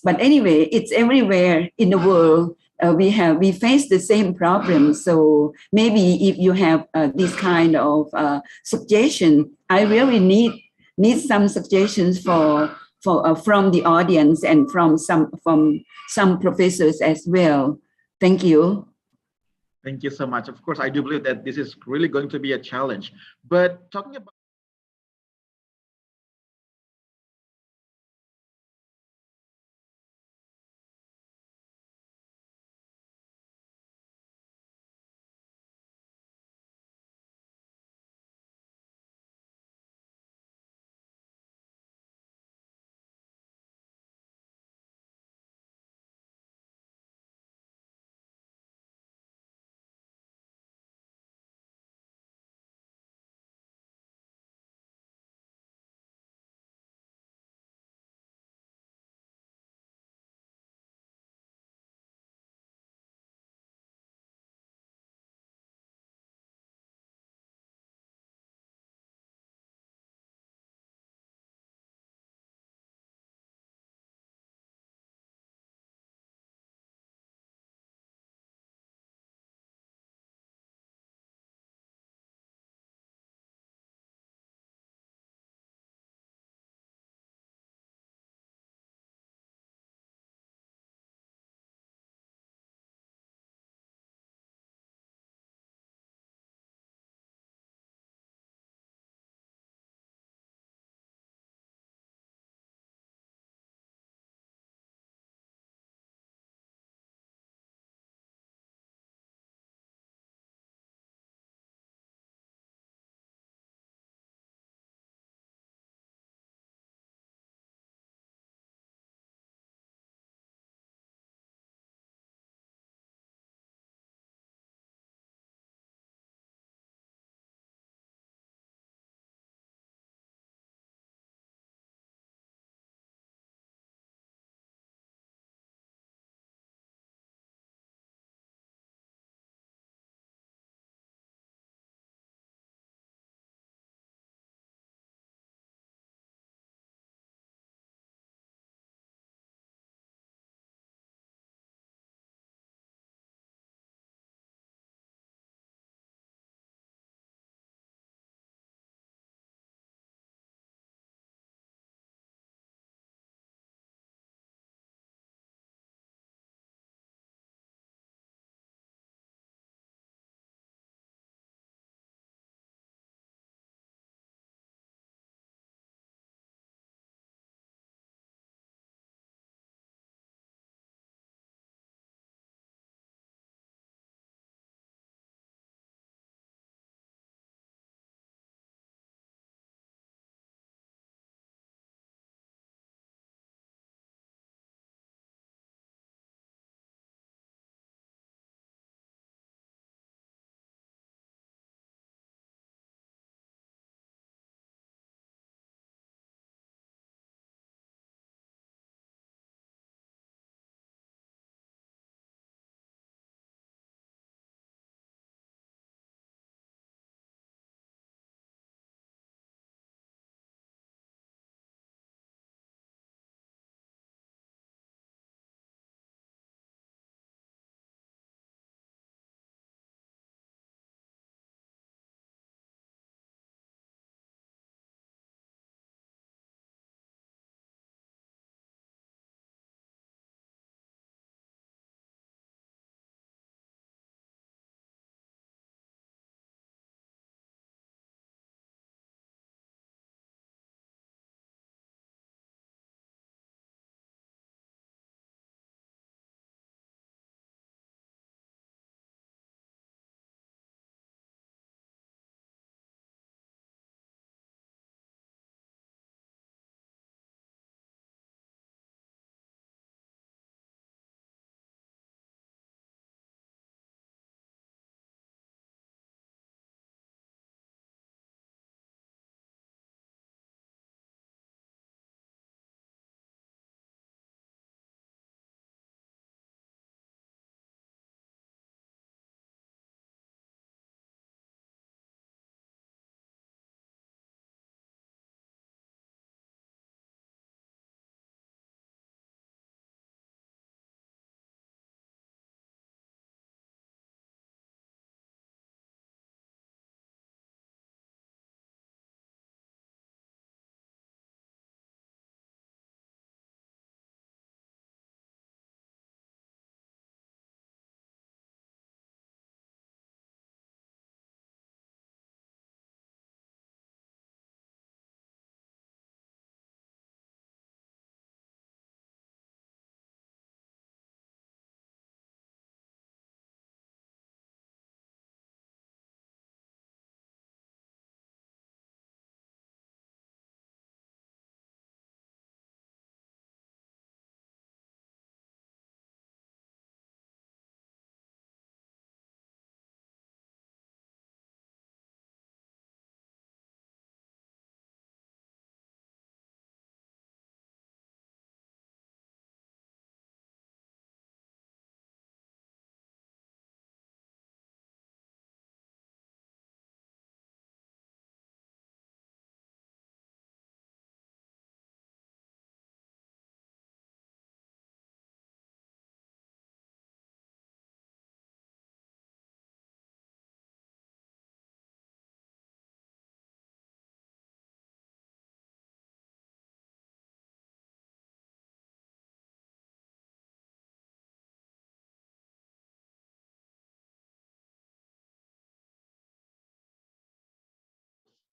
J: But anyway, it's everywhere in the world. We face the same problem. So maybe if you have this kind of suggestion, I really need some suggestions from the audience and from some professors as well. Thank you.
G: Thank you so much. Of course, I do believe that this is really going to be a challenge. But talking about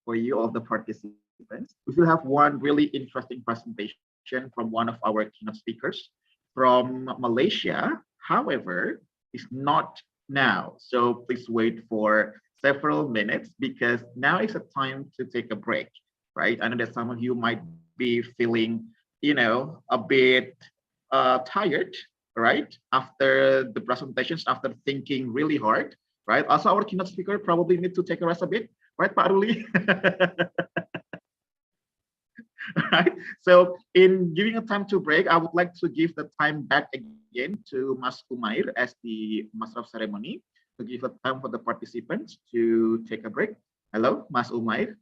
G: for you, all the participants. We will have one really interesting presentation from one of our keynote speakers from Malaysia. However, it's not now. So please wait for several minutes because now is a time to take a break, right? I know that some of you might be feeling, a bit tired, right? After the presentations, after thinking really hard, right? Also, our keynote speaker probably need to take a rest a bit, right, Pak Ruli? Right. So in giving a time to break, I would like to give the time back again to Mas Umair as the Master of Ceremony to give a time for the participants to take a break. Hello, Mas Umair.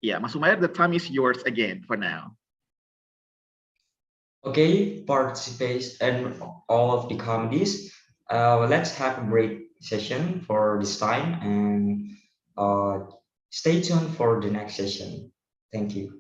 G: Yeah, Mas Umair, the time is yours again for now.
B: Okay, participants and all of the committees, let's have a break session for this time and stay tuned for the next session. Thank you.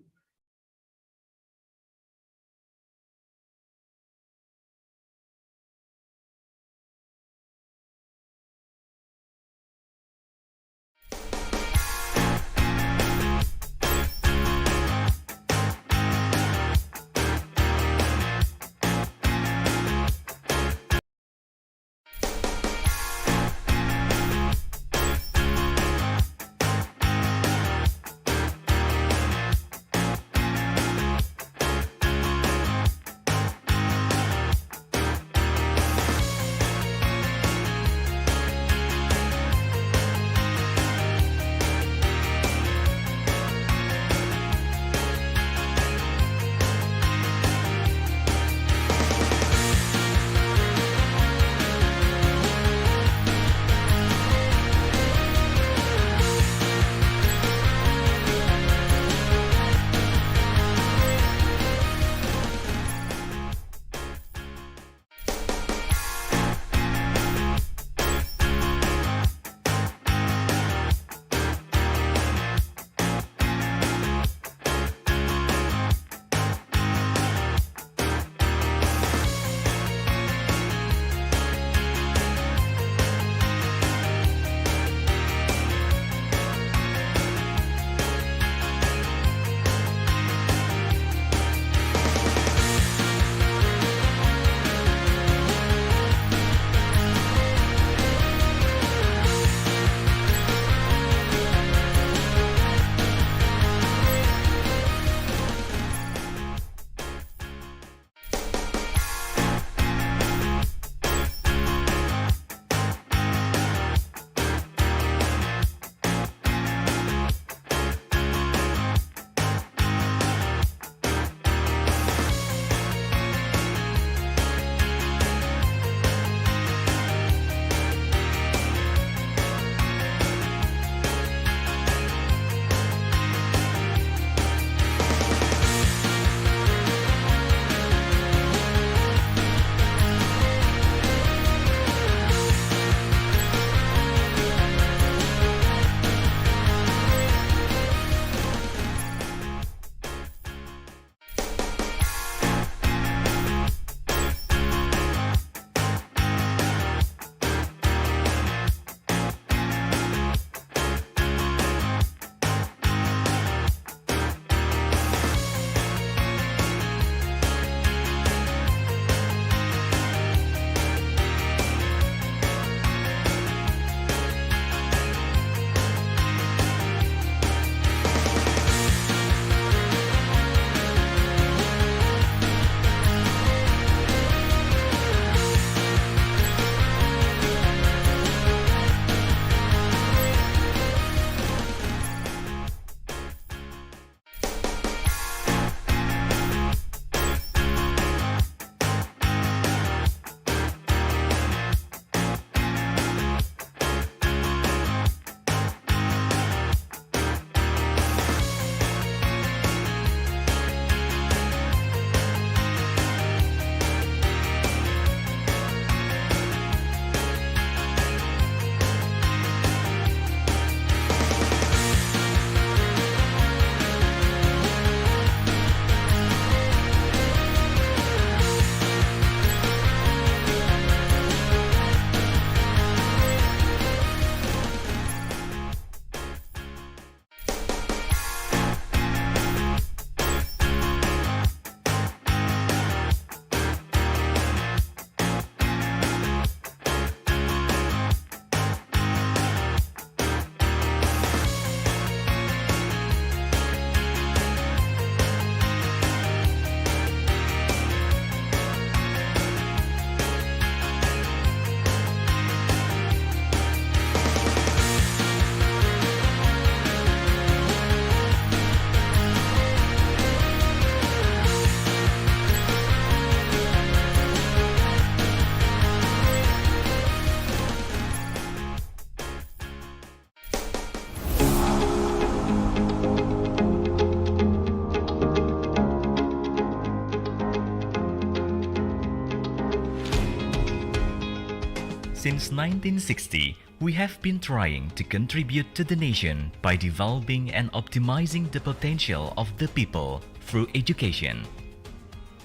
A: Since 1960, we have been trying to contribute to the nation by developing and optimizing the potential of the people through education.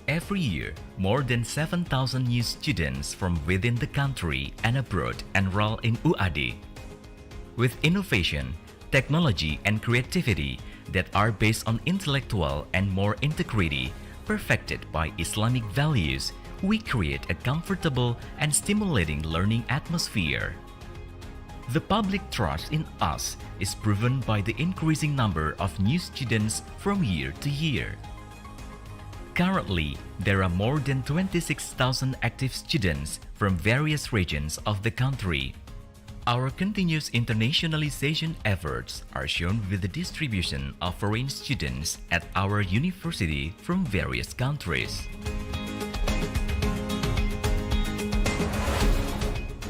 A: Every year, more than 7,000 new students from within the country and abroad enroll in UAD. With innovation, technology, and creativity that are based on intellectual and moral integrity, perfected by Islamic values, we create a comfortable and stimulating learning atmosphere. The public trust in us is proven by the increasing number of new students from year to year. Currently, there are more than 26,000 active students from various regions of the country. Our continuous internationalization efforts are shown with the distribution of foreign students at our university from various countries.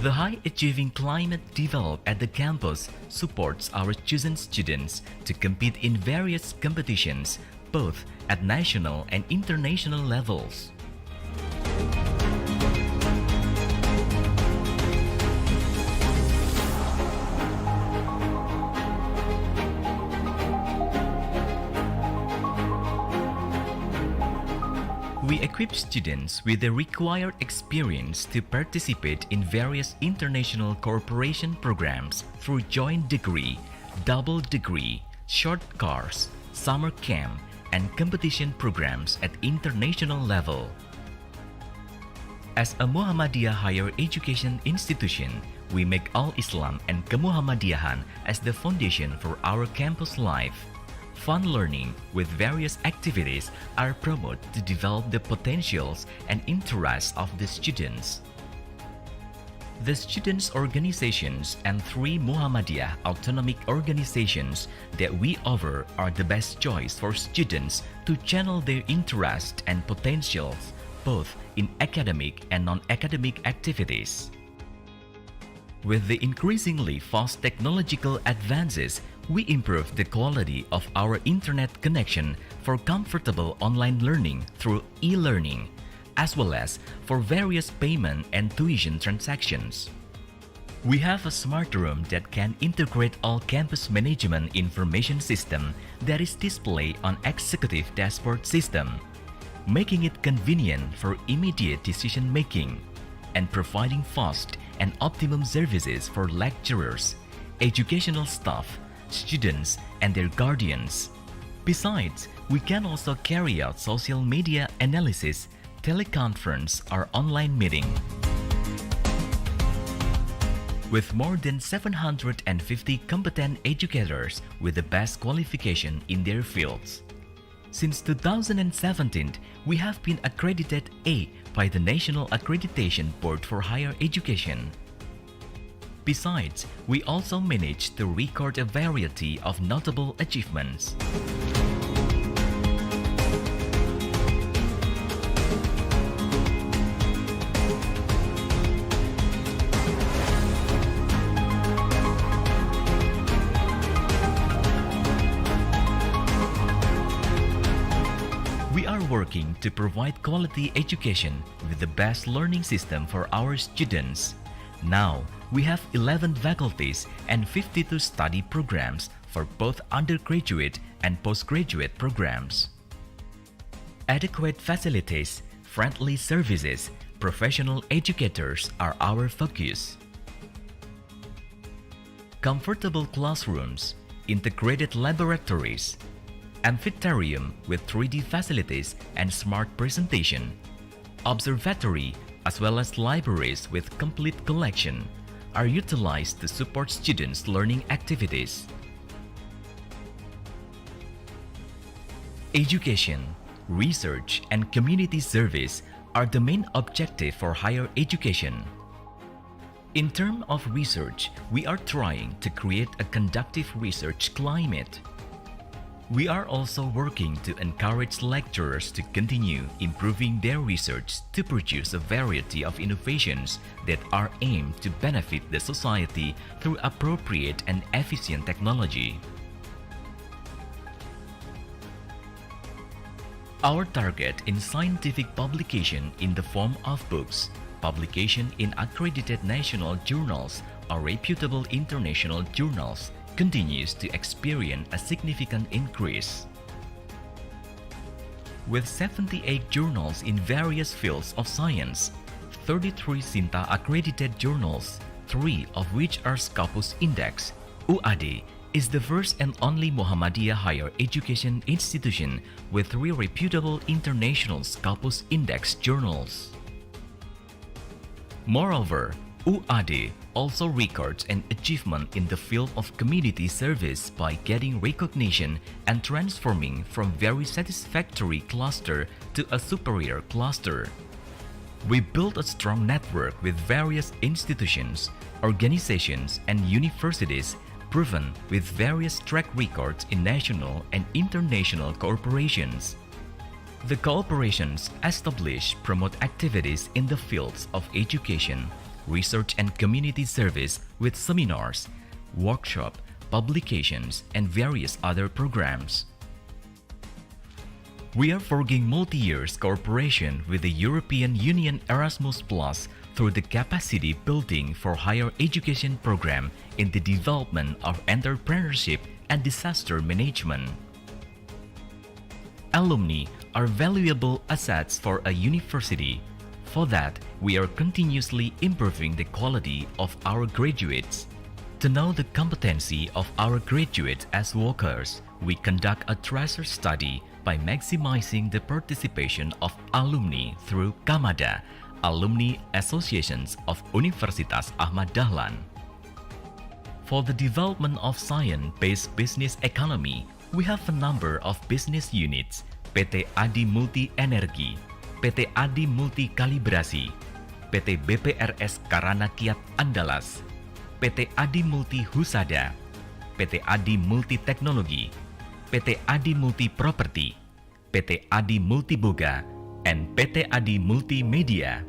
A: The high-achieving climate developed at the campus supports our chosen students to compete in various competitions, both at national and international levels. We equip students with the required experience to participate in various international cooperation programs through joint degree, double degree, short course, summer camp, and competition programs at international level. As a Muhammadiyah higher education institution, we make Al-Islam and Kemuhammadiyahan as the foundation for our campus life. Fun learning with various activities are promoted to develop the potentials and interests of the students. The students' organizations and 3 Muhammadiyah autonomic organizations that we offer are the best choice for students to channel their interest and potentials both in academic and non-academic activities. With the increasingly fast technological advances, we improve the quality of our internet connection for comfortable online learning through e-learning, as well as for various payment and tuition transactions. We have a smart room that can integrate all campus management information system that is displayed on executive dashboard system, making it convenient for immediate decision making and providing fast and optimum services for lecturers, educational staff, students, and their guardians. Besides, we can also carry out social media analysis, teleconference, or online meeting. With more than 750 competent educators with the best qualification in their fields. Since 2017, we have been accredited A by the National Accreditation Board for Higher Education. Besides, we also managed to record a variety of notable achievements. We are working to provide quality education with the best learning system for our students. Now, we have 11 faculties and 52 study programs for both undergraduate and postgraduate programs. Adequate facilities, friendly services, professional educators are our focus. Comfortable classrooms, integrated laboratories, amphitheater with 3D facilities and smart presentation, observatory, as well as libraries with complete collection are utilized to support students' learning activities. Education, research, and community service are the main objective for higher education. In terms of research, we are trying to create a conducive research climate. We are also working to encourage lecturers to continue improving their research to produce a variety of innovations that are aimed to benefit the society through appropriate and efficient technology. Our target in scientific publication in the form of books, publication in accredited national journals or reputable international journals continues to experience a significant increase. With 78 journals in various fields of science, 33 Sinta accredited journals, 3 of which are Scopus Index, UAD is the first and only Muhammadiyah higher education institution with 3 reputable international Scopus Index journals. Moreover, UAD also records an achievement in the field of community service by getting recognition and transforming from very satisfactory cluster to a superior cluster. We built a strong network with various institutions, organizations, and universities proven with various track records in national and international corporations. The corporations established promote activities in the fields of education, research and community service with seminars, workshops, publications, and various other programs. We are forging multi-year cooperation with the European Union Erasmus Plus through the capacity building for higher education program in the development of entrepreneurship and disaster management. Alumni are valuable assets for a university. For that, we are continuously improving the quality of our graduates. To know the competency of our graduates as workers, we conduct a tracer study by maximizing the participation of alumni through Kamada, Alumni Associations of Universitas Ahmad Dahlan. For the development of science-based business economy, we have a number of business units: PT Adi Multi Energi, PT Adi Multi Kalibrasi, PT BPRS Karana Kiat Andalas, PT Adi Multi Husada, PT Adi Multi Teknologi, PT Adi Multi Property, PT Adi Multi Boga, and PT Adi Multimedia.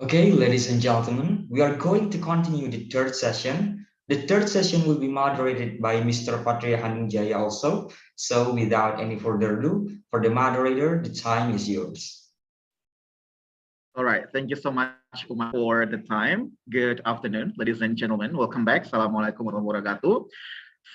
B: Okay, ladies and gentlemen, we are going to continue the third session. The third session will be moderated by Mr. Patria Hanujaya also. So without any further ado, for the moderator, the time is yours.
G: All right, thank you so much, Umar, for the time. Good afternoon, ladies and gentlemen. Welcome back. Assalamualaikum warahmatullahi wabarakatuh.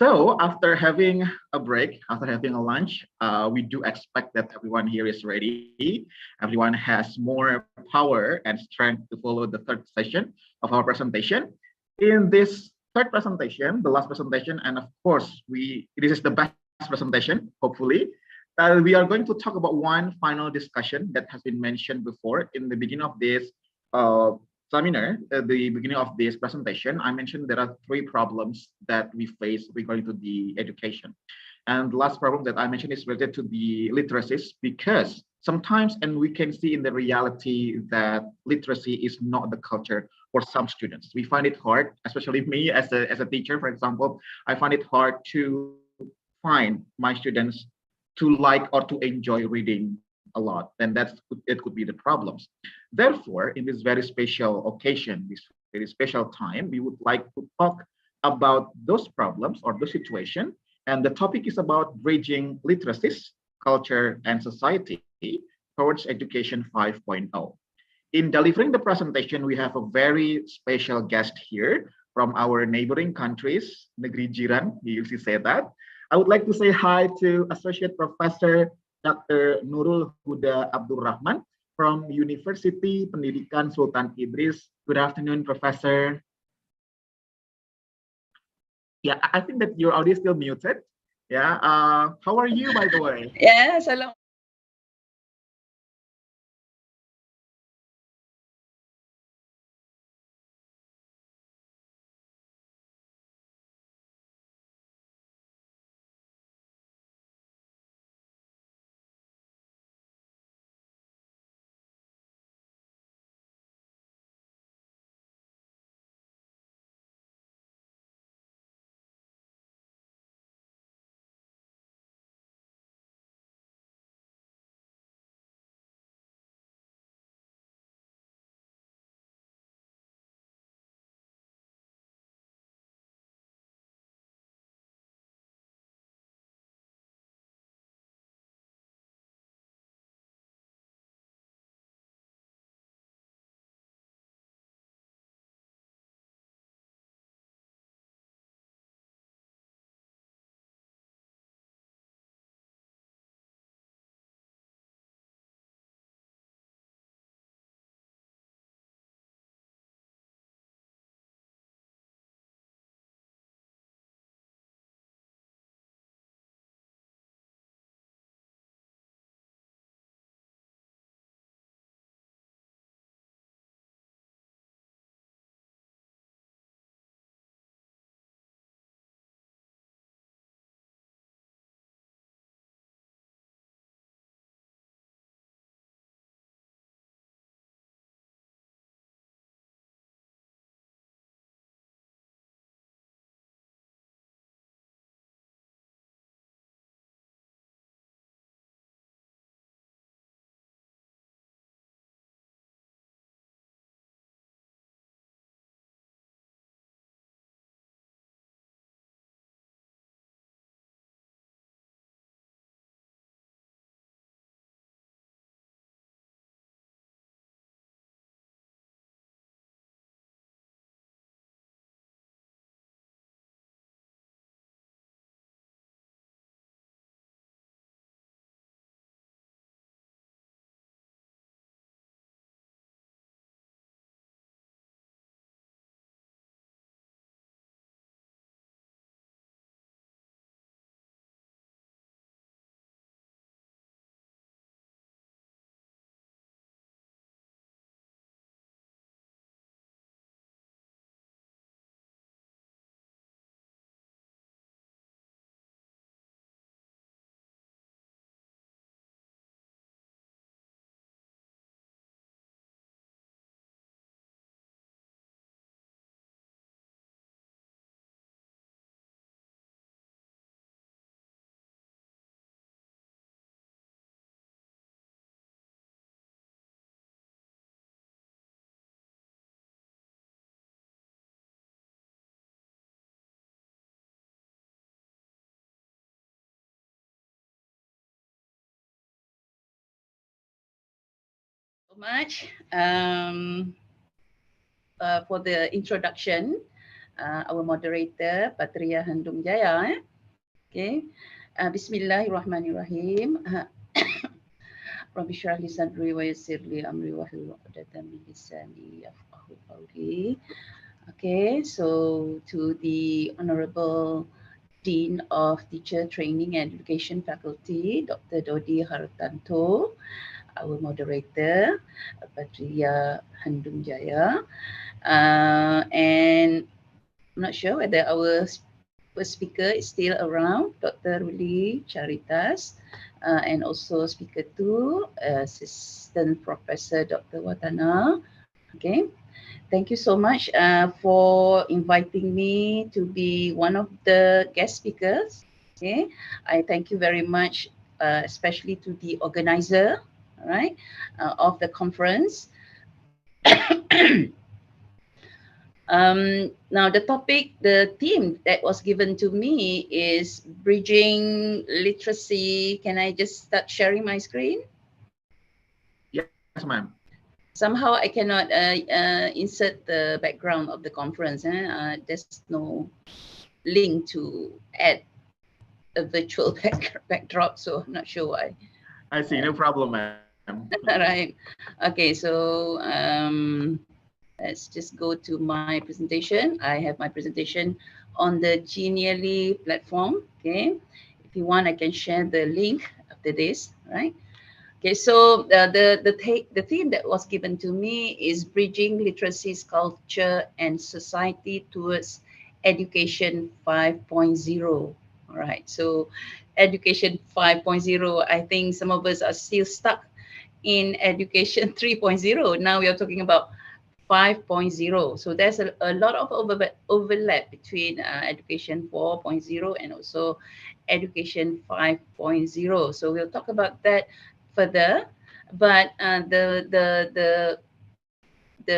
G: So after having a break, after having a lunch, we do expect that everyone here is ready. Everyone has more power and strength to follow the third session of our presentation. In this third presentation, the last presentation, and of course, this is the best presentation, hopefully. We are going to talk about one final discussion that has been mentioned before in the beginning of this seminar, at the beginning of this presentation. I mentioned there are three problems that we face regarding to the education. And the last problem that I mentioned is related to the literacies, because sometimes, and we can see in the reality that literacy is not the culture for some students. We find it hard, especially me as a teacher, for example, I find it hard to find my students to like or to enjoy reading a lot, then it could be the problems. Therefore, in this very special occasion, this very special time, we would like to talk about those problems or the situation. And the topic is about bridging literacies, culture, and society towards education 5.0. In delivering the presentation, we have a very special guest here from our neighboring countries, negeri jiran, we usually say that. I would like to say hi to Associate Professor Dr. Nurul Huda Abdul Rahman from University Pendidikan Sultan Idris. Good afternoon, Professor. Yeah, I think that your audio is still muted. Yeah, how are you, by the way?
J: Yes, hello.
C: So much for the introduction. Our moderator, Patria Handung Jaya. Okay. Bismillahirrahmanirrahim. Rabbi shrah li sadri wa yassir li amri wahlul 'uqdatam min lisani yafqahu qawli. Okay, so to the Honorable Dean of Teacher Training and Education Faculty, Dr. Dodi Hartanto, our moderator, Patria Handung Jaya, and I'm not sure whether our first speaker is still around, Dr. Ruli Charitas, and also speaker 2, Assistant Professor Dr. Watana. Okay, thank you so much for inviting me to be one of the guest speakers. Okay, I thank you very much, especially to the organizer, all right, of the conference. Now the theme that was given to me is bridging literacy. Can I just start sharing my screen?
G: Yes, ma'am.
C: Somehow I cannot insert the background of the conference. There's no link to add a virtual backdrop, so I'm not sure why.
G: I see, no problem, ma'am.
C: Right. Okay, so let's just go to my presentation. I have my presentation on the Genially platform. Okay, if you want, I can share the link after this. Right. Okay, so the theme that was given to me is bridging literacy, culture, and society towards education 5.0. All right. So education 5.0. I think some of us are still stuck in education 3.0. Now we are talking about 5.0. So there's a lot of overlap between education 4.0 and also education 5.0. So we'll talk about that further. But the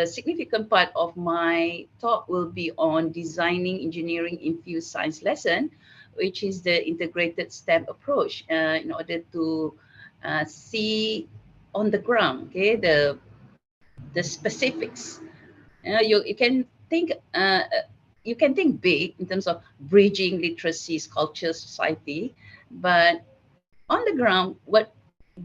C: significant part of my talk will be on designing engineering infused science lesson, which is the integrated STEM approach, in order to see on the ground, okay, the specifics. You can think big in terms of bridging literacies, culture, society, but on the ground, what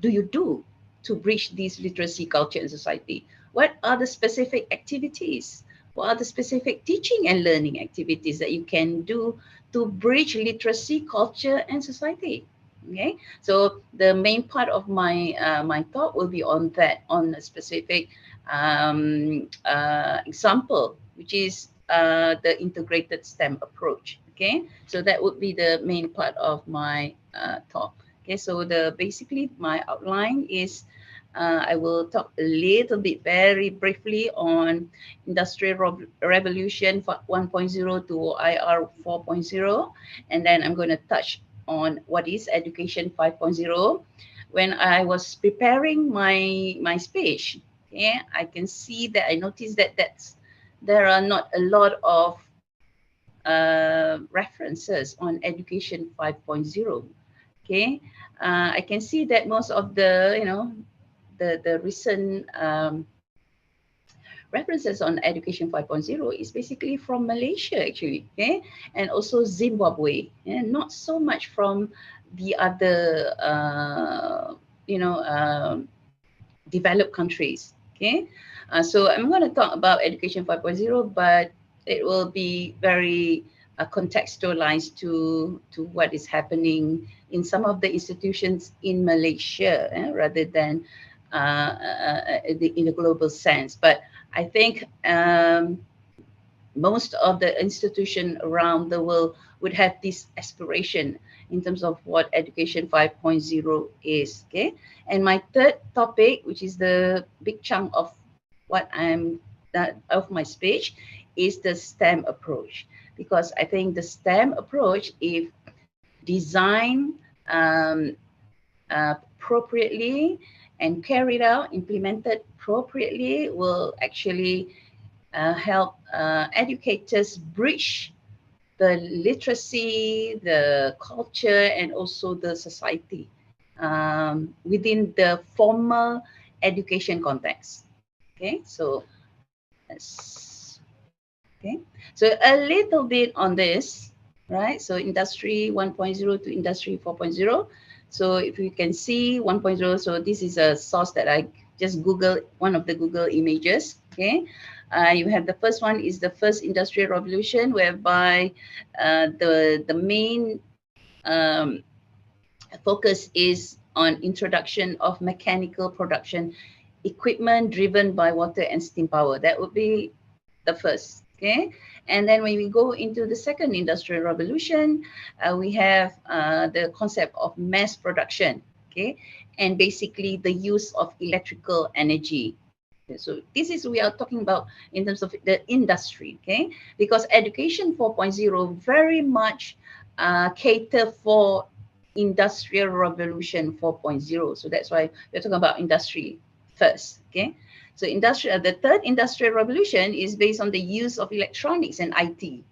C: do you do to bridge these literacy, culture, and society? What are the specific activities? What are the specific teaching and learning activities that you can do to bridge literacy, culture, and society? Okay, so the main part of my my talk will be on that, on a specific example, which is the integrated STEM approach. Okay, so that would be the main part of my talk. Okay, so basically my outline is I will talk a little bit very briefly on Industrial Revolution 1.0 to IR 4.0, and then I'm going to touch on what is Education 5.0. When I was preparing my speech, okay, I can see that I noticed that there are not a lot of references on Education 5.0. Okay, I can see that most of the the recent references on Education 5.0 is basically from Malaysia, actually, okay, and also Zimbabwe, and not so much from the other developed countries. Okay, so I'm going to talk about Education 5.0, but it will be very contextualized to what is happening in some of the institutions in Malaysia, rather than in a global sense. But I think most of the institutions around the world would have this aspiration in terms of what Education 5.0 is. Okay, and my third topic, which is the big chunk of what of my speech, is the STEM approach, because I think the STEM approach, if designed appropriately and carried out, implemented appropriately, will actually help educators bridge the literacy, the culture, and also the society within the formal education context. Okay, so okay, so a little bit on this, right? So industry 1.0 to industry 4.0. So if you can see 1.0, so this is a source that I just Google, one of the Google images. Okay, you have the first one is the first industrial revolution, whereby the main focus is on introduction of mechanical production equipment driven by water and steam power. That would be the first. Okay, and then when we go into the second industrial revolution, we have the concept of mass production. Okay, and basically the use of electrical energy. So this is, we are talking about in terms of the industry. Okay, because education 4.0 very much cater for industrial revolution 4.0. So that's why we're talking about industry first. Okay, so the third industrial revolution is based on the use of electronics and IT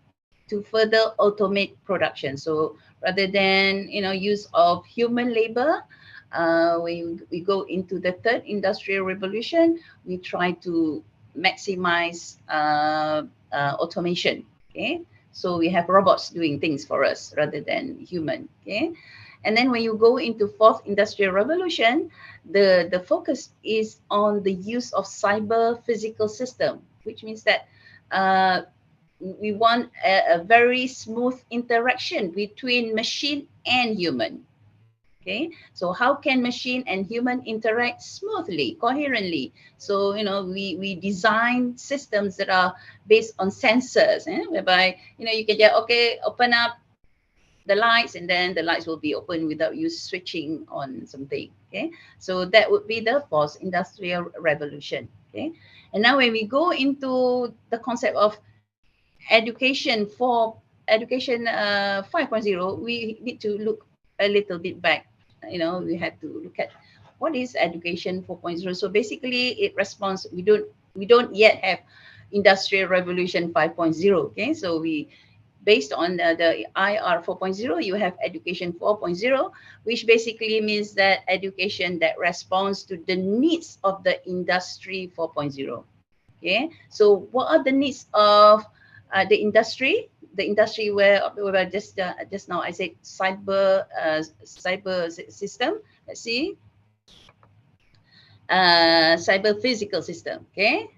C: to further automate production. So rather than use of human labor, we go into the third industrial revolution. We try to maximize automation. Okay, so we have robots doing things for us rather than human. Okay, and then when you go into fourth industrial revolution, the focus is on the use of cyber physical system, which means that we want a very smooth interaction between machine and human. Okay, so how can machine and human interact smoothly, coherently? So we design systems that are based on sensors, whereby you can just open up the lights, and then the lights will be open without you switching on something. Okay, so that would be the fourth industrial revolution. Okay, and now when we go into the concept of education 5.0, we need to look a little bit back. We have to look at what is education 4.0. So basically it responds, we don't yet have industrial revolution 5.0. Okay, so we, based on the IR 4.0, you have education 4.0, which basically means that education that responds to the needs of the industry 4.0. Okay, so what are the needs of the industry? The industry where just now I said cyber system. Let's see, cyber physical system. Okay,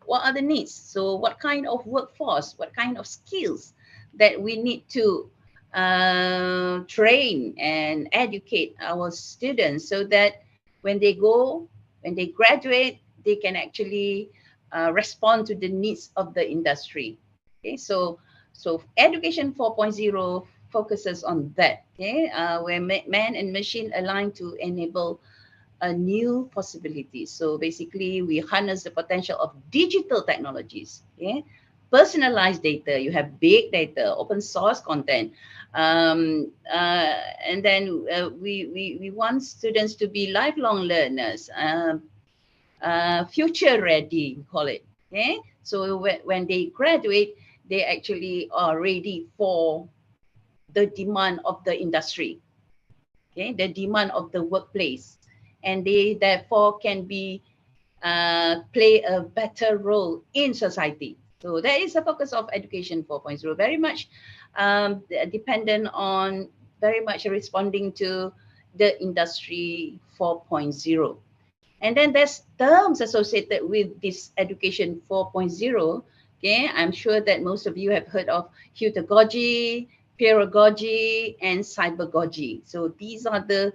C: what are the needs? So what kind of workforce, what kind of skills that we need to train and educate our students, so that when they graduate, they can actually respond to the needs of the industry. Okay, so education 4.0 focuses on that. Okay, where man and machine align to enable a new possibilities. So basically, we harness the potential of digital technologies. Okay, personalized data. You have big data, open source content, and then we want students to be lifelong learners, future ready, we call it. Okay, so when they graduate, they actually are ready for the demand of the industry. Okay, the demand of the workplace, and they therefore can be play a better role in society. So that is the focus of education 4.0, very much dependent on, very much responding to the industry 4.0. And then there's terms associated with this education 4.0. Okay, I'm sure that most of you have heard of heutagogy, pedagogy, and cybergogy. So these are the,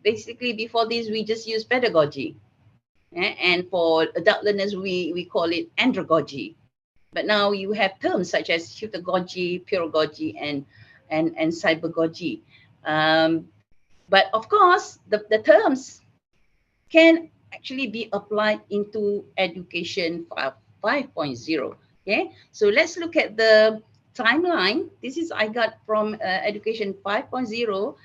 C: basically before this we just use pedagogy. And for adult learners, we call it andragogy. But now you have terms such as heutagogy, pedagogy, and cybergogy. But of course, the terms can actually be applied into education 5.0. Okay, so let's look at the timeline. This is I got from education 5.0.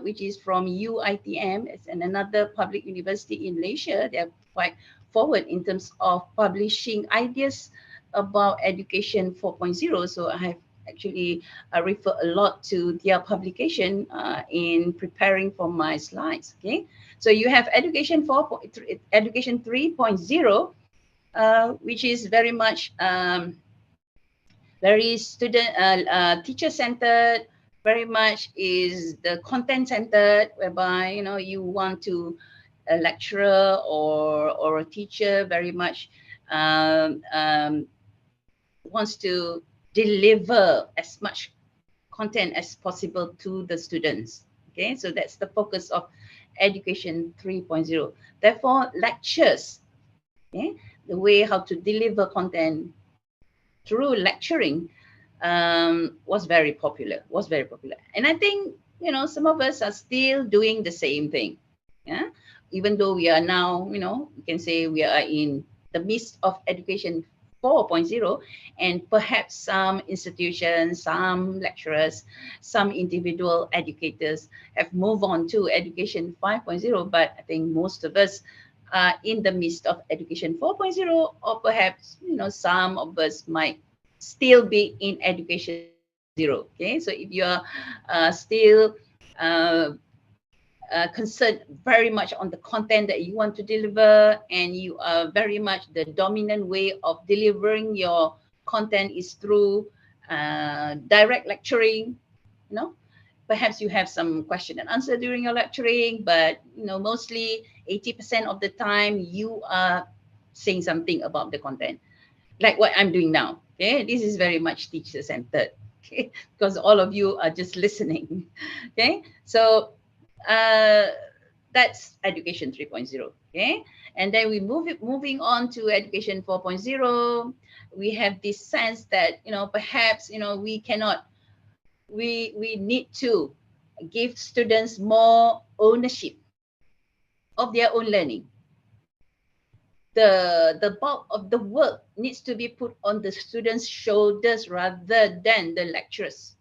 C: Which is from UITM. It's another public university in Malaysia. They are quite forward in terms of publishing ideas about education 4.0. So I have actually referred a lot to their publication in preparing for my slides. Okay, So you have education 3.0, which is very much very teacher centered, very much is the content centered, whereby you want to a lecturer or a teacher very much wants to deliver as much content as possible to the students. Okay, so that's the focus of education 3.0. Therefore, lectures, okay, the way how to deliver content through lecturing was very popular. And I think some of us are still doing the same thing. Yeah, even though we are now, we can say we are in the midst of education 4.0, and perhaps some institutions, some lecturers, some individual educators have moved on to education 5.0, but I think most of us are in the midst of education 4.0, or perhaps some of us might still be in education 0. Okay, so if you are still concerned very much on the content that you want to deliver, and you are very much the dominant way of delivering your content is through direct lecturing, perhaps you have some question and answer during your lecturing, but mostly 80% of the time you are saying something about the content, like what I'm doing now. Okay, this is very much teacher centered, okay, because all of you are just listening. Okay, so that's education 3.0. Okay, and then we moving on to education 4.0. We have this sense that perhaps we need to give students more ownership of their own learning. The bulk of the work needs to be put on the students' shoulders rather than the lecturers.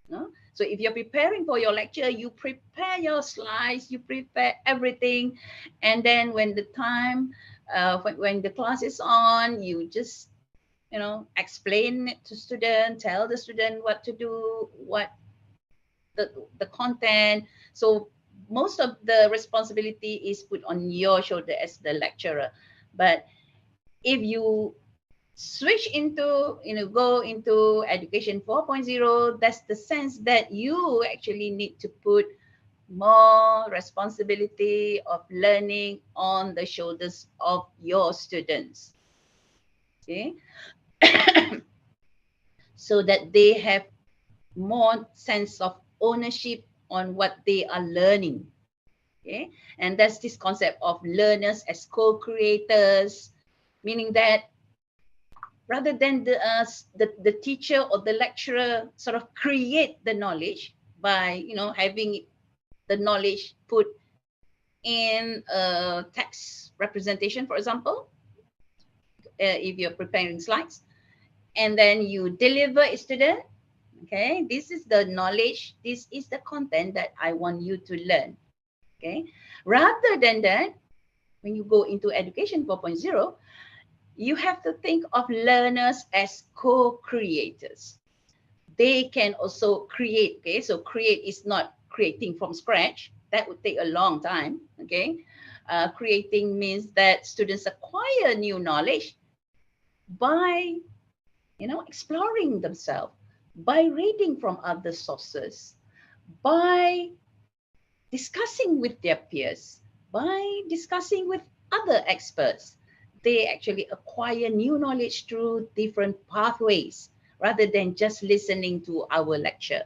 C: No? So if you're preparing for your lecture, you prepare your slides, you prepare everything, and then when the time, when the class is on, you just explain it to student, tell the student what to do, what the content. So most of the responsibility is put on your shoulder as the lecturer. But if you switch into, go into education 4.0, that's the sense that you actually need to put more responsibility of learning on the shoulders of your students. Okay, so that they have more sense of ownership on what they are learning. Okay, and that's this concept of learners as co-creators, meaning that rather than the teacher or the lecturer sort of create the knowledge by having the knowledge put in a text representation, for example, if you're preparing slides, and then you deliver a student, okay, this is the knowledge, this is the content that I want you to learn. Okay, rather than that, when you go into education 4.0, you have to think of learners as co-creators. They can also create. Okay, so create is not creating from scratch. That would take a long time. Okay, creating means that students acquire new knowledge by exploring themselves, by reading from other sources, by discussing with their peers, by discussing with other experts. They actually acquire new knowledge through different pathways rather than just listening to our lecture.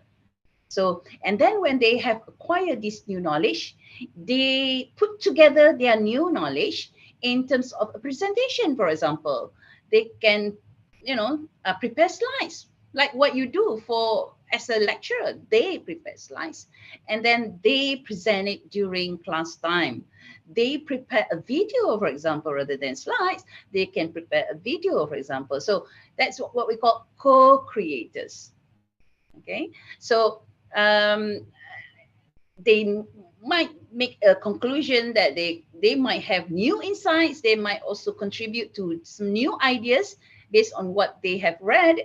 C: So, and then when they have acquired this new knowledge, they put together their new knowledge in terms of a presentation, for example. They can, prepare slides like what you do as a lecturer. They prepare slides and then they present it during class time. They prepare a video, for example, rather than slides. They can prepare a video, for example. So that's what we call co-creators. Okay, so they might make a conclusion that they might have new insights. They might also contribute to some new ideas, based on what they have read,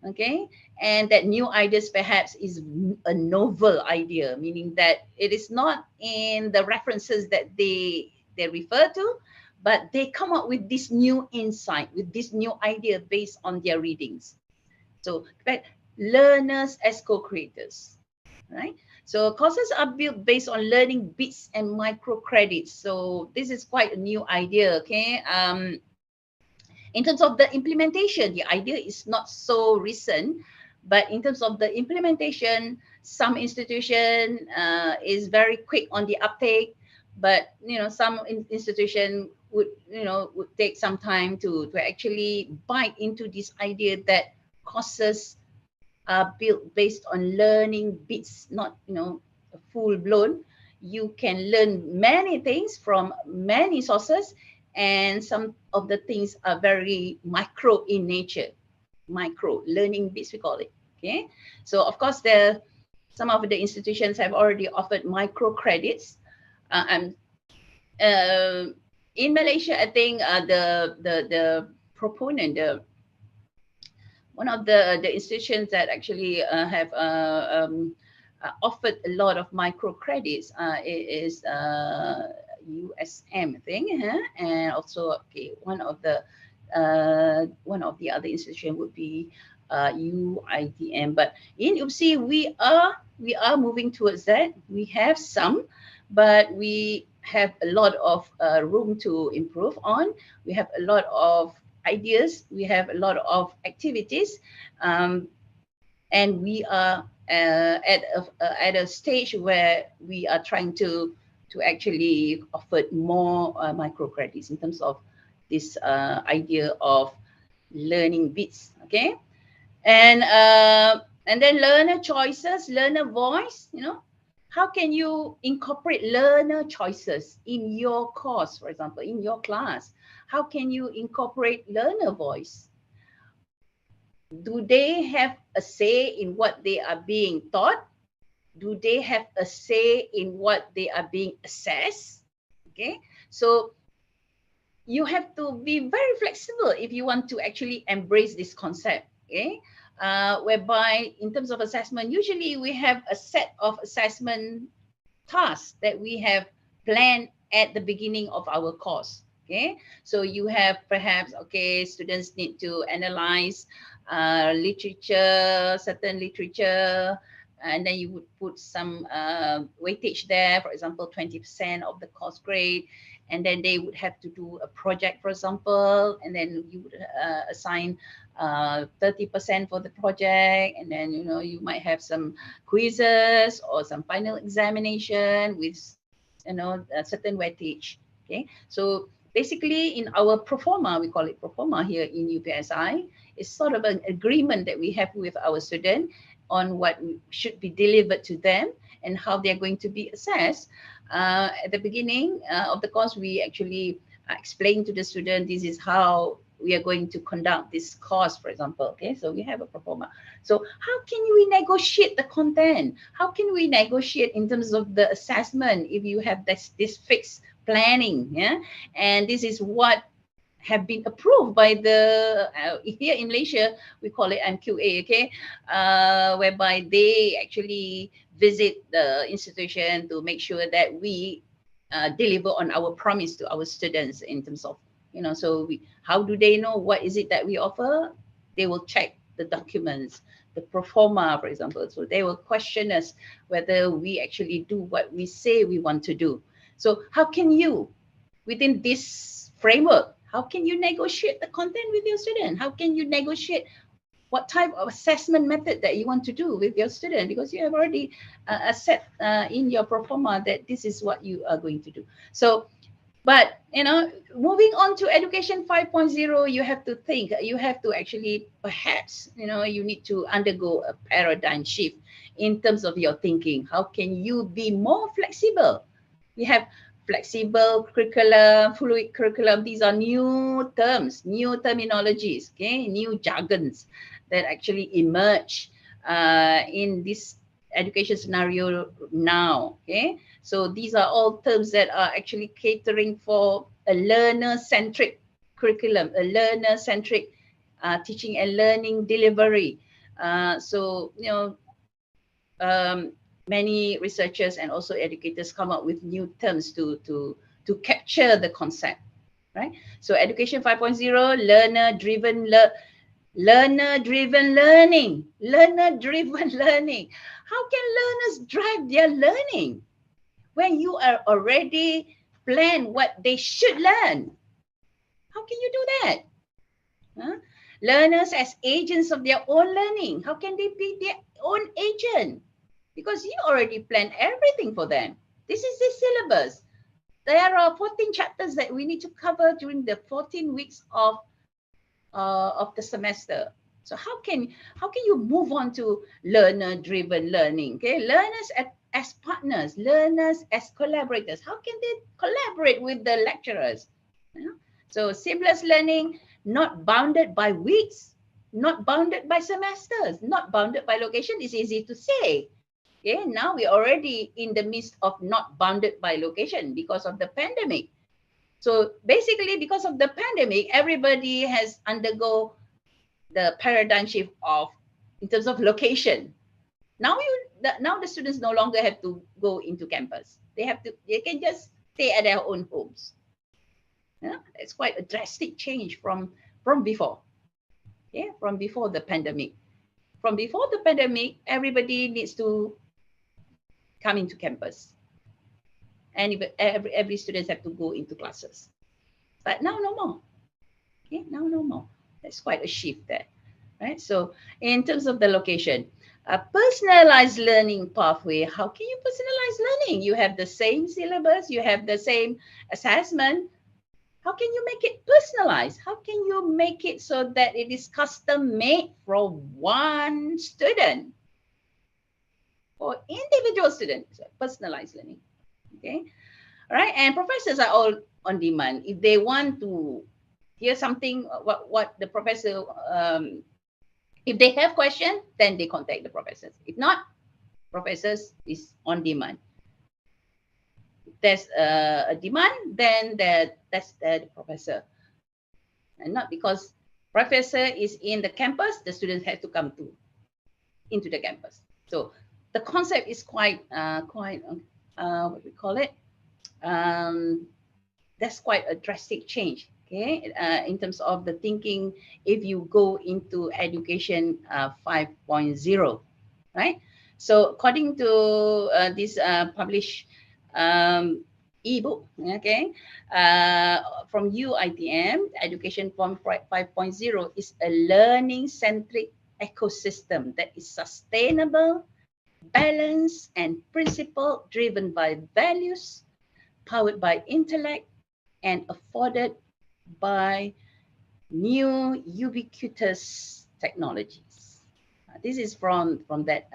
C: okay, and that new ideas perhaps is a novel idea, meaning that it is not in the references that they refer to, but they come up with this new insight, with this new idea based on their readings. So learners as co-creators, right? So courses are built based on learning bits and microcredits. So this is quite a new idea, okay? In terms of the implementation, the idea is not so recent, but in terms of the implementation, some institution is very quick on the uptake, but some institution would take some time to actually bite into this idea that courses are built based on learning bits, not full blown. You can learn many things from many sources, and some of the things are very micro in nature. Micro learning bits, we call it. Okay, so of course some of the institutions have already offered micro credits. In Malaysia, I think the proponent, one of the institutions that actually have offered a lot of microcredits is USM thing, and also one of the other institution would be UITM. But in UPSI, we are moving towards that. We have some, but we have a lot of room to improve on. We have a lot of ideas, we have a lot of activities, and we are at a stage where we are trying to actually offer more microcredits in terms of this idea of learning bits. Okay, and then learner choices, learner voice. How can you incorporate learner choices in your course, for example, in your class? How can you incorporate learner voice? Do they have a say in what they are being taught? Do they have a say in what they are being assessed? Okay, so you have to be very flexible if you want to actually embrace this concept. Okay, whereby in terms of assessment, usually we have a set of assessment tasks that we have planned at the beginning of our course. Okay, so you have perhaps, students need to analyze literature, certain literature, and then you would put some weightage there, for example, 20% of the course grade, and then they would have to do a project, for example, and then you would assign 30% for the project, and then you might have some quizzes or some final examination with a certain weightage. Okay, so basically in our proforma, we call it proforma here in UPSI, it's sort of an agreement that we have with our student on what should be delivered to them and how they're going to be assessed. At the beginning of the course, we actually explain to the student, this is how we are going to conduct this course, for example. Okay, so we have a proforma. So how can we negotiate the content? How can we negotiate in terms of the assessment if you have this fixed planning? Yeah, and this is what have been approved by the here in Malaysia, we call it MQA. Okay, whereby they actually visit the institution to make sure that we deliver on our promise to our students in terms of so how do they know what is it that we offer? They will check the documents, the proforma, for example. So they will question us whether we actually do what we say we want to do. So how can you, within this framework, how can you negotiate the content with your student? How can you negotiate what type of assessment method that you want to do with your student? Because you have already set in your proforma that this is what you are going to do. So, but moving on to education 5.0, you have to think, you have to actually perhaps, you need to undergo a paradigm shift in terms of your thinking. How can you be more flexible? We have flexible curriculum, fluid curriculum. These are new terms, new terminologies, okay, new jargons that actually emerge in this education scenario now. Okay, so these are all terms that are actually catering for a learner-centric curriculum, a learner-centric teaching and learning delivery. So, many researchers and also educators come up with new terms to capture the concept, right? So education 5.0, learner-driven learning. Learner-driven learning. How can learners drive their learning when you are already planned what they should learn? How can you do that? Learners as agents of their own learning. How can they be their own agent? Because you already planned everything for them. This is the syllabus. There are 14 chapters that we need to cover during the 14 weeks of the semester. So how can you move on to learner-driven learning? Okay, learners as partners, learners as collaborators. How can they collaborate with the lecturers? So seamless learning, not bounded by weeks, not bounded by semesters, not bounded by location. It's easy to say. Okay, now we're already in the midst of not bounded by location because of the pandemic. So basically, because of the pandemic, everybody has undergo the paradigm shift in terms of location. Now the students no longer have to go into campus. They can just stay at their own homes. It's quite a drastic change from before. Yeah, from before the pandemic. From before the pandemic, everybody needs to come into campus. And every student have to go into classes. But now no more. Okay, now no more. That's quite a shift there. Right? So in terms of the location, a personalized learning pathway, how can you personalize learning? You have the same syllabus, you have the same assessment. How can you make it personalized? How can you make it so that it is custom made for one student or individual students? Personalized learning. Okay. All right. And professors are all on demand. If they want to hear something, what the professor, if they have questions, then they contact the professors. If not, professors is on demand. If there's a demand, then that's the professor. And not because professor is in the campus, the students have to come into the campus. So the concept is quite what we call it, that's quite a drastic change, okay, in terms of the thinking if you go into education 5.0, right? So according to this published ebook, okay, from UITM, Education 5.0 is a learning-centric ecosystem that is sustainable, balanced, and principle driven by values, powered by intellect, and afforded by new ubiquitous technologies. This is from that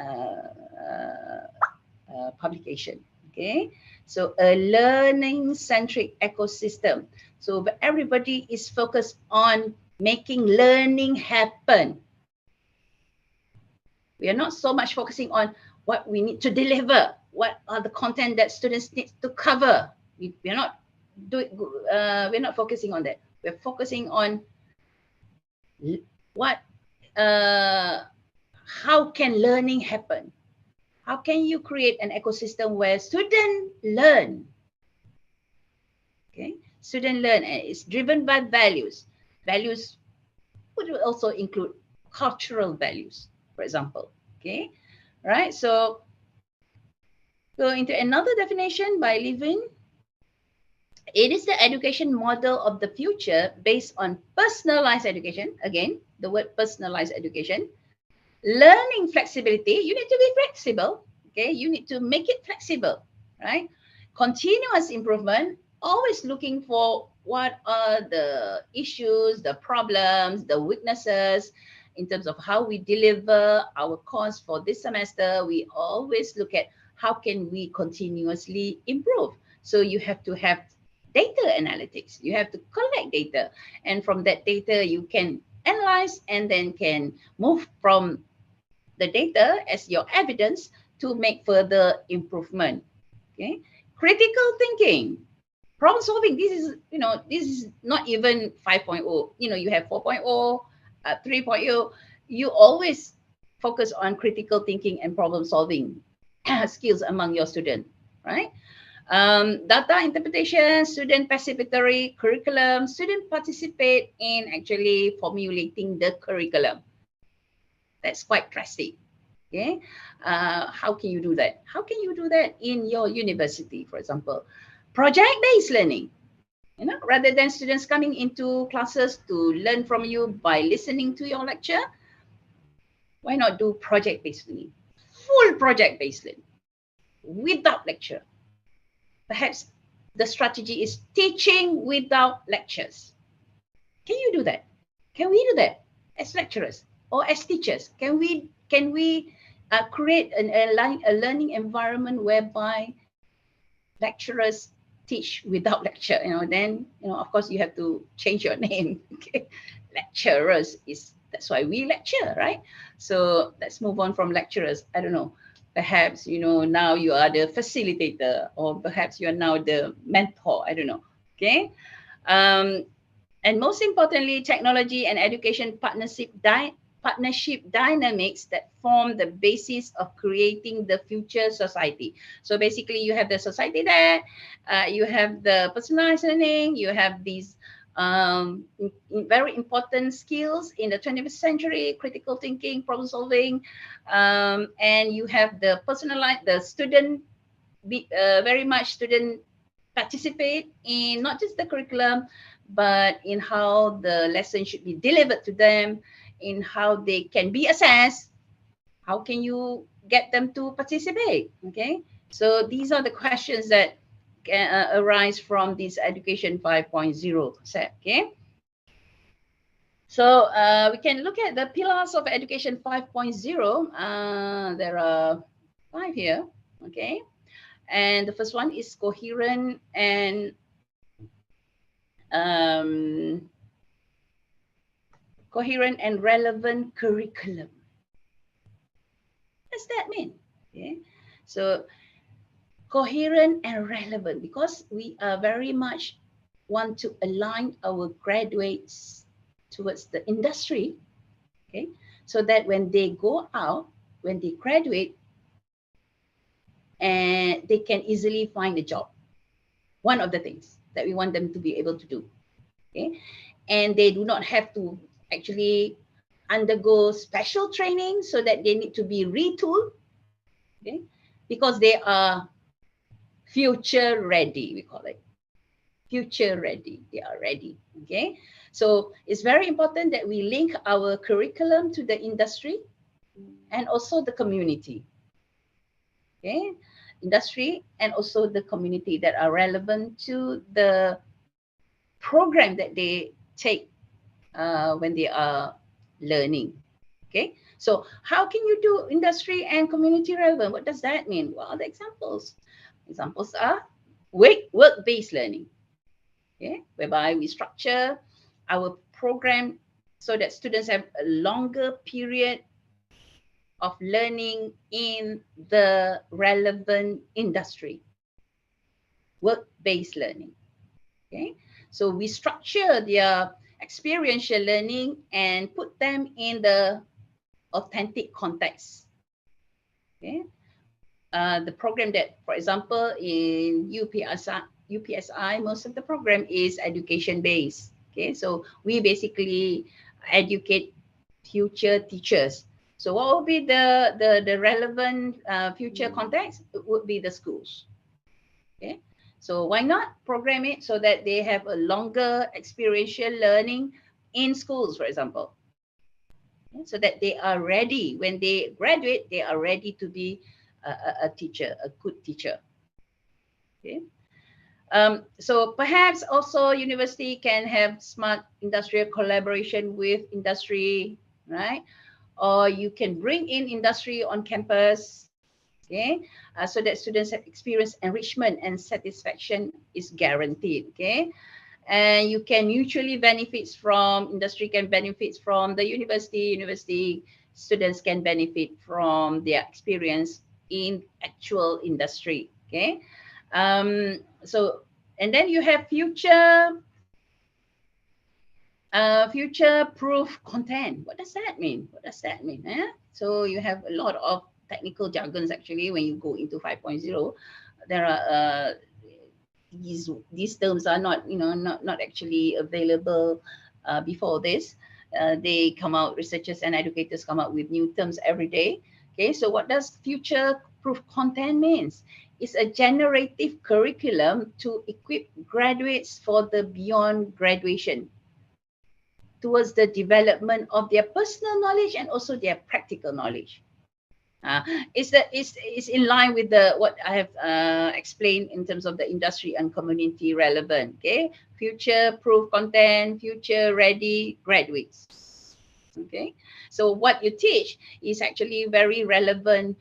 C: publication. Okay, so a learning-centric ecosystem. So everybody is focused on making learning happen. We are not so much focusing on what we need to deliver, what are the content that students need to cover. We're not focusing on that. We're focusing on how can learning happen? How can you create an ecosystem where students learn? Okay, students learn, and it's driven by values. Values would also include cultural values, for example. Okay, right? So go into another definition by Levin. It is the education model of the future based on personalized education. Again, the word personalized education. Learning flexibility, you need to be flexible. Okay, you need to make it flexible, right? Continuous improvement, always looking for what are the issues, the problems, the weaknesses in terms of how we deliver our course for this semester. We always look at how can we continuously improve. So you have to have data analytics. You have to collect data, and from that data you can analyze and then can move from the data as your evidence to make further improvement. Okay, critical thinking, problem solving. This is, this is not even 5.0. You have 4.0, 3.0, you always focus on critical thinking and problem solving skills among your students, right? Data interpretation, student participatory curriculum, student participate in actually formulating the curriculum. That's quite drastic. Okay, how can you do that? How can you do that in your university, for example? Project-based learning. You know, rather than students coming into classes to learn from you by listening to your lecture, why not do project-based learning? Full project-based learning without lecture. Perhaps the strategy is teaching without lectures. Can you do that? Can we do that as lecturers or as teachers? Can we create a learning environment whereby lecturers teach without lecture? Then of course you have to change your name. Okay, lecturers that's why we lecture, right? So let's move on from lecturers. I don't know. Perhaps, now you are the facilitator, or perhaps you are now the mentor. I don't know. Okay. And most importantly, technology and education partnership dynamics that form the basis of creating the future society. So basically, you have the society there, you have the personalized learning, you have these very important skills in the 21st century, critical thinking, problem solving, and you have the personalized, the student, very much student participate in not just the curriculum, but in how the lesson should be delivered to them, in how they can be assessed. How can you get them to participate? Okay, so these are the questions that arise from this Education 5.0 concept. Okay, so we can look at the pillars of Education 5.0. There are 5 here. Okay, and the first one is coherent and relevant curriculum. What does that mean? Okay, so coherent and relevant, because we are very much want to align our graduates towards the industry, okay, so that when they go out, when they graduate, and they can easily find a job. One of the things that we want them to be able to do, okay, and they do not have to actually undergo special training so that they need to be retooled, okay, because they are future ready, we call it. Future ready, they are ready, okay? So it's very important that we link our curriculum to the industry and also the community, okay? Industry and also the community that are relevant to the program that they take when they are learning, okay? So how can you do industry and community relevant? What does that mean? What are the examples? Examples are work-based learning, okay, whereby we structure our program so that students have a longer period of learning in the relevant industry. Work-based learning, okay? So we structure their experiential learning and put them in the authentic context, okay? The program that, for example, in UPSI, most of the program is education-based. Okay, so we basically educate future teachers. So what will be the relevant future context? It would be the schools. Okay, so why not program it so that they have a longer experiential learning in schools, for example, so that they are ready when they graduate. They are ready to be a teacher, a good teacher. Okay. So perhaps also university can have smart industrial collaboration with industry, right? Or you can bring in industry on campus, okay? So that students have experience enrichment and satisfaction is guaranteed, okay? And you can mutually benefit from, industry can benefit from the university students can benefit from their experience in actual industry, okay? So, and then you have future Future-proof content. What does that mean? What does that mean? So you have a lot of technical jargons actually when you go into 5.0. There are these terms are not not actually available before this. They come out, researchers and educators come out with new terms every day. Okay, so what does future-proof content means? It's a generative curriculum to equip graduates for the beyond graduation, towards the development of their personal knowledge and also their practical knowledge. It's in line with what I have explained in terms of the industry and community relevant. Okay, future-proof content, future-ready graduates. Okay, so what you teach is actually very relevant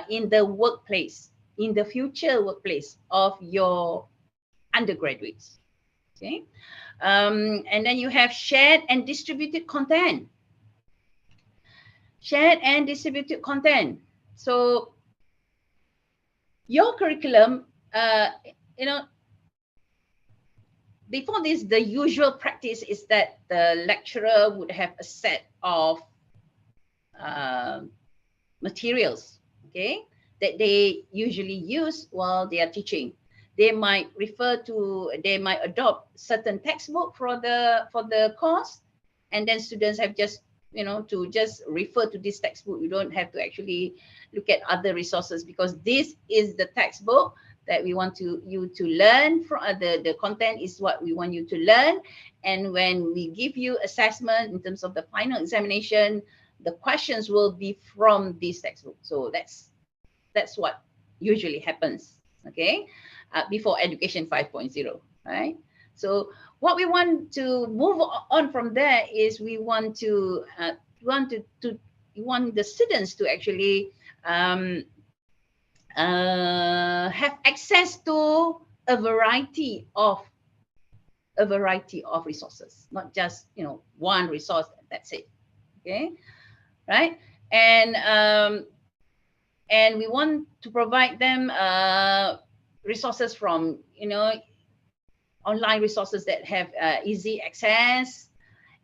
C: in the workplace, in the future workplace of your undergraduates. Okay, and then you have shared and distributed content. Shared and distributed content. So your curriculum, before this, the usual practice is that the lecturer would have a set of materials, okay, that they usually use while they are teaching. They might adopt certain textbook for the course, and then students have just to just refer to this textbook. You don't have to actually look at other resources, because this is the textbook that we want you to learn from. The content is what we want you to learn, and when we give you assessment in terms of the final examination, the questions will be from this textbook. So that's what usually happens, okay, before Education 5.0, right? So what we want to move on from there is we want the students to actually have access to a variety of resources, not just one resource. That's it, okay, right? And we want to provide them resources from online resources that have easy access,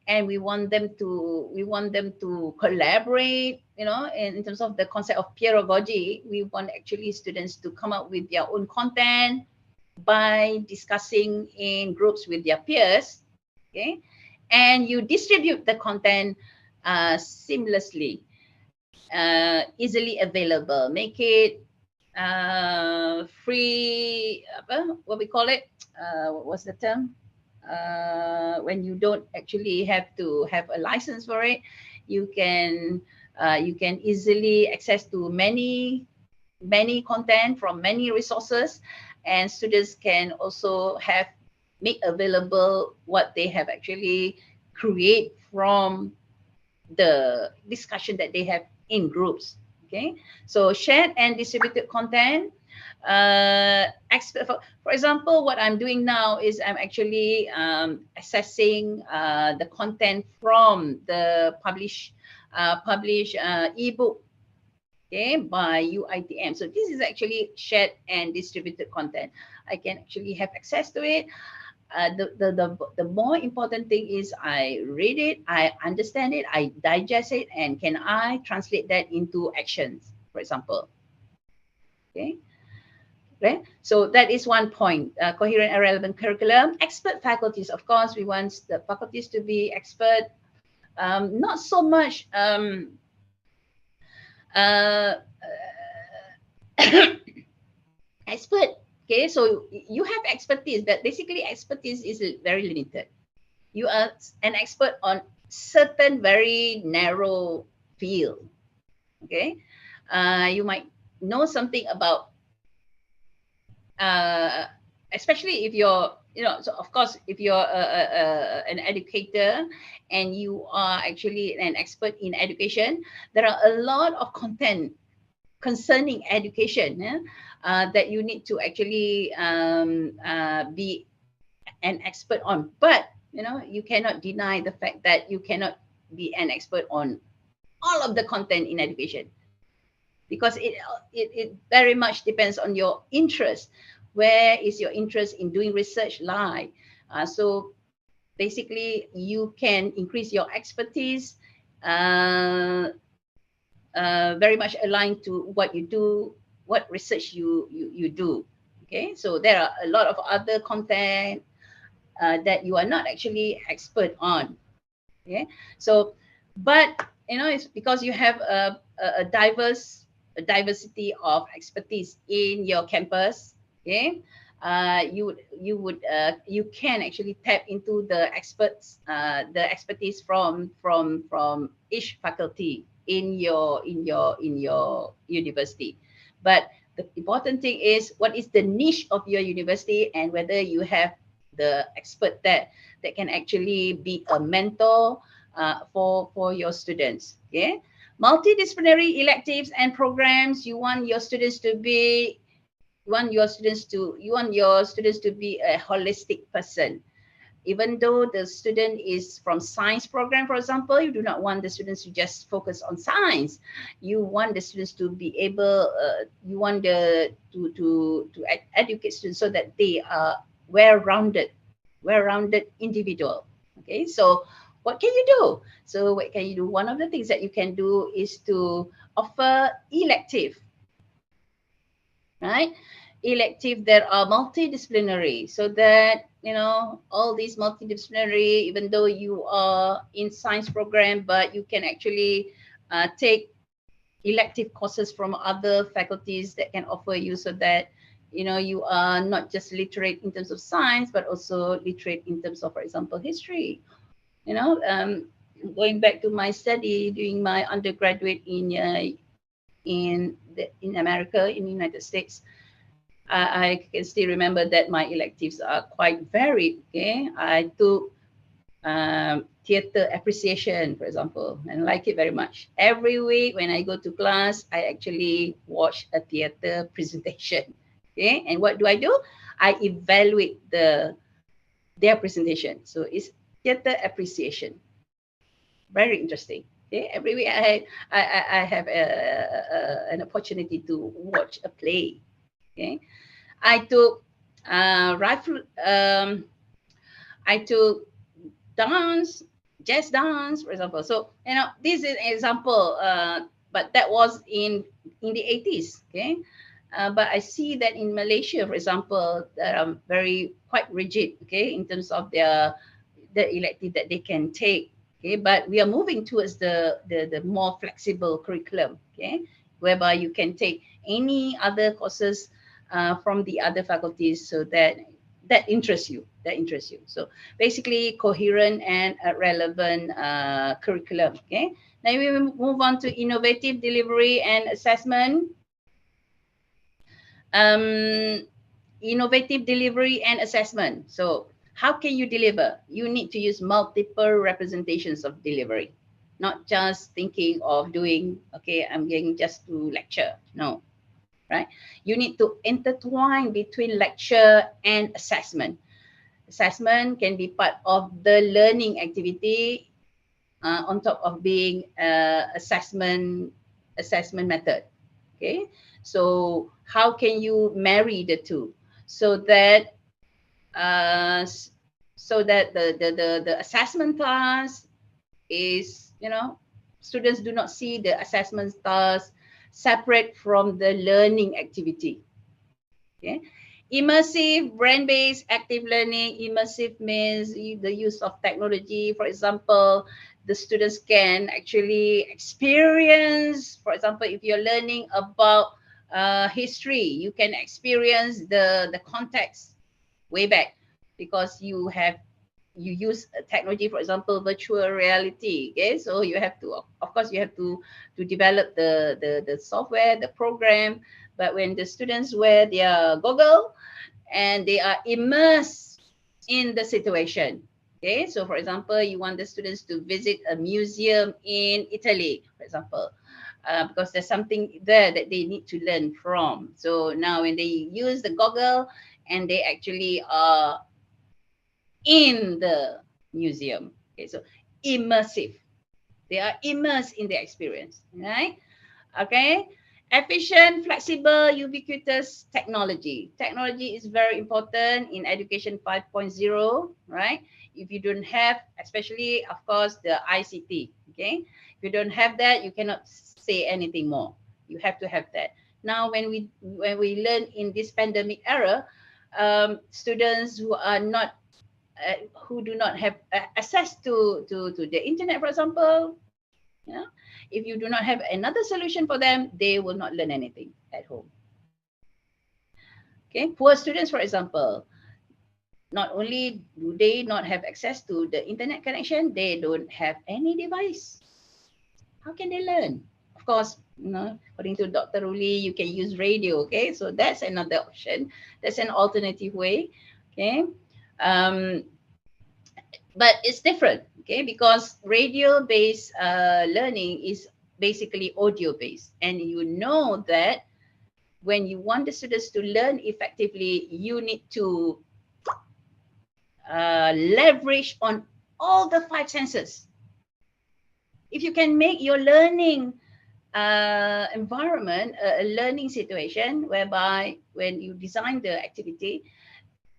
C: and we want them to collaborate. In terms of the concept of pedagogy, we want actually students to come up with their own content by discussing in groups with their peers, okay, and you distribute the content seamlessly, easily available, make it free, what we call it, what was the term, when you don't actually have to have a license for it. You can easily access to many content from many resources, and students can also make available what they have actually create from the discussion that they have in groups. Okay, so shared and distributed content. For example, what I'm doing now is I'm actually assessing the content from the published ebook, okay, by UITM. So this is actually shared and distributed content. I can actually have access to it. The more important thing is I read it, I understand it, I digest it, and can I translate that into actions, for example. Okay. Right? So that is one point. Coherent and relevant curriculum. Expert faculties, of course, we want the faculties to be expert. Not so much expert. Okay, so you have expertise, but basically expertise is very limited. You are an expert on certain very narrow field. Okay, you might know something about, especially if you're, so of course, if you're an educator and you are actually an expert in education, there are a lot of content concerning education that you need to actually be an expert on. But you cannot deny the fact that you cannot be an expert on all of the content in education, because it very much depends on your interest. Where is your interest in doing research lie? So basically you can increase your expertise, very much aligned to what you do, what research you do. Okay, so there are a lot of other content that you are not actually expert on. Okay, so but it's because you have a diversity of expertise in your campus. Okay, you can actually tap into the expertise from each faculty in your university. But the important thing is what is the niche of your university, and whether you have the expert that can actually be a mentor for your students. Okay, multidisciplinary electives and programs. You want your students to be a holistic person. Even though the student is from science program, for example, you do not want the students to just focus on science. You want the students to be able, you want to educate students so that they are well-rounded individual. Okay, so what can you do? So what can you do? One of the things that you can do is to offer elective, right? Elective that are multidisciplinary, so that all these multidisciplinary, even though you are in science program, but you can actually take elective courses from other faculties that can offer you, so that you are not just literate in terms of science, but also literate in terms of, for example, history. Going back to my study, doing my undergraduate in America, in the United States, I can still remember that my electives are quite varied. Okay, I took theatre appreciation, for example, and like it very much. Every week when I go to class, I actually watch a theatre presentation. Okay, and what do? I evaluate their presentation. So it's theatre appreciation. Very interesting. Okay, every week I have an opportunity to watch a play. Okay, I took I took dance, jazz dance, for example. So this is an example, but that was in the 80s. Okay, but I see that in Malaysia, for example, that are quite rigid. Okay, in terms of the elective that they can take. Okay, but we are moving towards the more flexible curriculum. Okay, whereby you can take any other courses from the other faculties, so that interests you. So basically, coherent and relevant curriculum. Okay. Now we will move on to innovative delivery and assessment. Innovative delivery and assessment. So how can you deliver? You need to use multiple representations of delivery, not just thinking of doing, okay, I'm going just to lecture. No. Right? You need to intertwine between lecture and assessment. Assessment can be part of the learning activity on top of being assessment method. Okay, so how can you marry the two so that the assessment task is, students do not see the assessment task separate from the learning activity. Okay, immersive, brain-based, active learning. Immersive means the use of technology. For example, the students can actually experience, for example, if you're learning about history, you can experience the context way back, because you use technology, for example, virtual reality. Okay, so you have to, of course, you have to develop the software, the program. But when the students wear their goggle and they are immersed in the situation. Okay, so for example, you want the students to visit a museum in Italy, for example, because there's something there that they need to learn from. So now when they use the goggle and they actually are in the museum. Okay, so immersive. They are immersed in the experience, right? Okay, Efficient, flexible, ubiquitous technology. Technology is very important in education 5.0, right? If you don't have, especially, of course, the ICT, okay? If you don't have that, you cannot say anything more. You have to have that. Now, when we learn in this pandemic era, students who are not, who do not have access to the internet, for example, yeah, if you do not have another solution for them, they will not learn anything at home. Okay, poor students, for example, not only do they not have access to the internet connection, they don't have any device. How can they learn? Of course, you know, according to Dr. Ruli, you can use radio. Okay, so that's another option. That's an alternative way. Okay, but it's different. Okay, because radio-based learning is basically audio-based, and you know that when you want the students to learn effectively, you need to leverage on all the 5 senses. If you can make your learning environment a learning situation whereby when you design the activity,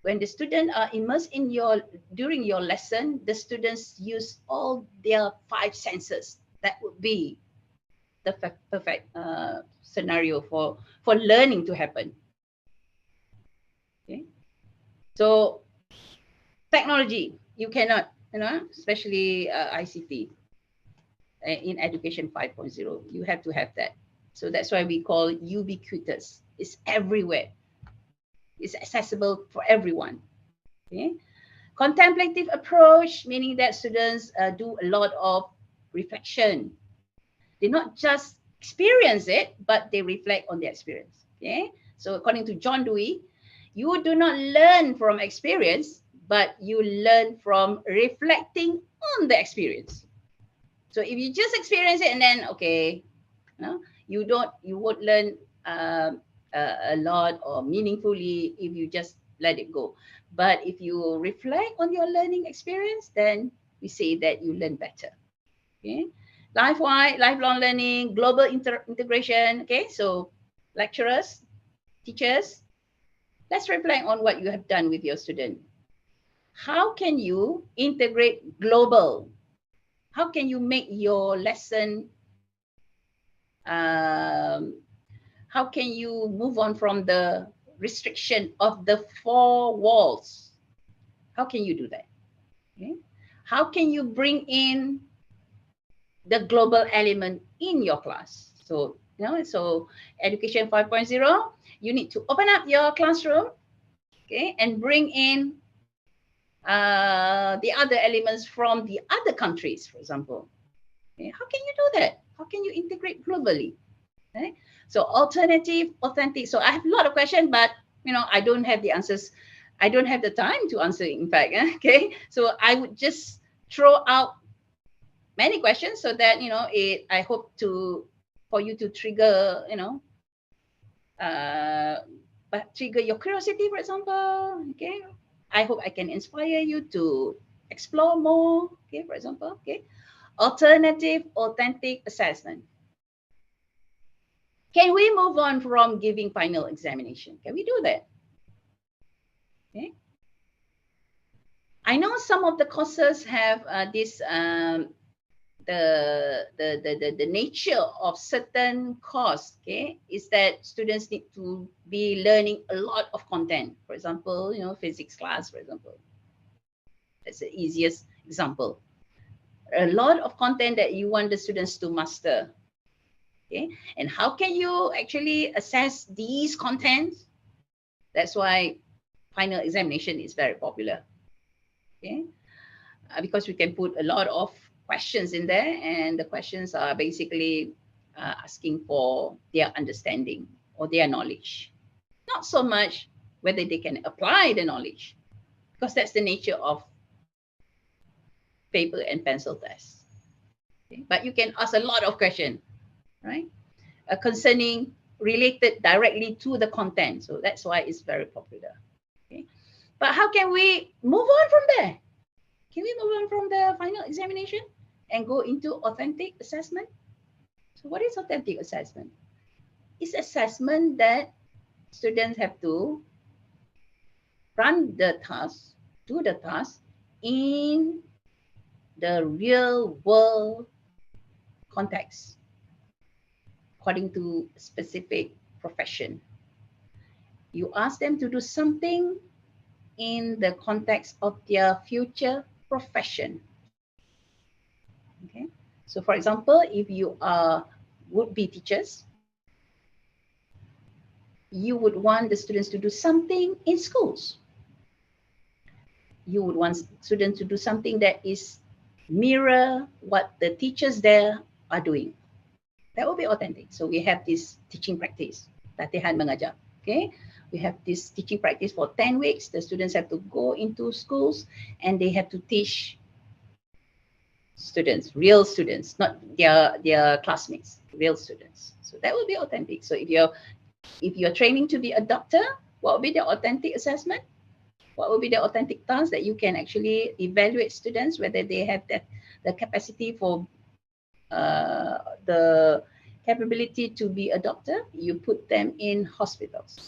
C: when the students are immersed in during your lesson, the students use all their 5 senses. That would be the perfect scenario for learning to happen. Okay, so technology, you cannot, you know, especially ICT in education 5.0, you have to have that. So that's why we call ubiquitous. It's everywhere. It's accessible for everyone. Okay, contemplative approach, meaning that students do a lot of reflection. They not just experience it, but they reflect on their experience. Okay, so according to John Dewey, you do not learn from experience, but you learn from reflecting on the experience. So if you just experience it and then, okay, you won't learn a lot or meaningfully if you just let it go. But if you reflect on your learning experience, then we say that you learn better. Okay, lifelong learning, global integration. Okay, so lecturers, teachers, let's reflect on what you have done with your student. How can you integrate global? How can you make your lesson, how can you move on from the restriction of the 4 walls? How can you do that? Okay. How can you bring in the global element in your class? So, you know, so education 5.0, you need to open up your classroom, okay, and bring in the other elements from the other countries, for example. Okay. How can you do that? How can you integrate globally? Okay. So alternative, authentic. So I have a lot of questions, but you know, I don't have the answers. I don't have the time to answer, in fact. Okay. So I would just throw out many questions so that, you know, I hope for you to trigger, you know, but trigger your curiosity, for example. Okay. I hope I can inspire you to explore more. Okay, for example. Okay. Alternative, authentic assessment. Can we move on from giving final examination? Can we do that? Okay. I know some of the courses have this the nature of certain course, okay, is that students need to be learning a lot of content. For example, you know, physics class, for example. That's the easiest example. A lot of content that you want the students to master. Okay, and how can you actually assess these contents? That's why final examination is very popular. Okay, because we can put a lot of questions in there, and the questions are basically asking for their understanding or their knowledge. Not so much whether they can apply the knowledge, because that's the nature of paper and pencil tests. Okay? But you can ask a lot of questions, right? Concerning, related directly to the content. So that's why it's very popular. Okay? But how can we move on from there? Can we move on from the final examination and go into authentic assessment? So what is authentic assessment? is assessment that students have to run the task, do the task in the real world context, according to specific profession. You ask them to do something in the context of their future profession. Okay, so for example, if you are would-be teachers, you would want the students to do something in schools. You would want students to do something that is mirror what the teachers there are doing. That will be authentic. So we have this teaching practice, latihan mengajar. Okay, we have this teaching practice for 10 weeks. The students have to go into schools and they have to teach students, real students, not their classmates, real students. So that will be authentic. So if you're training to be a doctor, what will be the authentic assessment? What will be the authentic task that you can actually evaluate students, whether they have the capacity for the capability to be a doctor? You put them in hospitals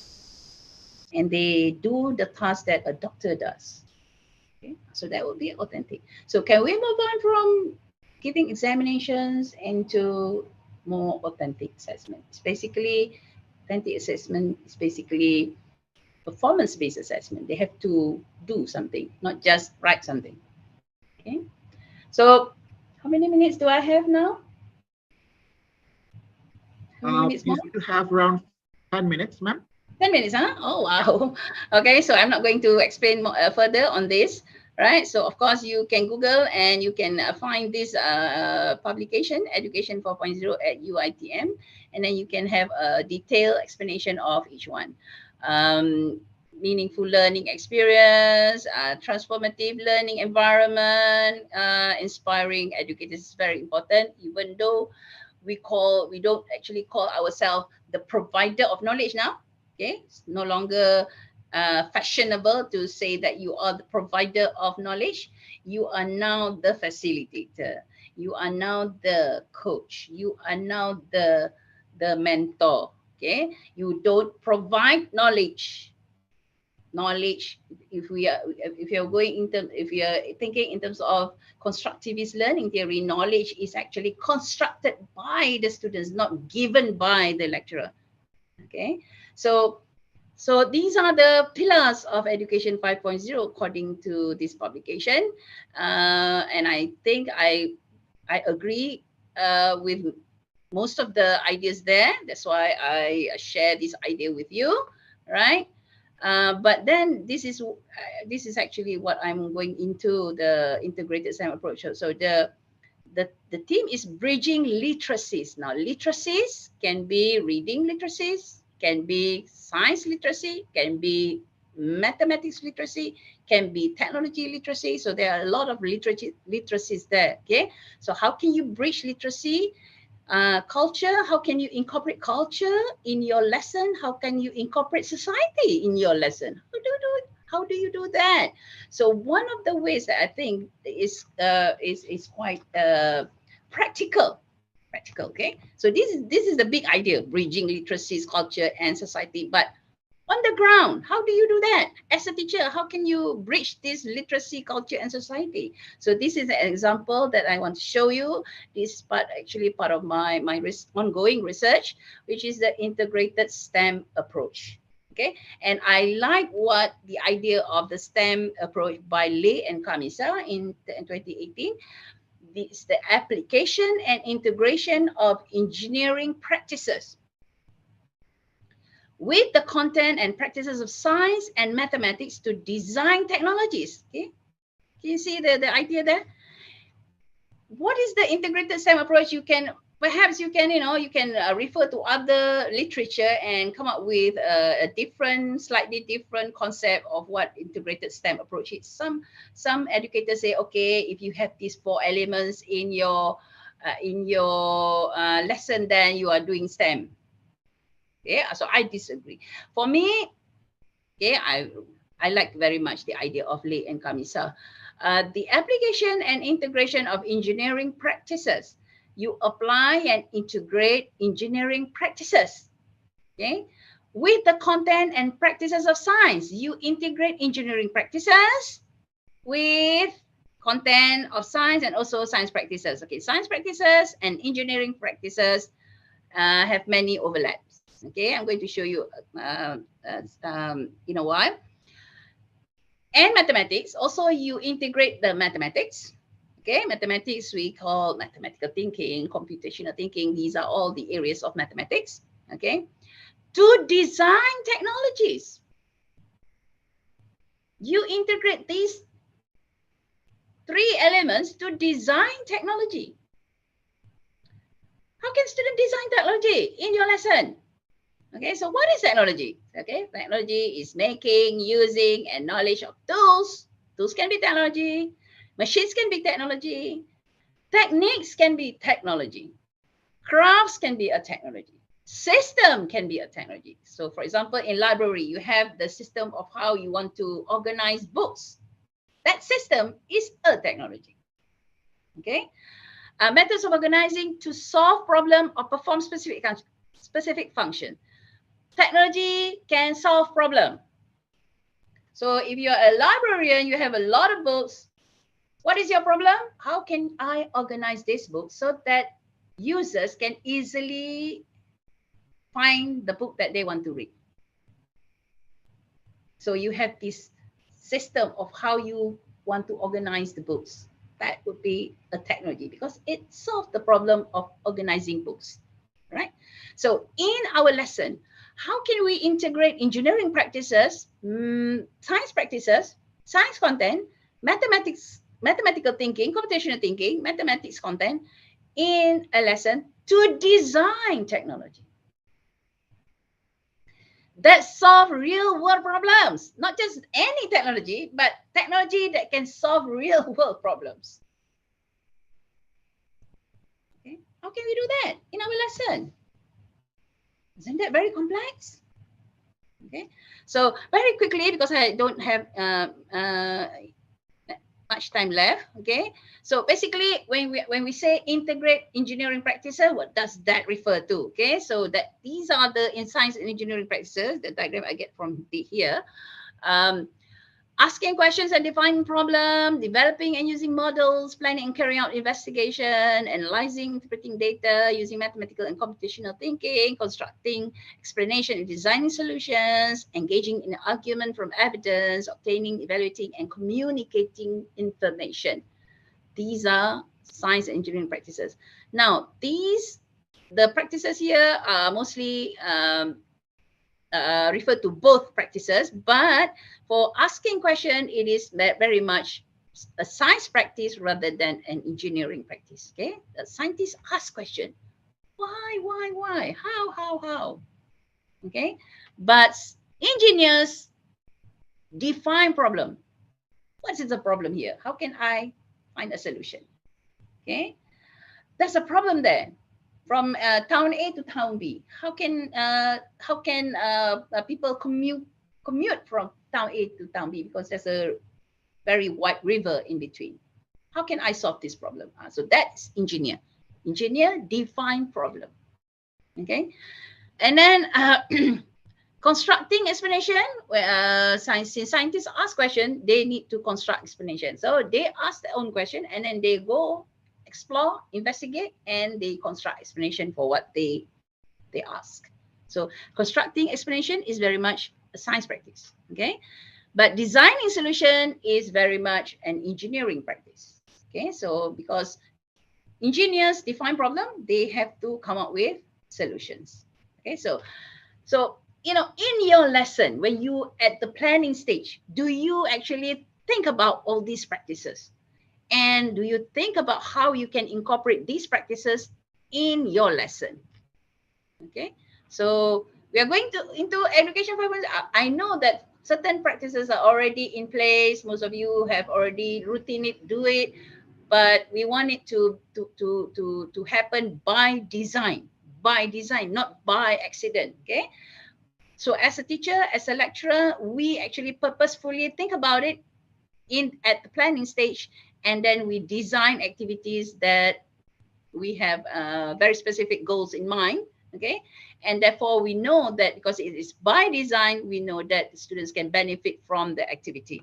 C: and they do the task that a doctor does. Okay? So that will be authentic. So can we move on from giving examinations into more authentic assessment? It's basically, authentic assessment is basically performance-based assessment. They have to do something, not just write something. Okay. So how many minutes do I have now? How many minutes more?
G: You have around 10 minutes, ma'am.
C: 10 minutes, huh? Oh, wow. Okay, so I'm not going to explain more, further on this, right? So of course you can Google and you can find this publication, Education 4.0 at UITM, and then you can have a detailed explanation of each one. Meaningful learning experience, transformative learning environment, inspiring educators is very important, even though we don't actually call ourselves the provider of knowledge now. Okay, it's no longer fashionable to say that you are the provider of knowledge. You are now the facilitator. You are now the coach. You are now the mentor. Okay, you don't provide knowledge. If you're thinking in terms of constructivist learning theory, knowledge is actually constructed by the students, not given by the lecturer. Okay, so these are the pillars of Education 5.0 according to this publication, and I think I agree with most of the ideas there. That's why I share this idea with you, right? But then this is actually what I'm going into, the integrated STEM approach. So the theme is bridging literacies. Now literacies can be reading literacies, can be science literacy, can be mathematics literacy, can be technology literacy. So there are a lot of literacies there. Okay, so how can you bridge literacy? Culture, how can you incorporate culture in your lesson? How can you incorporate society in your lesson? How do you do that? So one of the ways that I think is quite practical. Okay, so this is the big idea, bridging literacies, culture and society. But on the ground, how do you do that? As a teacher, how can you bridge this literacy, culture, and society? So this is an example that I want to show you. This is actually part of my ongoing research, which is the integrated STEM approach. Okay, and I like what the idea of the STEM approach by Lei and Kamisa in 2018. This is the application and integration of engineering practices with the content and practices of science and mathematics to design technologies. Okay, can you see the idea there? What is the integrated STEM approach? You can refer to other literature and come up with a slightly different concept of what integrated STEM approach is. Some educators say, okay, if you have these 4 elements in your lesson, then you are doing STEM. Yeah, so I disagree. For me, yeah, I like very much the idea of Lei and Kamisa. The application and integration of engineering practices. You apply and integrate engineering practices Okay, with the content and practices of science, you integrate engineering practices with content of science and also science practices. Okay, science practices and engineering practices have many overlaps. Okay, I'm going to show you in a while. And mathematics, also you integrate the mathematics. Okay, mathematics we call mathematical thinking, computational thinking. These are all the areas of mathematics. Okay, to design technologies, you integrate these three elements to design technology. How can students design technology in your lesson? Okay, so what is technology? Okay, technology is making, using, and knowledge of tools. Tools can be technology. Machines can be technology. Techniques can be technology. Crafts can be a technology. System can be a technology. So for example, in library, you have the system of how you want to organize books. That system is a technology. Okay, methods of organizing to solve problem or perform specific function. Technology can solve problem. So if you're a librarian, you have a lot of books. What is your problem? How can I organize this book so that users can easily find the book that they want to read? So you have this system of how you want to organize the books. That would be a technology because it solves the problem of organizing books, right? So in our lesson, how can we integrate engineering practices, science practices, science content, mathematical thinking, computational thinking, mathematics content in a lesson to design technology that solve real world problems, not just any technology, but technology that can solve real world problems. Okay, how can we do that in our lesson? Isn't that very complex? Okay, so very quickly, because I don't have much time left. Okay, so basically when we say integrate engineering practices, what does that refer to? Okay, so that these are the in science and engineering practices, the diagram I get from here. Asking questions and defining problem, developing and using models, planning and carrying out investigation, analyzing, interpreting data, using mathematical and computational thinking, constructing explanation and designing solutions, engaging in argument from evidence, obtaining, evaluating, and communicating information. These are science and engineering practices. Now, the practices here are mostly refer to both practices, but for asking question, it is very much a science practice rather than an engineering practice. Okay, the scientists ask question, why, how? Okay, but engineers define problem. What is the problem here? How can I find a solution? Okay, there's a problem there. From town A to town B, how can people commute from town A to town B, because there's a very wide river in between? How can I solve this problem? So that's engineer. Engineer define problem. Okay, and then constructing explanation. Where scientists ask question, they need to construct explanation. So they ask their own question, and then they go explore, investigate, and they construct explanation for what they ask. So constructing explanation is very much a science practice, okay? But designing solution is very much an engineering practice, okay? So because engineers define problem, they have to come up with solutions, okay? So you know, in your lesson, when you at the planning stage, do you actually think about all these practices? And do you think about how you can incorporate these practices in your lesson? Okay, so we are going into education purpose. I know that certain practices are already in place. Most of you have already routinely do it, but we want it to happen by design, not by accident. Okay, so as a teacher, as a lecturer, we actually purposefully think about it at the planning stage. And then we design activities that we have very specific goals in mind, okay? And therefore, we know that because it is by design, we know that the students can benefit from the activity.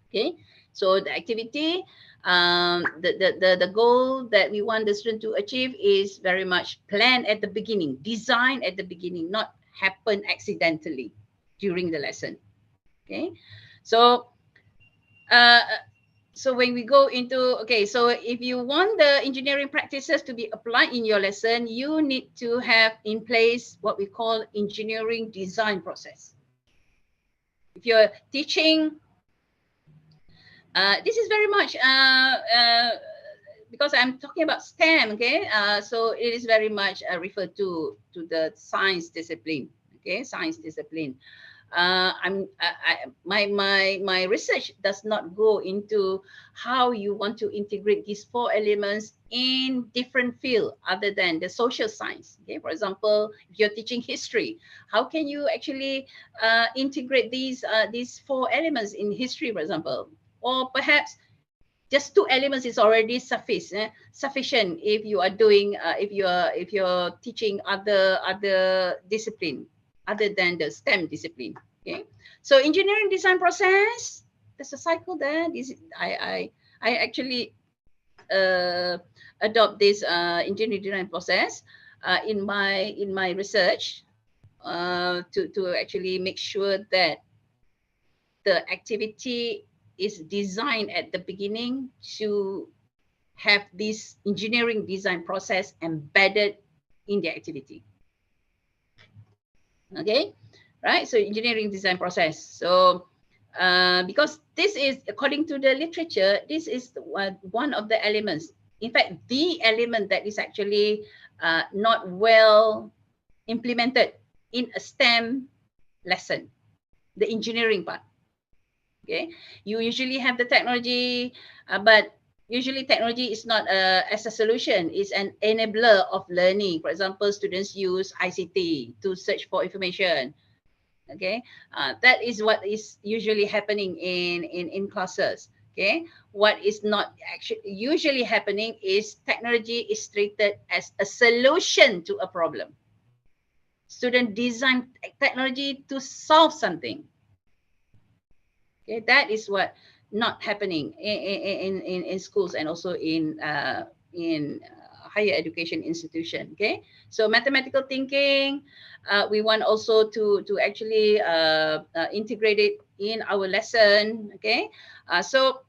C: Okay, so the activity, the goal that we want the student to achieve is very much planned at the beginning, designed at the beginning, not happen accidentally during the lesson. Okay, so so when we go into, okay, so if you want the engineering practices to be applied in your lesson, you need to have in place what we call engineering design process. If you're teaching, this is very much because I'm talking about STEM, okay? So it is very much referred to the science discipline, okay? Science discipline. My research does not go into how you want to integrate these 4 elements in different fields other than the social science. Okay, for example, if you're teaching history, how can you actually integrate these 4 elements in history, for example? Or perhaps just 2 elements is already sufficient if you are doing if you're teaching other discipline other than the STEM discipline. Okay, so engineering design process, there's a cycle there. I actually adopt this engineering design process in my research to actually make sure that the activity is designed at the beginning to have this engineering design process embedded in the activity. Okay, right? So engineering design process. So because this is, according to the literature, this is one of the elements. In fact, the element that is actually not well implemented in a STEM lesson, the engineering part. Okay, you usually have the technology, but usually technology is not as a solution, it's an enabler of learning. For example, students use ICT to search for information. Okay, that is what is usually happening in classes. Okay, what is not actually usually happening is technology is treated as a solution to a problem. Student design technology to solve something. Okay, that is what not happening in schools and also in higher education institution. Okay, so mathematical thinking, we want also to actually integrate it in our lesson. Okay, so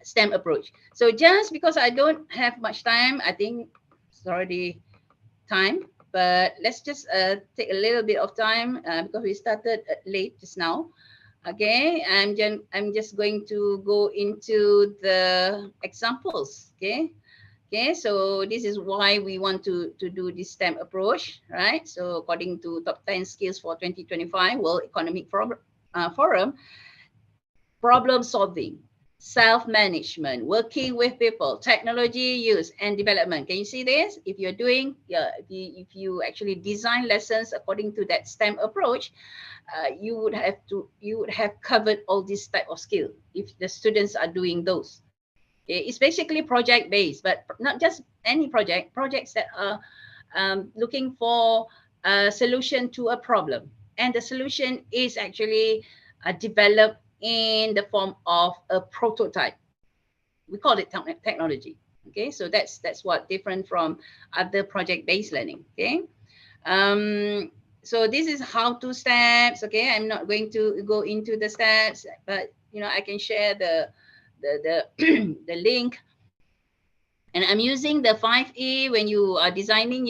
C: STEM approach. So just because I don't have much time, I think it's already time, but let's just take a little bit of time because we started late just now. Okay, I'm just going to go into the examples. Okay, so this is why we want to do this STEM approach, right? So according to top 10 skills for 2025 World Economic Forum, problem solving, self-management, working with people, technology use and development. Can you see this? If you're doing, if you actually design lessons according to that STEM approach, you would have covered all these type of skill if the students are doing those. Okay, it's basically project based, but not just any projects that are looking for a solution to a problem, and the solution is actually developed in the form of a prototype. We call it technology. Okay, so that's what different from other project-based learning. Okay, so this is how to steps. Okay, I'm not going to go into the steps, but I can share the the link. And I'm using the 5E when you are planning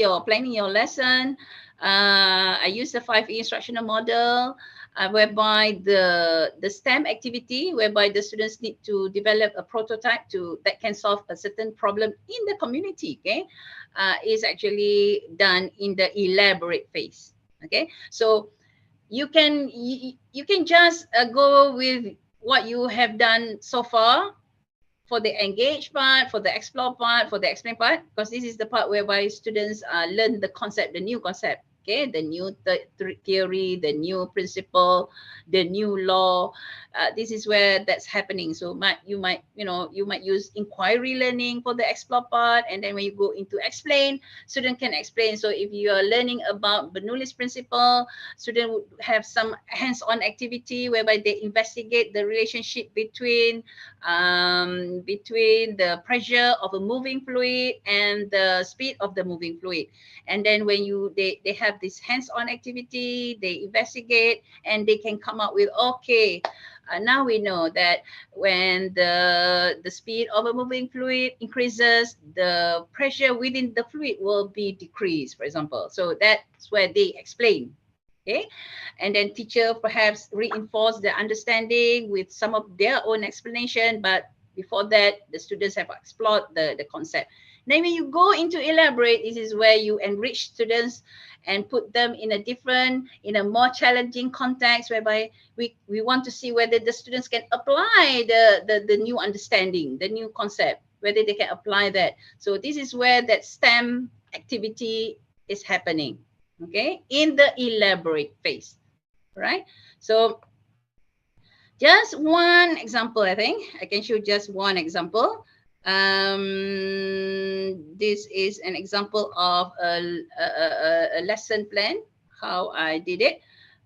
C: your lesson. I use the 5E instructional model, whereby the STEM activity, whereby the students need to develop a prototype that can solve a certain problem in the community. Okay, is actually done in the elaborate phase. Okay, so you can just go with what you have done so far for the engage part, for the explore part, for the explain part, because this is the part whereby students learn the concept, the new concept. Okay, the new theory, the new principle, the new law. This is where that's happening. So you might use inquiry learning for the explore part, and then when you go into explain, student can explain. So if you are learning about Bernoulli's principle, student would have some hands-on activity whereby they investigate the relationship between the pressure of a moving fluid and the speed of the moving fluid. And then when they have this hands-on activity, they investigate and they can come up with, okay, now we know that when the speed of a moving fluid increases, the pressure within the fluid will be decreased, for example. So that's where they explain. Okay, and then teacher perhaps reinforce the understanding with some of their own explanation, but before that, the students have explored the concept. Then when you go into elaborate, this is where you enrich students and put them in a more challenging context, whereby we want to see whether the students can apply the new understanding, the new concept, whether they can apply that. So this is where that STEM activity is happening, okay, in the elaborate phase, right? So just one example, I think I can show just one example. This is an example of a lesson plan, how I did it.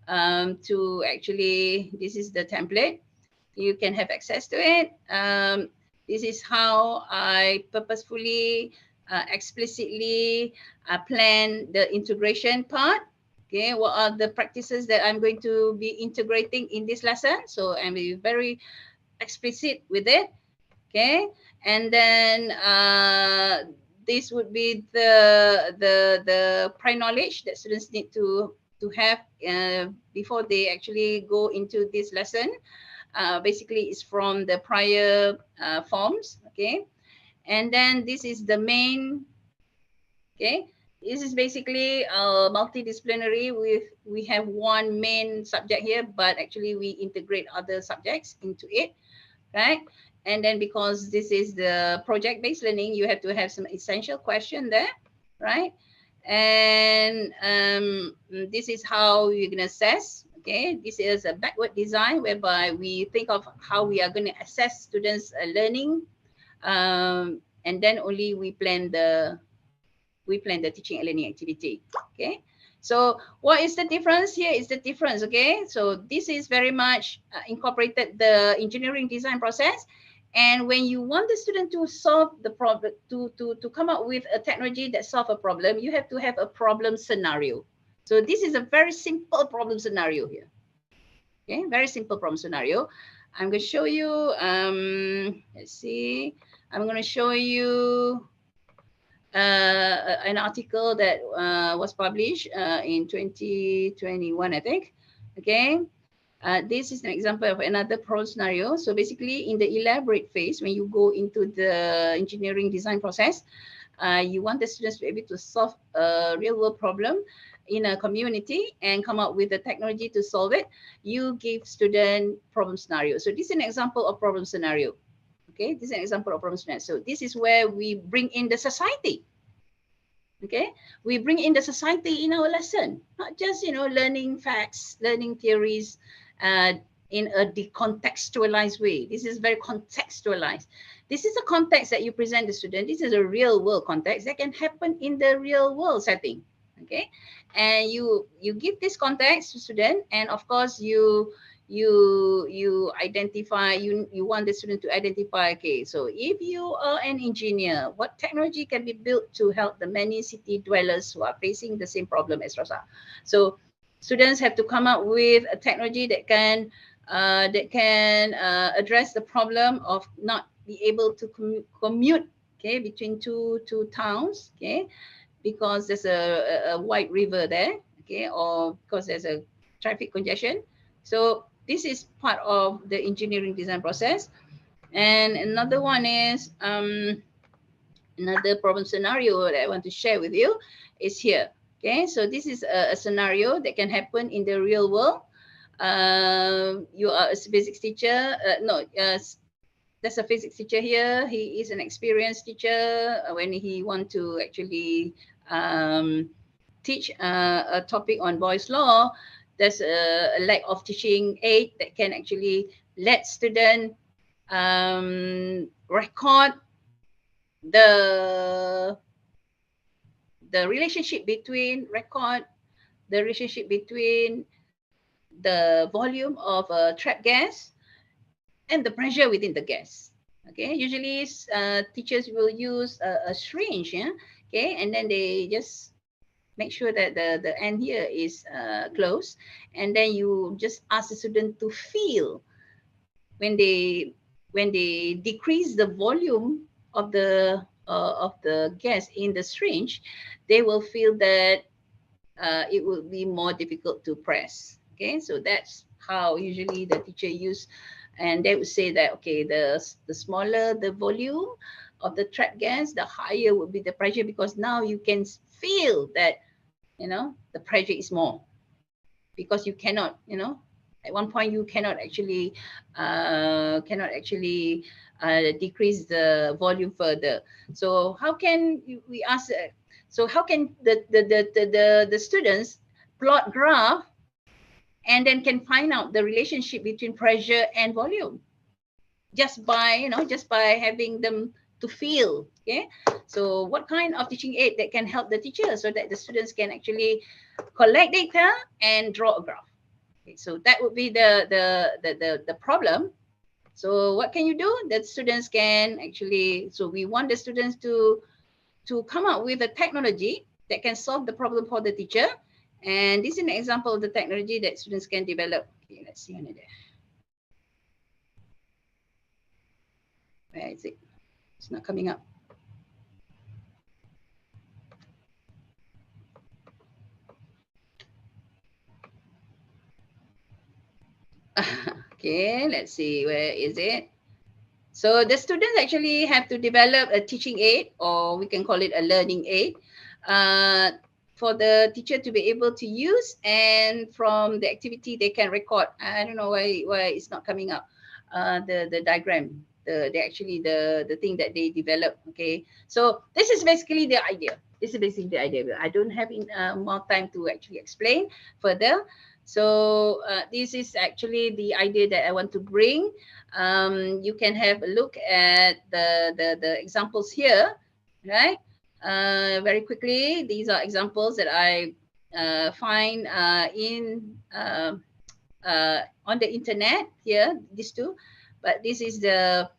C: To actually, this is the template. You can have access to it. This is how I purposefully, explicitly plan the integration part. Okay, what are the practices that I'm going to be integrating in this lesson? So I'm very explicit with it. Okay, and then this would be the prior knowledge that students need to have before they actually go into this lesson. Basically, it's from the prior forms. Okay, and then this is the main. Okay, this is basically multidisciplinary. We have one main subject here, but actually we integrate other subjects into it, right? And then because this is the project-based learning, you have to have some essential question there, right? And this is how you're going to assess. Okay, this is a backward design whereby we think of how we are going to assess students' learning, and then only we plan the teaching and learning activity. Okay, so what is the difference? Here is the difference. Okay, so this is very much incorporated the engineering design process. And when you want the student to solve the problem, to come up with a technology that solve a problem, you have to have a problem scenario. So this is a very simple problem scenario here. Okay, very simple problem scenario. I'm going to show you, let's see, I'm going to show you an article that was published in 2021, I think. Okay. This is an example of another problem scenario. So basically in the elaborate phase, when you go into the engineering design process, you want the students to be able to solve a real world problem in a community and come up with a technology to solve it. You give student problem scenario. So this is an example of problem scenario. Okay, this is an example of problem scenario. So this is where we bring in the society. Okay, we bring in the society in our lesson, not just, learning facts, learning theories, in a decontextualized way. This is very contextualized. This is a context that you present the student. This is a real world context that can happen in the real world setting. Okay, and you give this context to student, and of course you identify, you want the student to identify, okay, so if you are an engineer, what technology can be built to help the many city dwellers who are facing the same problem as Rosa? So students have to come up with a technology that can address the problem of not be able to commute, okay, between two towns, okay, because there's a wide river there, okay, or because there's a traffic congestion. So this is part of the engineering design process. And another one is another problem scenario that I want to share with you is here. Okay, so this is a scenario that can happen in the real world. You are a physics teacher. There's a physics teacher here. He is an experienced teacher when he want to actually teach a topic on boys' law, there's a lack of teaching aid that can actually let students record the relationship between the volume of trap gas and the pressure within the gas. Okay, usually teachers will use a syringe, yeah? Okay, and then they just make sure that the end here is closed, and then you just ask the student to feel when they decrease the volume of the gas in the syringe, they will feel that it will be more difficult to press. Okay, so that's how usually the teacher use, and they would say that, okay, the smaller the volume of the trap gas, the higher would be the pressure, because now you can feel that, you know, the pressure is more, because you cannot, you know, at one point you cannot actually decrease the volume further. So how can we ask? So how can the students plot graph and then can find out the relationship between pressure and volume just by, you know, just by having them to feel? Okay, so what kind of teaching aid that can help the teacher so that the students can actually collect data and draw a graph? Okay, so that would be the problem. So what can you do? That students can actually, so we want the students to come up with a technology that can solve the problem for the teacher. And this is an example of the technology that students can develop. Okay, let's see another. Where is it? It's not coming up. Okay, let's see, where is it? So the students actually have to develop a teaching aid, or we can call it a learning aid, for the teacher to be able to use, and from the activity they can record. I don't know why it's not coming up. The diagram, the thing that they develop. Okay, so this is basically the idea. I don't have more time to actually explain further. So this is actually the idea that I want to bring. You can have a look at the examples here, right? Very quickly, these are examples that I find on the internet here, these two. But this is the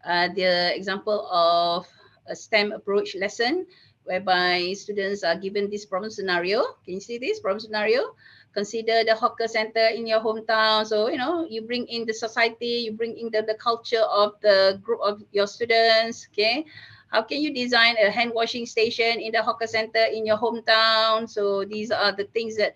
C: example of a STEM approach lesson, whereby students are given this problem scenario. Can you see this problem scenario? Consider the hawker center in your hometown. So, you know, you bring in the society, you bring in the culture of the group of your students. Okay, how can you design a hand washing station in the hawker center in your hometown? So these are the things that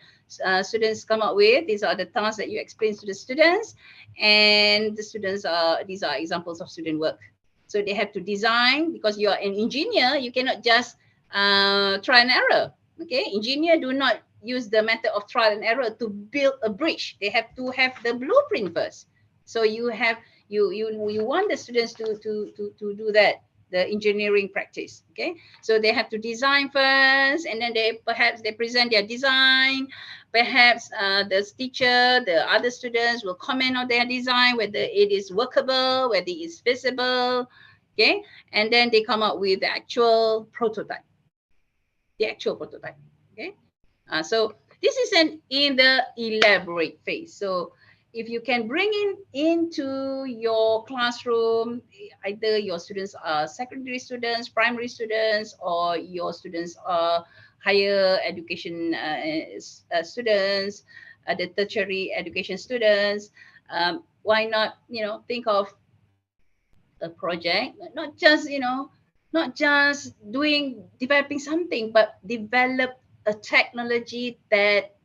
C: students come up with. These are the tasks that you explain to the students, and the students these are examples of student work. So they have to design, because you are an engineer, you cannot just try and error. Okay, engineer do not use the method of trial and error to build a bridge. They have to have the blueprint first. So you want the students to do that, the engineering practice. Okay, so they have to design first, and then they present their design. Perhaps the teacher, the other students will comment on their design, whether it is workable, whether it is feasible. Okay, and then they come up with the actual prototype. Okay. So this is in the elaborate phase. So if you can bring into your classroom, either your students are secondary students, primary students, or your students are higher education students, the tertiary education students, why not, you know, think of a project, not just developing something, but develop a technology that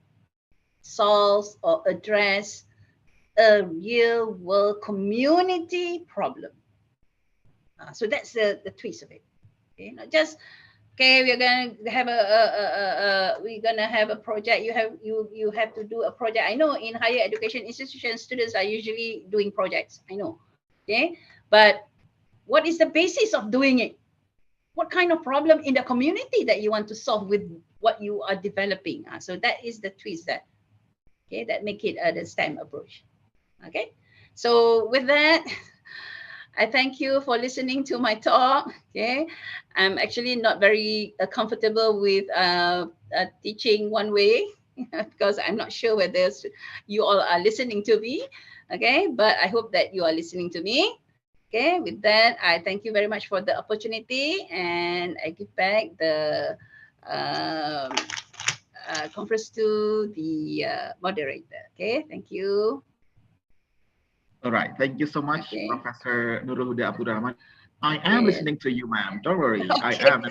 C: solves or address a real world community problem. So that's the twist of it. Okay, not just we're gonna have a project. You have to do a project. I know in higher education institutions, students are usually doing projects. I know. Okay, but what is the basis of doing it? what kind of problem in the community that you want to solve with what you are developing. So that is the twist that, okay, that make it the STEM approach. Okay, so with that, I thank you for listening to my talk. Okay, I'm actually not very comfortable with teaching one way because I'm not sure whether you all are listening to me. Okay, but I hope that you are listening to me. Okay, with that, I thank you very much for the opportunity, and I give back the conference to the moderator. Okay, thank you.
G: All right, thank you so much, Professor Nurul Huda Abdurrahman. I am listening to you, ma'am. Don't worry, I am.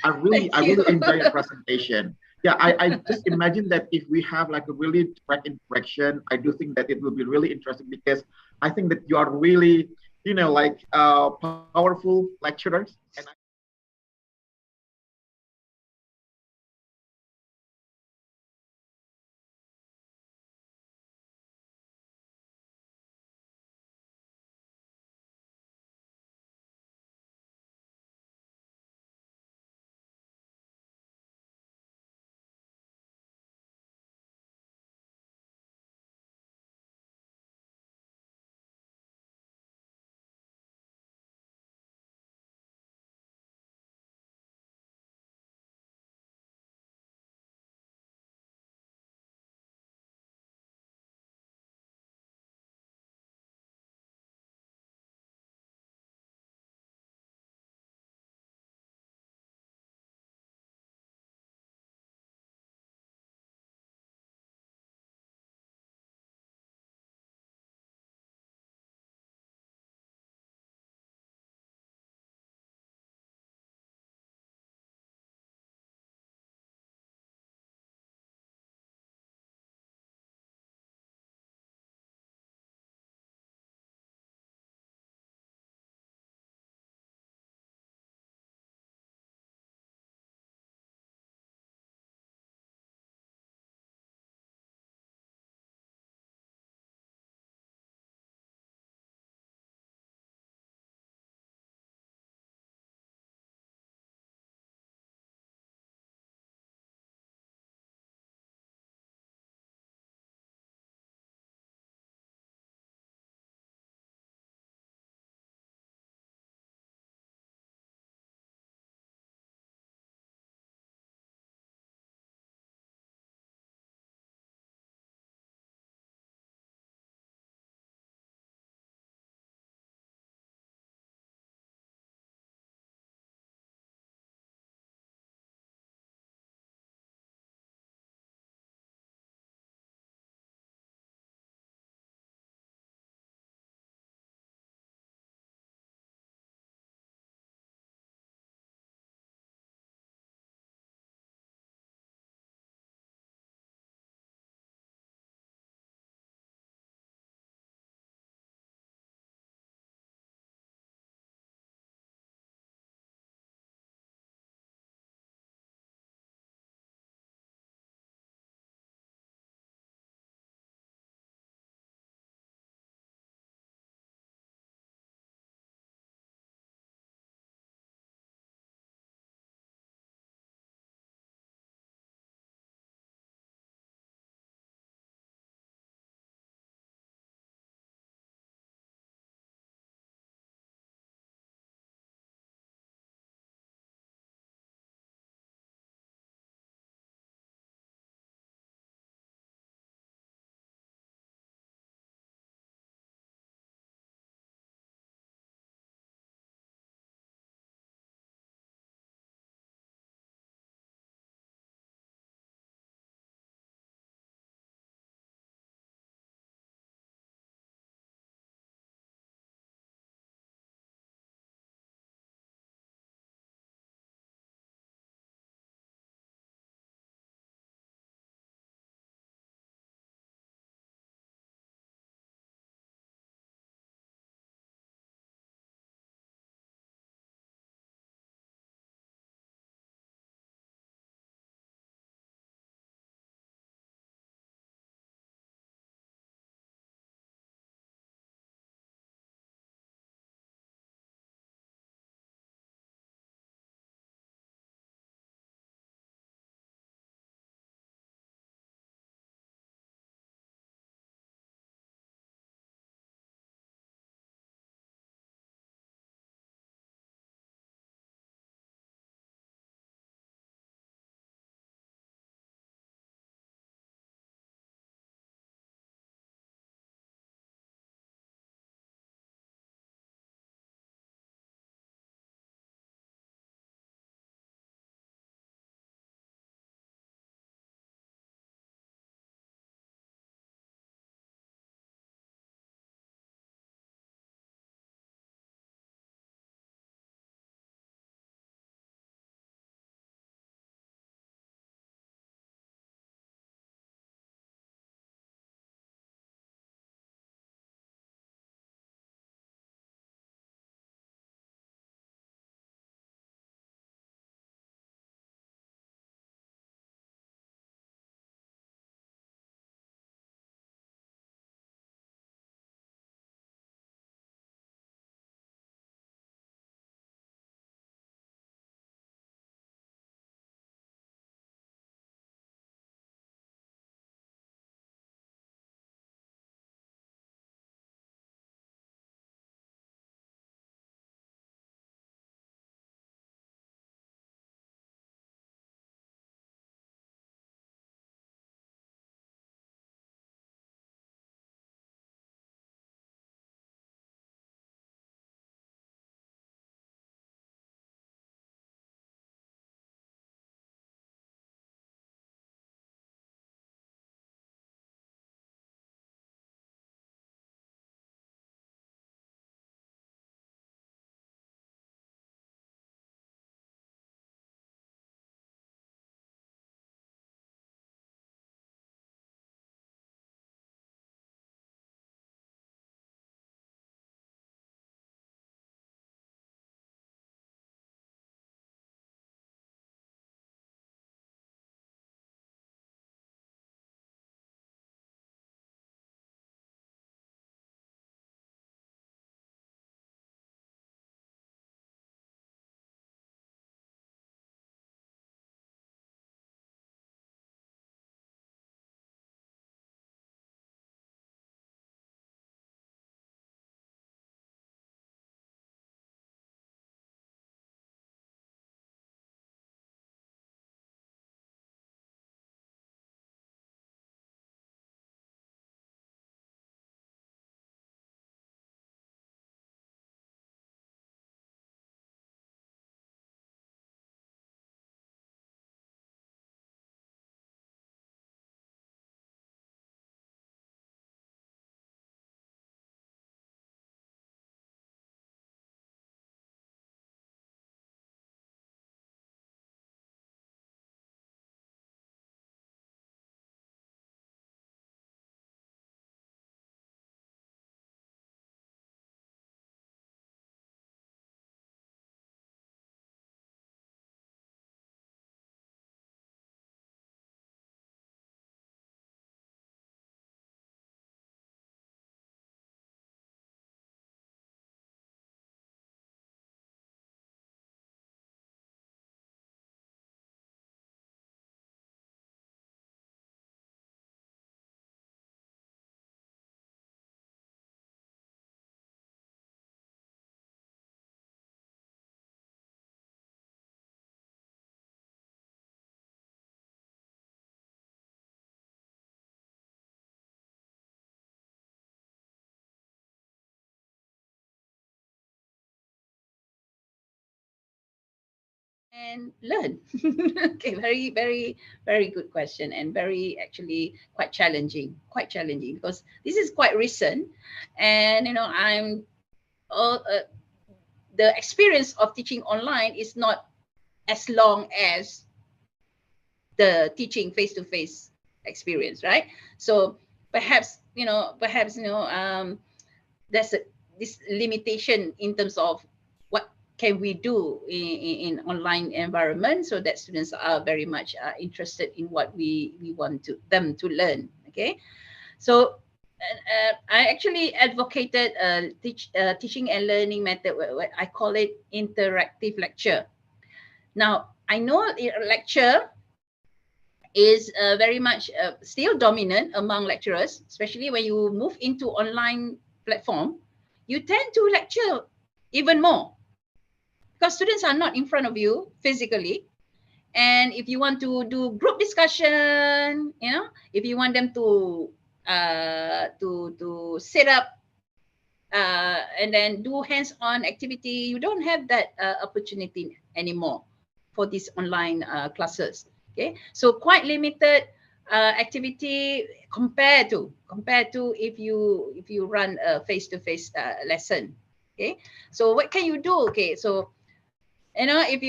G: I really enjoy your presentation. Yeah, I just imagine that if we have like a really direct interaction, I do think that it will be really interesting, because I think that you are really, you know, like powerful lecturers, and
C: and learn? Okay, very good question, and very actually quite challenging because this is quite recent, and I'm the experience of teaching online is not as long as the teaching face-to-face experience, right? So perhaps there's this limitation in terms of what can we do in online environment, so that students are very much interested in what we want them to learn. Okay, so I actually advocated a teaching and learning method where I call it interactive lecture. Now, I know lecture is very much still dominant among lecturers, especially when you move into online platform. You tend to lecture even more because students are not in front of you physically. And if you want to do group discussion, if you want them to set up and then do hands-on activity, you don't have that opportunity anymore for these online classes. Okay, so quite limited activity compared to if you run a face-to-face lesson. Okay, so what can you do? Okay, so if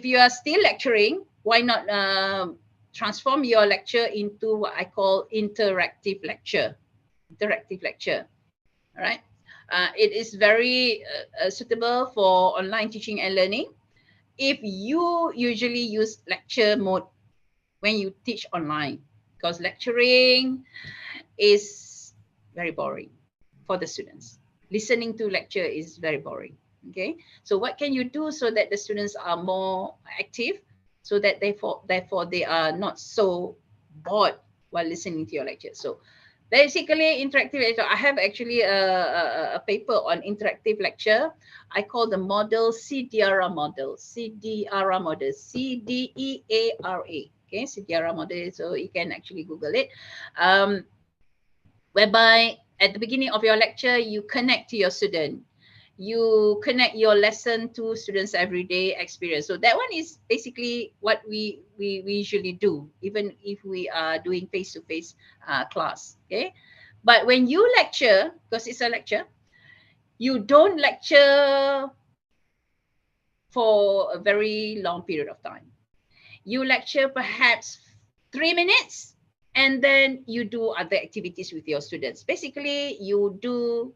C: you are still lecturing, why not transform your lecture into what I call interactive lecture. All right. It is very suitable for online teaching and learning if you usually use lecture mode when you teach online, because lecturing is very boring for the students. Listening to lecture is very boring. Okay, so what can you do so that the students are more active, so that therefore they are not so bored while listening to your lecture? So basically, interactive lecture, I have actually a paper on interactive lecture. I call the model CDEARA model. CDEARA model, CDEARA. Okay, CDEARA model. So you can actually Google it. Whereby at the beginning of your lecture, you connect to your student. You connect your lesson to students' everyday experience. So that one is basically what we usually do, even if we are doing face-to-face class. Okay, but when you lecture, because it's a lecture, you don't lecture for a very long period of time. You lecture perhaps 3 minutes, and then you do other activities with your students. Basically, you do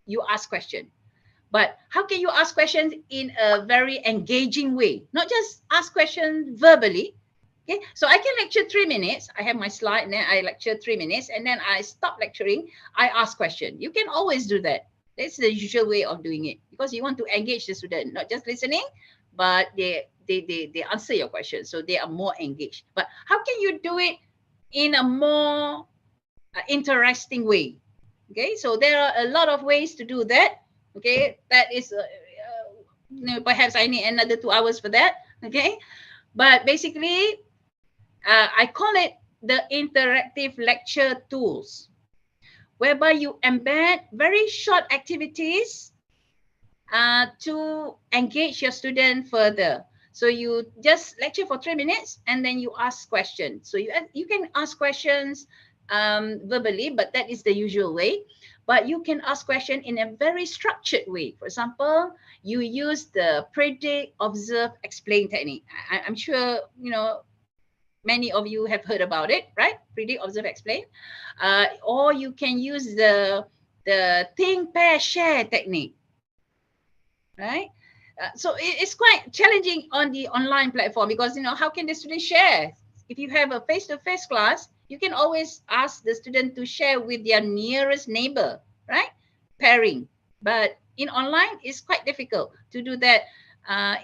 C: you ask questions. But how can you ask questions in a very engaging way? Not just ask questions verbally. Okay, so I can lecture 3 minutes. I have my slide, and then I lecture 3 minutes, and then I stop lecturing. I ask questions. You can always do that. That's the usual way of doing it, because you want to engage the student, not just listening, but they answer your questions, so they are more engaged. But how can you do it in a more interesting way? Okay, so there are a lot of ways to do that. Okay, that is perhaps I need another 2 hours for that. Okay, but basically I call it the interactive lecture tools, whereby you embed very short activities to engage your student further. So you just lecture for 3 minutes, and then you ask questions. So you can ask questions verbally, but that is the usual way. But you can ask questions in a very structured way. For example, you use the predict, observe, explain technique. I'm sure many of you have heard about it, right? Predict, observe, explain. Or you can use the think, pair, share technique, right? So it's quite challenging on the online platform, because how can the student share? If you have a face-to-face class, you can always ask the student to share with their nearest neighbor, right? Pairing. But in online, it's quite difficult to do that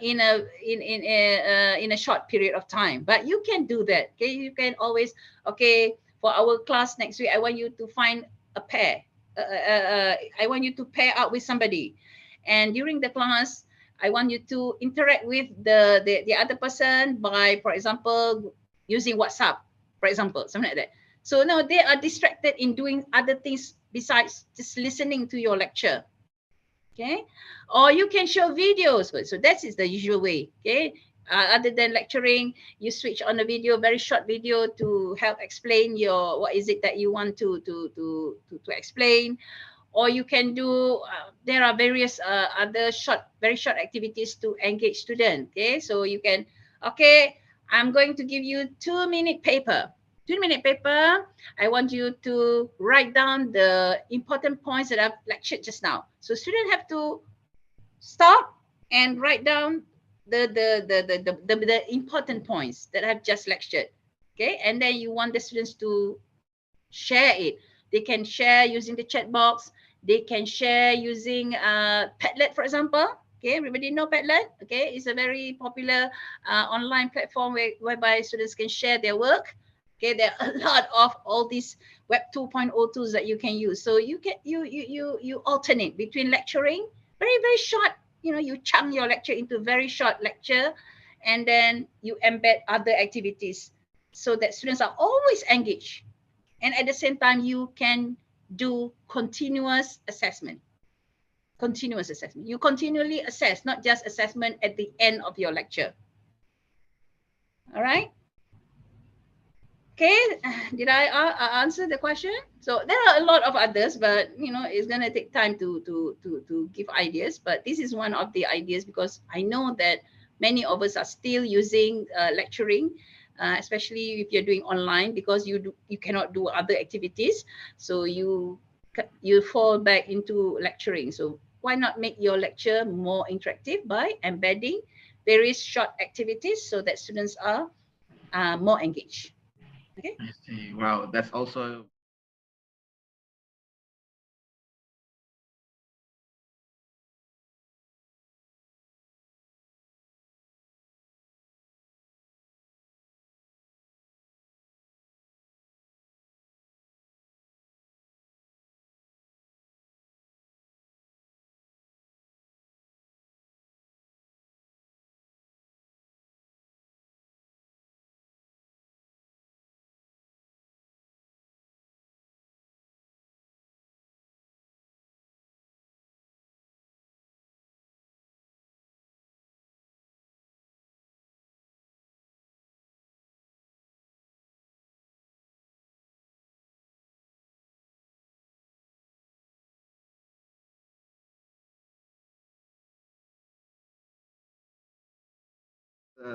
C: in a short period of time. But you can do that. Okay, you can always, okay, for our class next week, I want you to find a pair. I want you to pair up with somebody, and during the class, I want you to interact with the other person by, for example, using WhatsApp, for example, something like that. So now they are distracted in doing other things besides just listening to your lecture. Okay, or you can show videos. So that is the usual way. Okay, other than lecturing, you switch on a video, very short video, to help explain your what is it that you want to explain. Or you can do there are various other very short activities to engage students. Okay, so you can, okay, I'm going to give you 2-minute paper. 2-minute paper. I want you to write down the important points that I've lectured just now. So students have to stop and write down the important points that I've just lectured. Okay, and then you want the students to share it. They can share using the chat box. They can share using Padlet, for example. Okay, everybody know Padlet? Okay, it's a very popular online platform whereby students can share their work. Okay, there are a lot of all these Web 2.0 tools that you can use. So you alternate between lecturing, very short. You chunk your lecture into very short lecture, and then you embed other activities so that students are always engaged. And at the same time, you can do continuous assessment. Continuous assessment. You continually assess, not just assessment at the end of your lecture. All right. Okay, did I answer the question? So there are a lot of others, but it's gonna take time to give ideas. But this is one of the ideas, because I know that many of us are still using lecturing, especially if you're doing online, because you cannot do other activities, so you fall back into lecturing. So why not make your lecture more interactive by embedding various short activities so that students are more engaged. Okay.
G: I see. Wow, that's also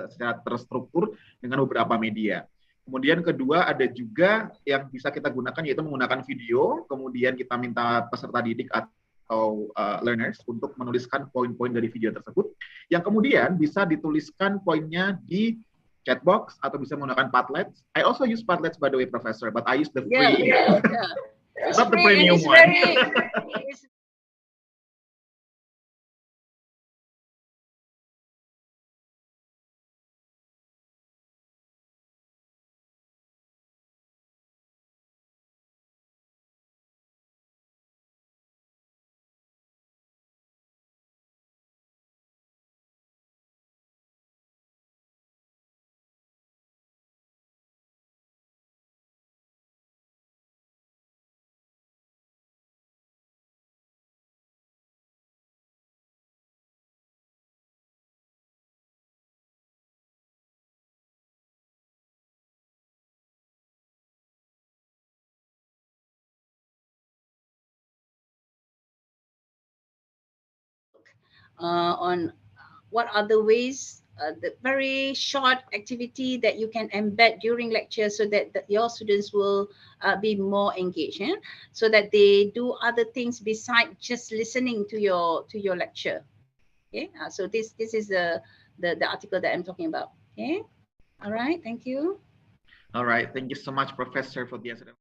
G: secara terstruktur dengan beberapa media. Kemudian kedua, ada juga yang bisa kita gunakan, yaitu menggunakan video. Kemudian kita minta peserta didik atau learners untuk menuliskan poin-poin dari video tersebut, yang kemudian bisa dituliskan poinnya di chat box atau bisa menggunakan Padlet. I also use Padlet, by the way, Professor, but I use the free, not the premium one.
C: On what other ways, the very short activity that you can embed during lecture, so that your students will be more engaged, so that they do other things besides just listening to your lecture. Okay, so this is the article that I'm talking about. Okay, all right, thank you.
G: All right, thank you so much, Professor, for the answer.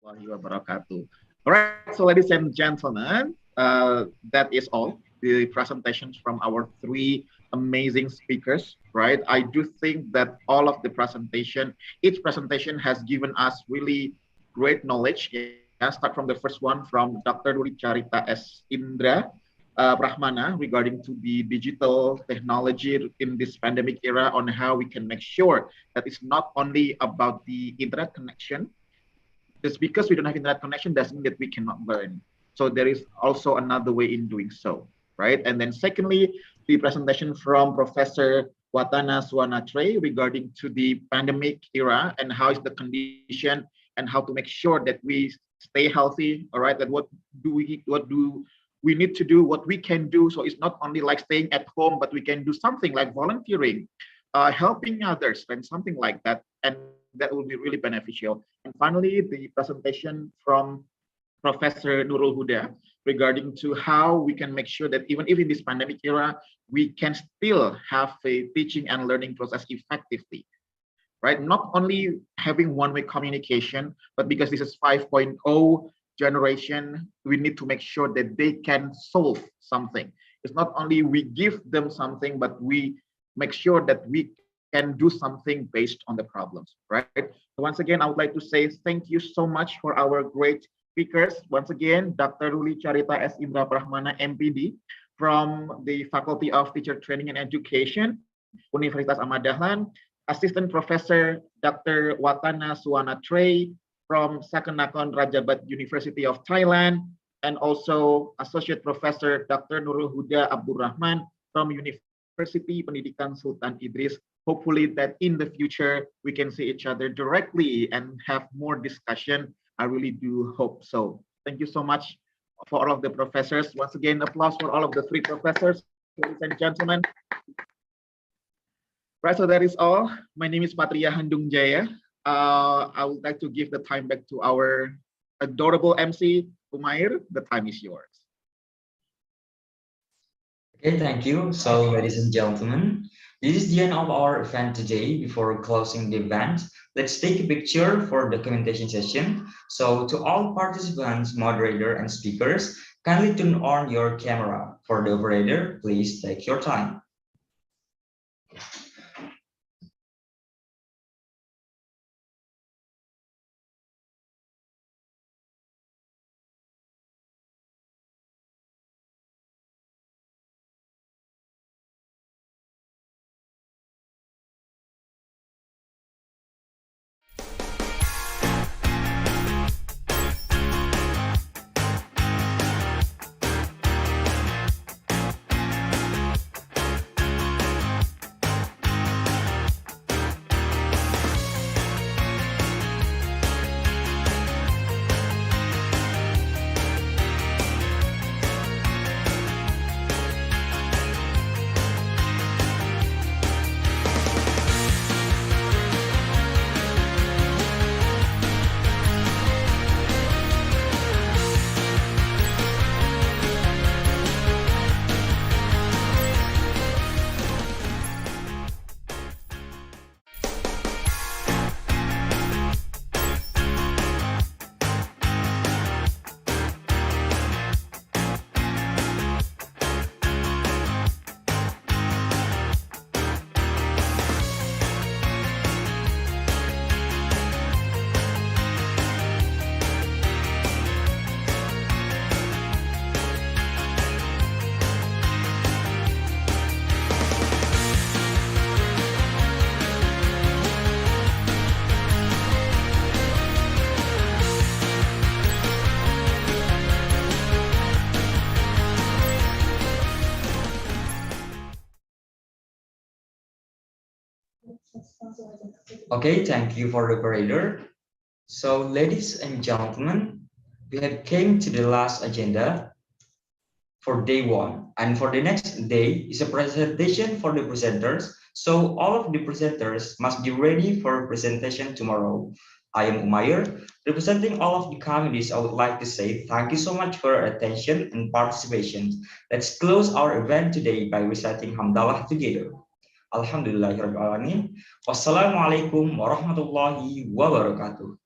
G: Wabarakatuh. All right, so ladies and gentlemen, that is all the presentations from our three amazing speakers, right? I do think that all of the presentation, each presentation has given us really great knowledge. Yeah, start from the first one from Dr. Nuri Charita S. Indra Brahmana regarding to the digital technology in this pandemic era on how we can make sure that it's not only about the internet connection. Just because we don't have internet connection doesn't mean that we cannot learn. So there is also another way in doing so, right? And then secondly, the presentation from Professor Watana Suwanatre regarding to the pandemic era and how is the condition and how to make sure that we stay healthy, all right? That what do we need to do, what we can do. So it's not only like staying at home, but we can do something like volunteering, helping others and something like that. And that will be really beneficial. And finally, the presentation from Professor Nurul Huda regarding to how we can make sure that even if in this pandemic era, we can still have a teaching and learning process effectively, right? Not only having one-way communication, but because this is 5.0 generation, we need to make sure that they can solve something. It's not only we give them something, but we make sure that we can do something based on the problems, right? Once again, I would like to say thank you so much for our great speakers. Once again, Dr. Ruli Charita S. Indra Brahmana, MPD, from the Faculty of Teacher Training and Education, Universitas Ahmad Dahlan, Assistant Professor Dr. Watana Suwanatre from Sakanakon Rajabat University of Thailand, and also Associate Professor Dr. Nurul Huda Abdul Rahman from University Pendidikan Sultan Idris. Hopefully that in the future, we can see each other directly and have more discussion. I really do hope so. Thank you so much for all of the professors. Once again, applause for all of the three professors, ladies and gentlemen. Right, so that is all. My name is Patria Handung Jaya. I would like to give the time back to our adorable MC, Umair. The time is yours.
B: Okay, thank you. So, ladies and gentlemen, this is the end of our event today. Before closing the event, let's take a picture for the documentation session. So, to all participants, moderator, and speakers, kindly turn on your camera. For the operator, please take your time. Okay, thank you for the operator. So, ladies and gentlemen, we have came to the last agenda for day one, and for the next day is a presentation for the presenters. So all of the presenters must be ready for presentation tomorrow. I am Umair, representing all of the committees. I would like to say thank you so much for your attention and participation. Let's close our event today by reciting Hamdalah together. Alhamdulillahirrahmanirrahim. Wassalamualaikum warahmatullahi wabarakatuh.